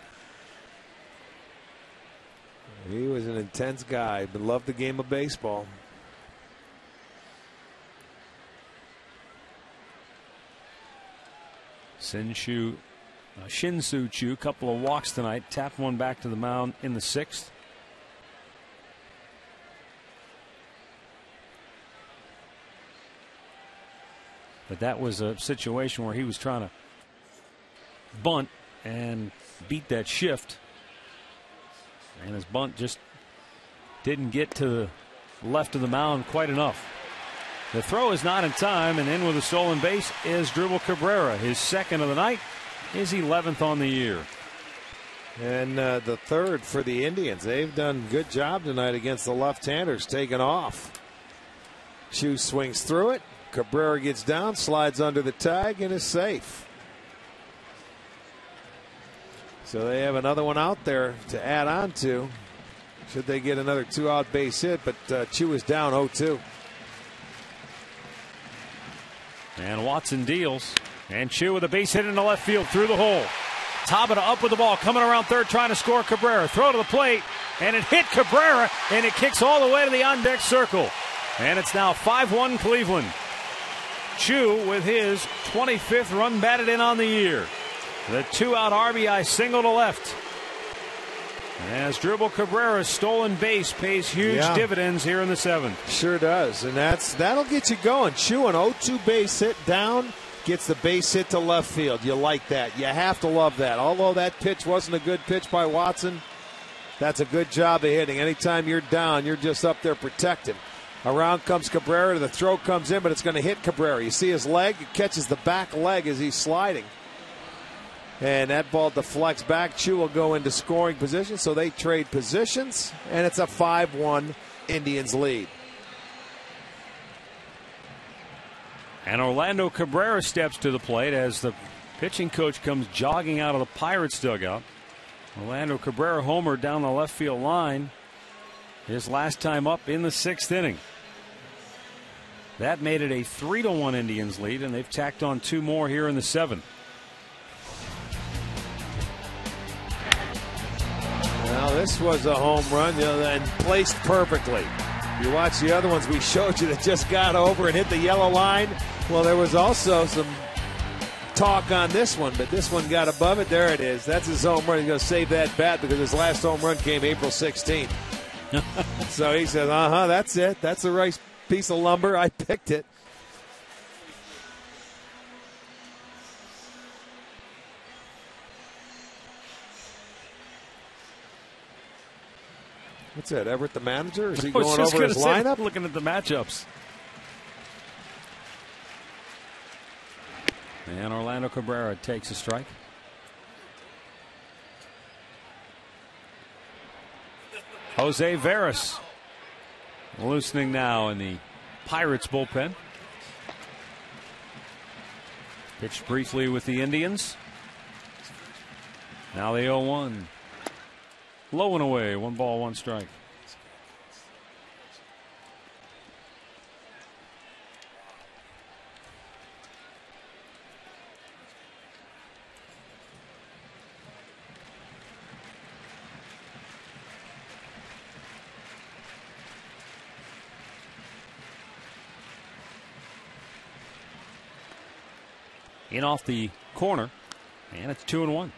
He was an intense guy, but loved the game of baseball. Shin-Soo Choo, couple of walks tonight, tapped one back to the mound in the 6th. But that was a situation where he was trying to bunt and beat that shift. And his bunt just didn't get to the left of the mound quite enough. The throw is not in time, and in with a stolen base is Dribble Cabrera. His 2nd of the night, his 11th on the year. And the 3rd for the Indians. They've done a good job tonight against the left-handers, taking off. Choo swings through it. Cabrera gets down, slides under the tag, and is safe. So they have another one out there to add on to, should they get another 2-out base hit, but Choo is down 0-2. And Watson deals. And Choo with a base hit into left field through the hole. Tabata up with the ball, coming around third, trying to score Cabrera. Throw to the plate, and it hit Cabrera, and it kicks all the way to the on-deck circle. And it's now 5-1 Cleveland. Choo with his 25th run batted in on the year. The 2-out RBI single to left. As Dribble Cabrera's stolen base pays huge dividends here in the 7th. Sure does, and that'll get you going. Choo, an 0-2 base hit down, gets the base hit to left field. You like that. You have to love that. Although that pitch wasn't a good pitch by Watson, that's a good job of hitting. Anytime you're down, you're just up there protecting. Around comes Cabrera. The throw comes in, but it's going to hit Cabrera. You see his leg? It catches the back leg as he's sliding. And that ball deflects back. Choo will go into scoring position, so they trade positions, and it's a 5-1 Indians lead. And Orlando Cabrera steps to the plate as the pitching coach comes jogging out of the Pirates dugout. Orlando Cabrera homered down the left field line his last time up in the 6th inning. That made it a 3-1 Indians lead, and they've tacked on 2 more here in the 7th. Now this was a home run, and placed perfectly. You watch the other ones we showed you that just got over and hit the yellow line. Well, there was also some talk on this one, but this one got above it. There it is. That's his home run. He's going to save that bat because his last home run came April 16th. So he says, that's it. That's the right piece of lumber. I picked it. What's that, Everett the manager? Is he going over his lineup? Looking at the matchups. And Orlando Cabrera takes a strike. Jose Veras loosening now in the Pirates bullpen. Pitched briefly with the Indians. Now the 0-1. Low and away, 1 ball, 1 strike. In off the corner, and it's 2-1.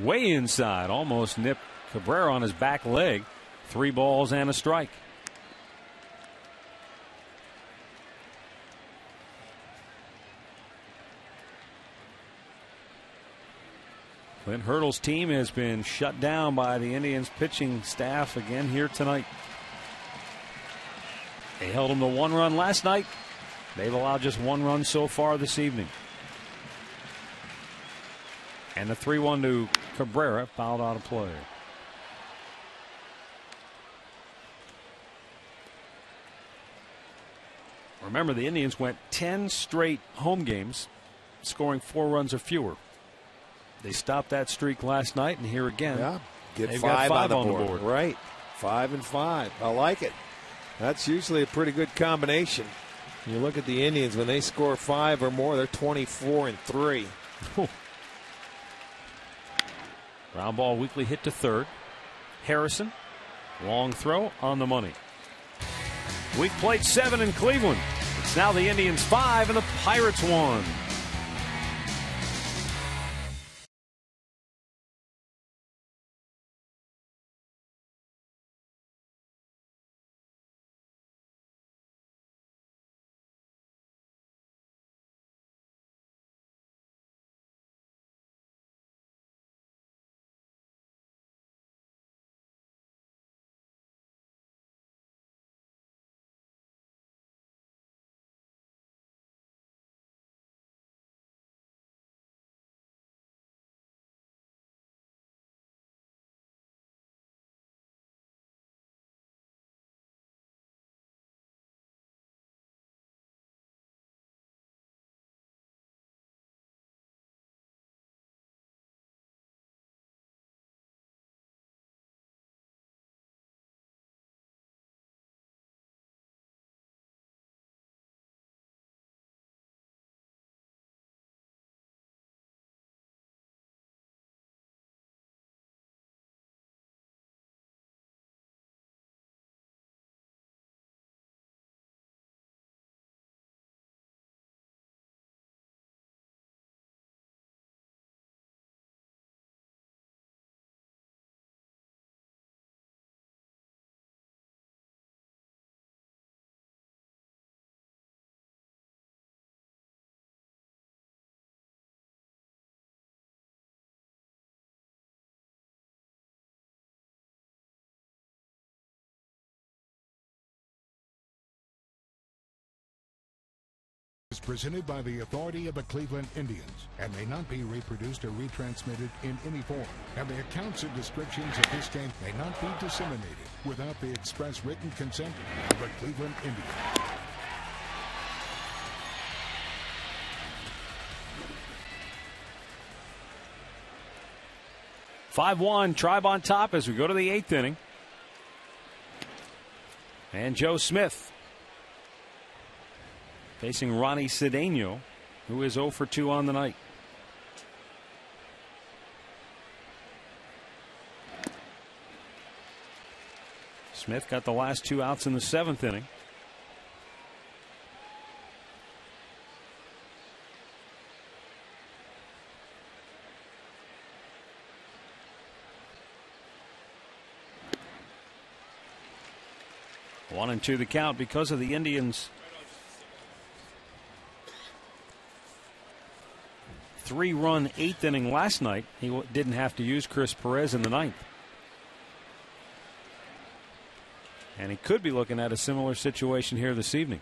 Way inside, almost nipped Cabrera on his back leg. 3 balls and a strike. Clint Hurdle's team has been shut down by the Indians pitching staff again here tonight. They held them to 1 run last night. They've allowed just 1 run so far this evening. And the 3-1 to Cabrera, fouled out of play. Remember, the Indians went 10 straight home games, scoring 4 runs or fewer. They stopped that streak last night, and here again. Yeah, get they've five, got five on the board. Right, 5 and 5. I like it. That's usually a pretty good combination. You look at the Indians, when they score 5 or more, they're 24 and 3. Ground ball weakly hit to third. Harrison, long throw on the money. We've played 7 in Cleveland. It's now the Indians 5 and the Pirates 1. Is presented by the authority of the Cleveland Indians and may not be reproduced or retransmitted in any form. And the accounts and descriptions of this game may not be disseminated without the express written consent of the Cleveland Indians. (5-1) Tribe on top as we go to the 8th inning. And Joe Smith facing Ronnie Cedeno, who is 0 for 2 on the night. Smith got the last 2 outs in the 7th inning. One and 2 the count because of the Indians' 3-run 8th inning last night. He didn't have to use Chris Perez in the 9th. And he could be looking at a similar situation here this evening.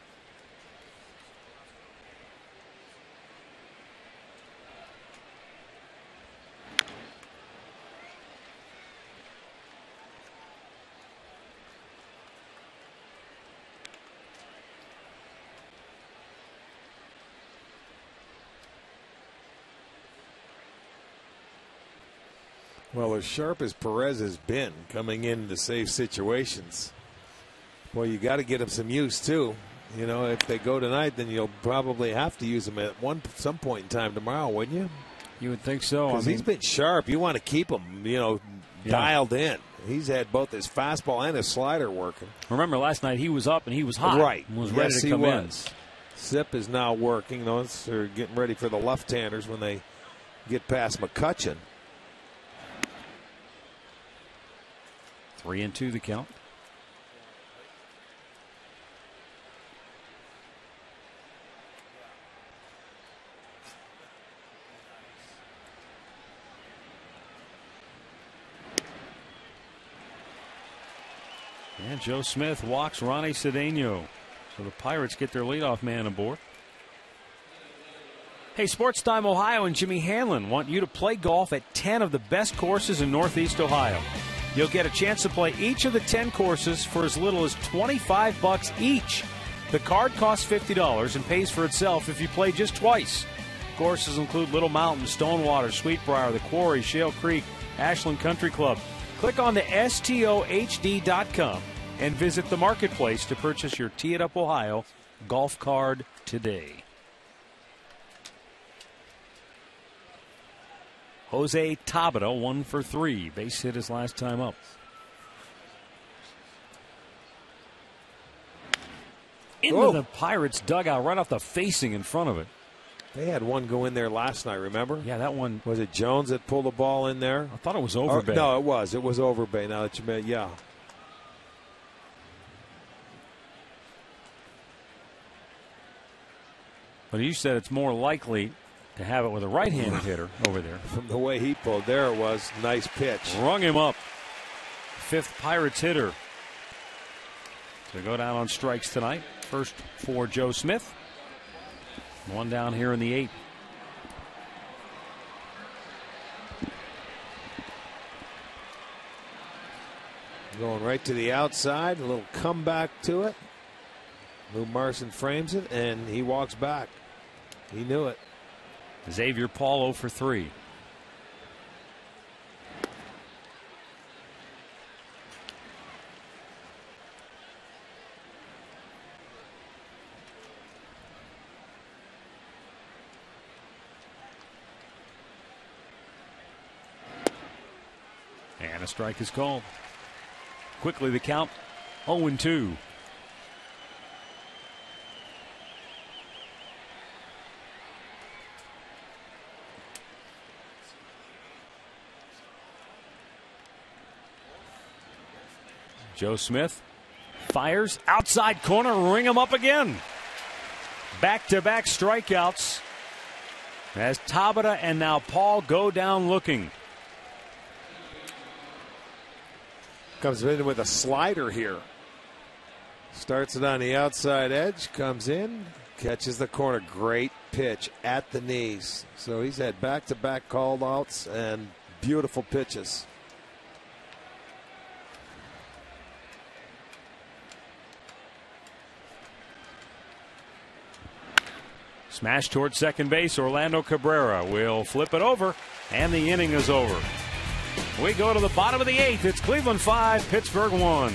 Well, as sharp as Perez has been coming in to save situations, well, you got to get him some use too. You know, if they go tonight, then you'll probably have to use him at some point in time tomorrow, wouldn't you? You would think so. Because he's been sharp. You want to keep him, dialed in. He's had both his fastball and his slider working. Remember last night he was up and he was hot. Right. And was ready to come in. Zip is now working. They're getting ready for the left-handers when they get past McCutcheon. 3-2 the count. And Joe Smith walks Ronnie Cedeno. So the Pirates get their leadoff man aboard. Hey, Sports Time Ohio and Jimmy Hanlon want you to play golf at 10 of the best courses in Northeast Ohio. You'll get a chance to play each of the 10 courses for as little as $25 each. The card costs $50 and pays for itself if you play just twice. courses include Little Mountain, Stonewater, Sweetbriar, The Quarry, Shale Creek, Ashland Country Club. Click on the STOHD.com and visit the marketplace to purchase your Tee It Up Ohio golf card today. Jose Tabata, 1 for 3. Base hit his last time up. Into the Pirates dugout, right off the facing in front of it. They had one go in there last night, remember? Yeah, that one. Was it Jones that pulled the ball in there? I thought it was Overbay. No, it was. It was Overbay. Now that you made, yeah. But you said it's more likely to have it with a right-handed hitter over there. From the way he pulled, there it was. Nice pitch. Rung him up. 5th Pirates hitter to go down on strikes tonight. First for Joe Smith. One down here in the 8th. Going right to the outside. A little comeback to it. Lou Marson frames it, and he walks back. He knew it. Xavier Paul 0 for 3. And a strike is called. Quickly the count 0-2. Joe Smith fires outside corner, ring him up again. Back-to-back strikeouts as Tabata and now Paul go down looking. Comes in with a slider here. Starts it on the outside edge, comes in, catches the corner. Great pitch at the knees. So he's had back-to-back called outs and beautiful pitches. Smash towards second base. Orlando Cabrera will flip it over, and the inning is over. We go to the bottom of the 8th. It's Cleveland 5, Pittsburgh 1.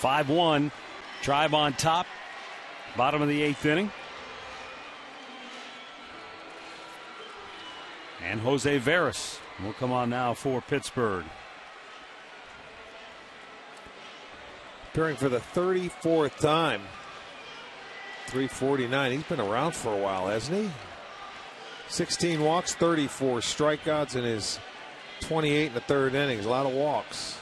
Five 5-1. Tribe on top. Bottom of the 8th inning. And Jose Veras will come on now for Pittsburgh. Appearing for the 34th time. 349. He's been around for a while, hasn't he? 16 walks, 34 strikeouts in his 28 in the third innings. A lot of walks.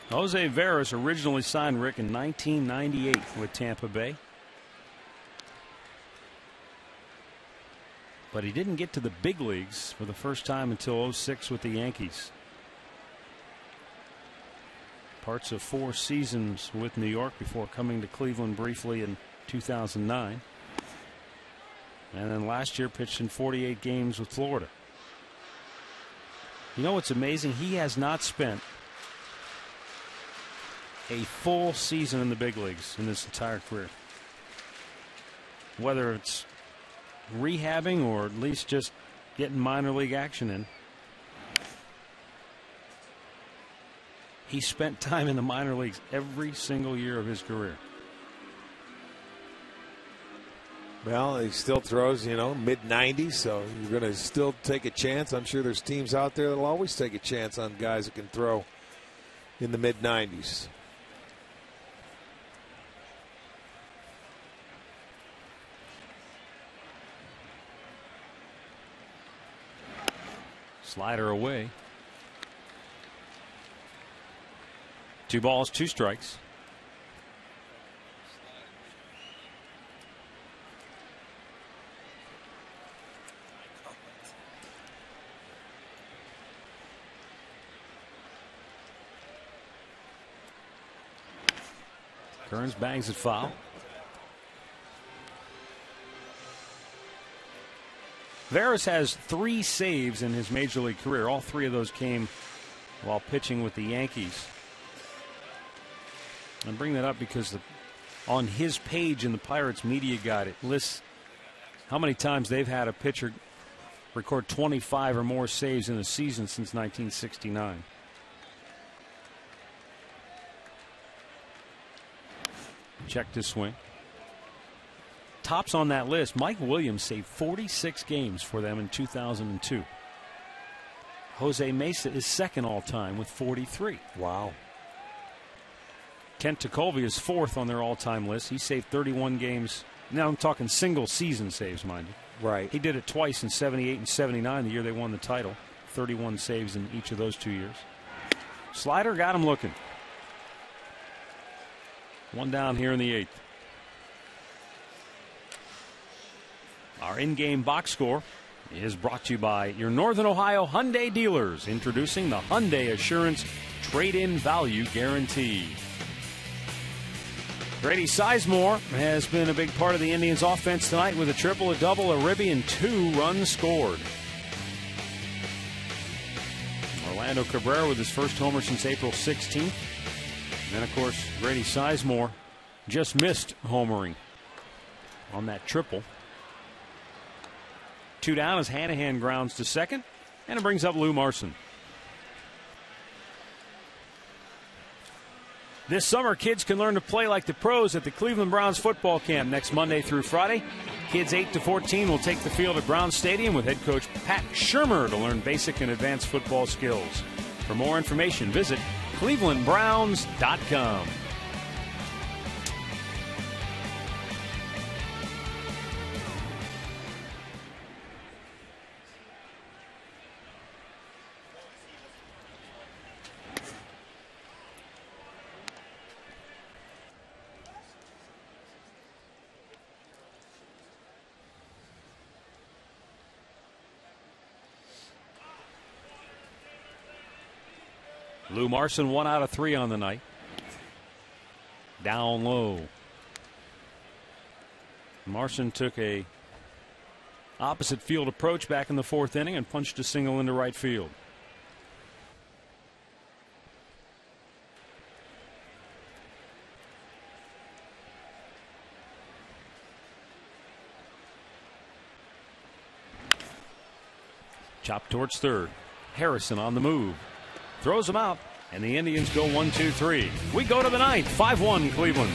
Jose Veras originally signed, Rick, in 1998 with Tampa Bay. But he didn't get to the big leagues for the first time until 06 with the Yankees. Parts of 4 seasons with New York before coming to Cleveland briefly in 2009. And then last year pitched in 48 games with Florida. You know what's amazing? He has not spent a full season in the big leagues in his entire career. Whether it's rehabbing or at least just getting minor league action in. He spent time in the minor leagues every single year of his career. Well, he still throws, mid-90s, so you're going to still take a chance. I'm sure there's teams out there that will always take a chance on guys that can throw in the mid-90s. Slider away. 2 balls, 2 strikes. Kearns bangs it foul. Veras has 3 saves in his major league career. All 3 of those came while pitching with the Yankees. I bring that up because on his page in the Pirates media guide, it lists how many times they've had a pitcher record 25 or more saves in a season since 1969. Check this swing. Tops on that list, Mike Williams saved 46 games for them in 2002. Jose Mesa is second all-time with 43. Wow. Kent Tekulve is 4th on their all-time list. He saved 31 games. Now I'm talking single-season saves, mind you. Right. He did it twice in 78 and 79, the year they won the title. 31 saves in each of those 2 years. Slider got him looking. 1 down here in the 8th. Our in-game box score is brought to you by your Northern Ohio Hyundai dealers, introducing the Hyundai Assurance Trade-in Value Guarantee. Grady Sizemore has been a big part of the Indians' offense tonight with a triple, a double, a ribby, and 2 runs scored. Orlando Cabrera with his first homer since April 16th. And then, of course, Grady Sizemore just missed homering on that triple. 2 down as Hanahan grounds to second, and it brings up Lou Marson. This summer, kids can learn to play like the pros at the Cleveland Browns football camp next Monday through Friday. Kids 8 to 14 will take the field at Brown Stadium with head coach Pat Shermer to learn basic and advanced football skills. For more information, visit clevelandbrowns.com. Lou Marson 1 out of 3 on the night. Down low. Marson took a opposite field approach back in the 4th inning and punched a single into right field. Chopped towards third. Harrison on the move. Throws him out, and the Indians go 1-2-3. We go to the ninth, 5-1 Cleveland.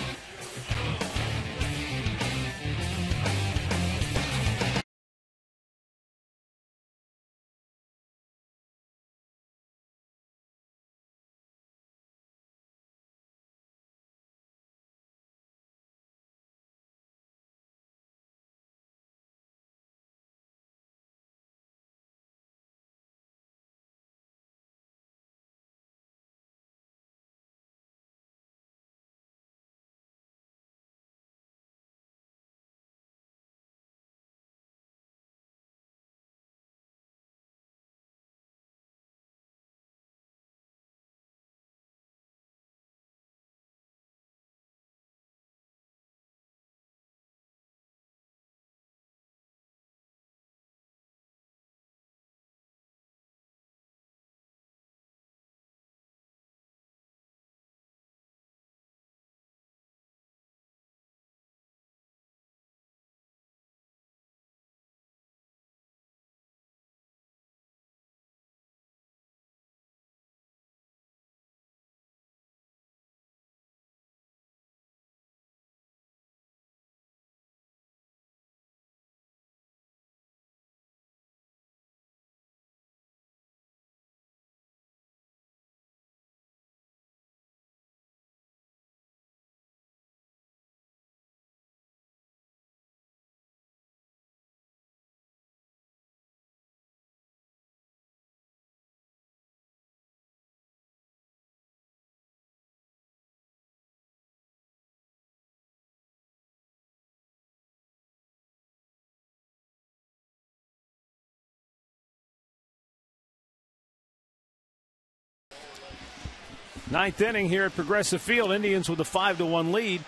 Ninth inning here at Progressive Field. Indians with a 5-1 lead.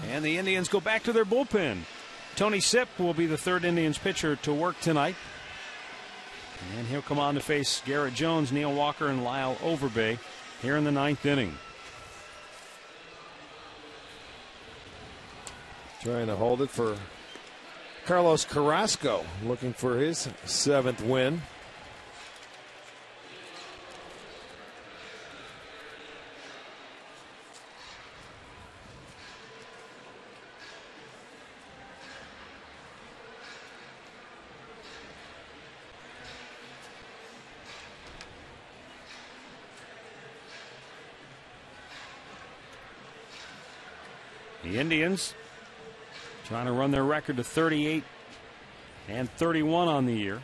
And the Indians go back to their bullpen. Tony Sipp will be the third Indians pitcher to work tonight. And he'll come on to face Garrett Jones, Neil Walker, and Lyle Overbay here in the ninth inning. Trying to hold it for Carlos Carrasco, looking for his 7th win. The Indians trying to run their record to 38 and 31 on the year.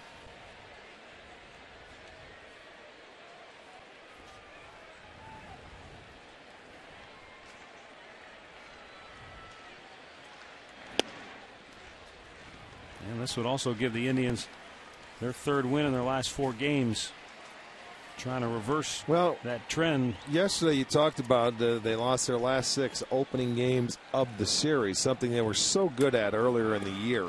And this would also give the Indians their 3rd win in their last 4 games. Trying to reverse that trend. Yesterday you talked about they lost their last 6 opening games of the series, something they were so good at earlier in the year.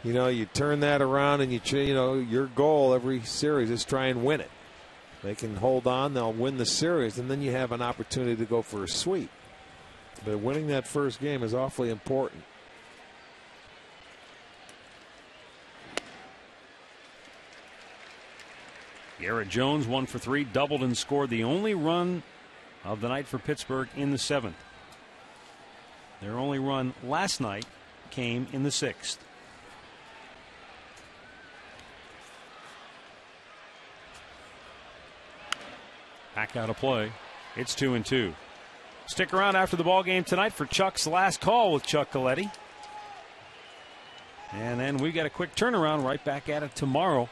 You know, you turn that around and your goal every series is try and win it. They can hold on, they'll win the series, and then you have an opportunity to go for a sweep. But winning that first game is awfully important. Garrett Jones 1 for 3, doubled and scored the only run of the night for Pittsburgh in the 7th. Their only run last night came in the 6th. Back out of play. It's 2-2. Stick around after the ball game tonight for Chuck's last call with Chuck Coletti. And then we got a quick turnaround right back at it tomorrow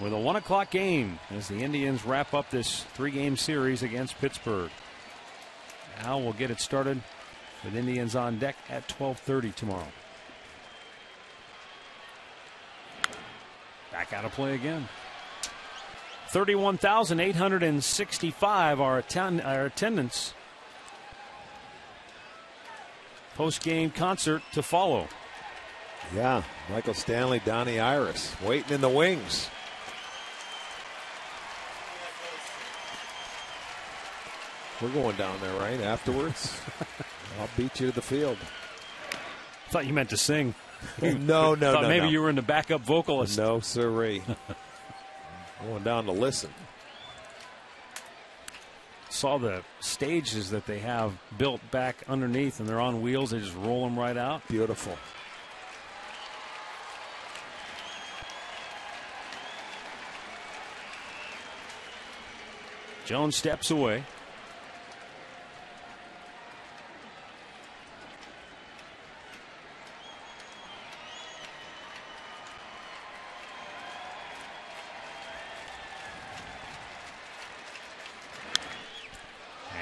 with a 1 o'clock game as the Indians wrap up this 3-game series against Pittsburgh. Al will get it started with Indians on deck at 12:30 tomorrow. Back out of play again. 31,865 our attendance. Post-game concert to follow. Yeah, Michael Stanley, Donnie Iris waiting in the wings. We're going down there, right, afterwards? I'll beat you to the field. Thought you meant to sing. No. Maybe you were in the backup vocalist. No, sirree. Going down to listen. Saw the stages that they have built back underneath, and they're on wheels. They just roll them right out. Beautiful. Jones steps away.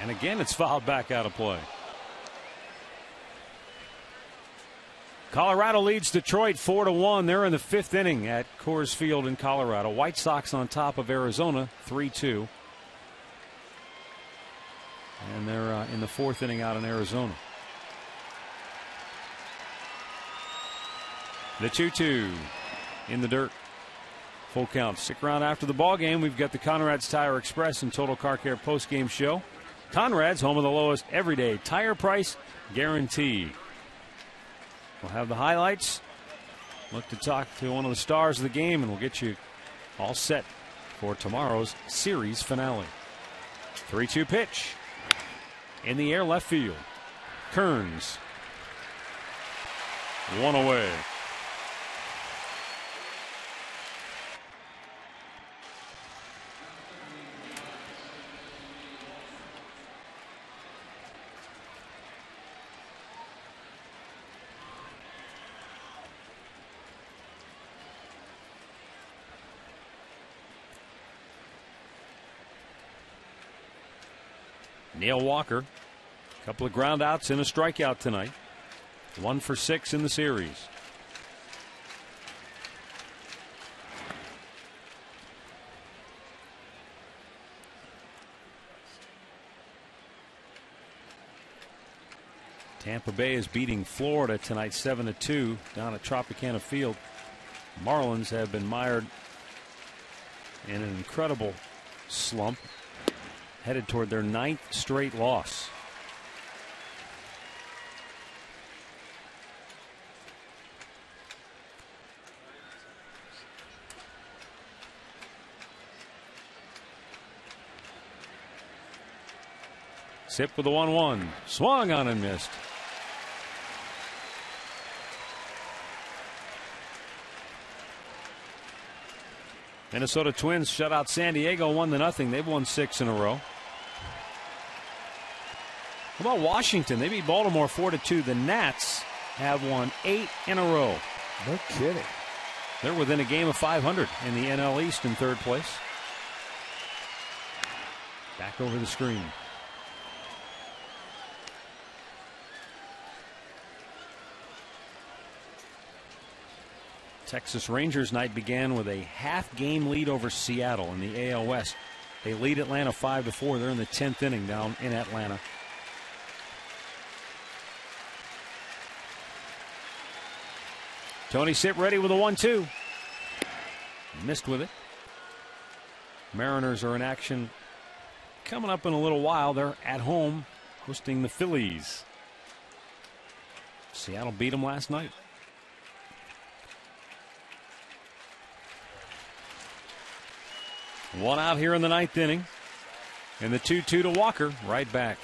And again, it's fouled back out of play. Colorado leads Detroit 4-1. They're in the 5th inning at Coors Field in Colorado. White Sox on top of Arizona 3-2. And they're in the 4th inning out in Arizona. The 2-2 in the dirt. Full count. Stick around after the ball game. We've got the Conrad's Tire Express and Total Car Care postgame show. Conrad's, home of the lowest everyday tire price guarantee. We'll have the highlights. Look to talk to one of the stars of the game, and we'll get you all set for tomorrow's series finale. 3-2 pitch. In the air, left field. Kearns. One away. Neil Walker, a couple of ground outs and a strikeout tonight. 1 for 6 in the series. Tampa Bay is beating Florida tonight 7-2 down at Tropicana Field. Marlins have been mired in an incredible slump, headed toward their 9th straight loss. Sip with the 1-1. Swung on and missed. Minnesota Twins shut out San Diego 1-0. They've won 6 in a row. How about Washington? They beat Baltimore 4-2. The Nats have won 8 in a row. No kidding. They're within a game of 500 in the NL East in 3rd place. Back over the screen. Texas Rangers night began with a half-game lead over Seattle in the AL West. They lead Atlanta 5-4. They're in the 10th inning down in Atlanta. Tony Sipp ready with a 1-2. Missed with it. Mariners are in action coming up in a little while. They're at home hosting the Phillies. Seattle beat them last night. One out here in the 9th inning. And the 2-2 to Walker, right back.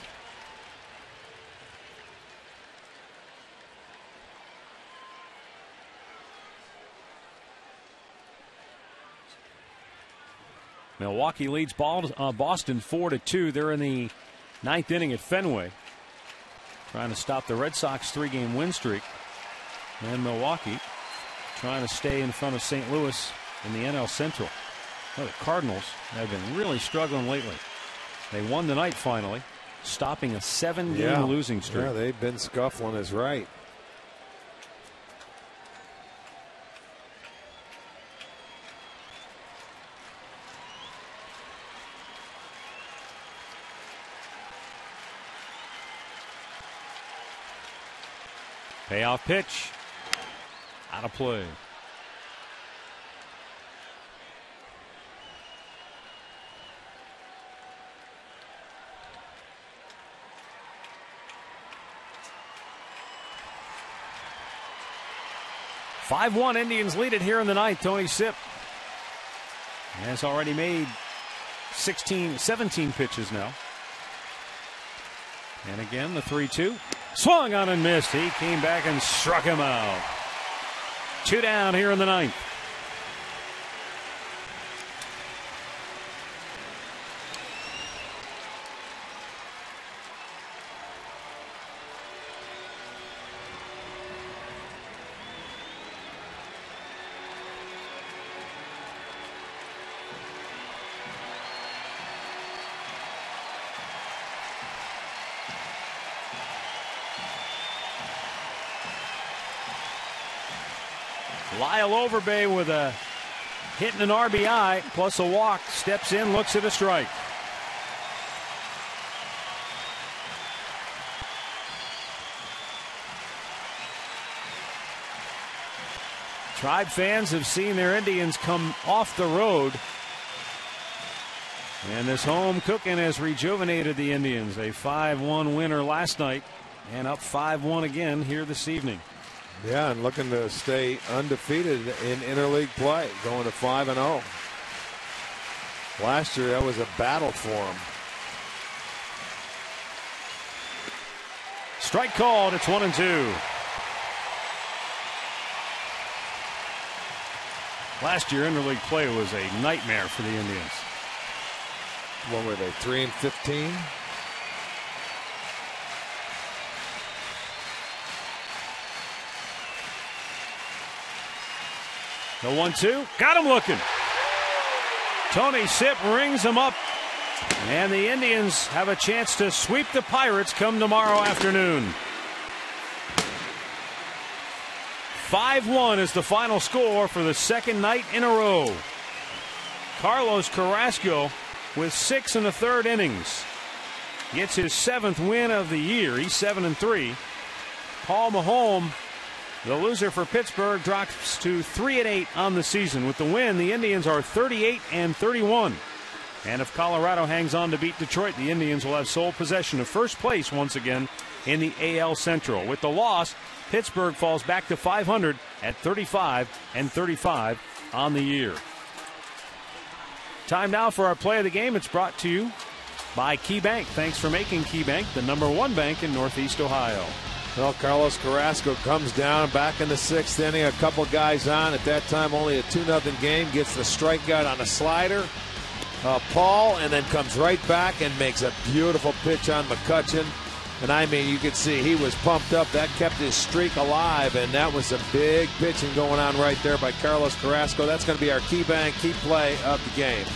Milwaukee leads Boston 4-2. They're in the 9th inning at Fenway, trying to stop the Red Sox 3-game win streak. And Milwaukee trying to stay in front of St. Louis in the NL Central. Well, the Cardinals have been really struggling lately. They won tonight finally, stopping a 7-game losing streak. Yeah, they've been scuffling is right. Payoff pitch. Out of play. Five-1 Indians lead it here in the 9th. Tony Sipp Has already made 17 pitches now. And again, the 3-2. Swung on and missed. He came back and struck him out. 2 down here in the 9th. Lyle Overbay with a hit and an RBI plus a walk. Steps in, looks at a strike. Tribe fans have seen their Indians come off the road. And this home cooking has rejuvenated the Indians. A 5-1 winner last night and up 5-1 again here this evening. Yeah, and looking to stay undefeated in interleague play, going to 5-0. Last year, that was a battle for them. Strike called. It's 1-2. Last year, interleague play was a nightmare for the Indians. What were they, 3-15? The 1-2. Got him looking. Tony Sipp rings him up. And the Indians have a chance to sweep the Pirates come tomorrow afternoon. 5-1 is the final score for the second night in a row. Carlos Carrasco with 6 1/3 innings gets his 7th win of the year. He's 7-3. Paul Maholm, the loser for Pittsburgh, drops to 3-8 on the season. With the win, the Indians are 38-31. And if Colorado hangs on to beat Detroit, the Indians will have sole possession of first place once again in the AL Central. With the loss, Pittsburgh falls back to 500 at 35-35 on the year. Time now for our play of the game. It's brought to you by KeyBank. Thanks for making KeyBank the #1 bank in Northeast Ohio. Well, Carlos Carrasco comes down back in the 6th inning. A couple guys on. At that time, only a 2-0 game. Gets the strikeout on a slider. Paul, and then comes right back and makes a beautiful pitch on McCutchen. And I mean, you could see he was pumped up. That kept his streak alive, and that was some big pitching going on right there by Carlos Carrasco. That's going to be our KeyBank key play of the game.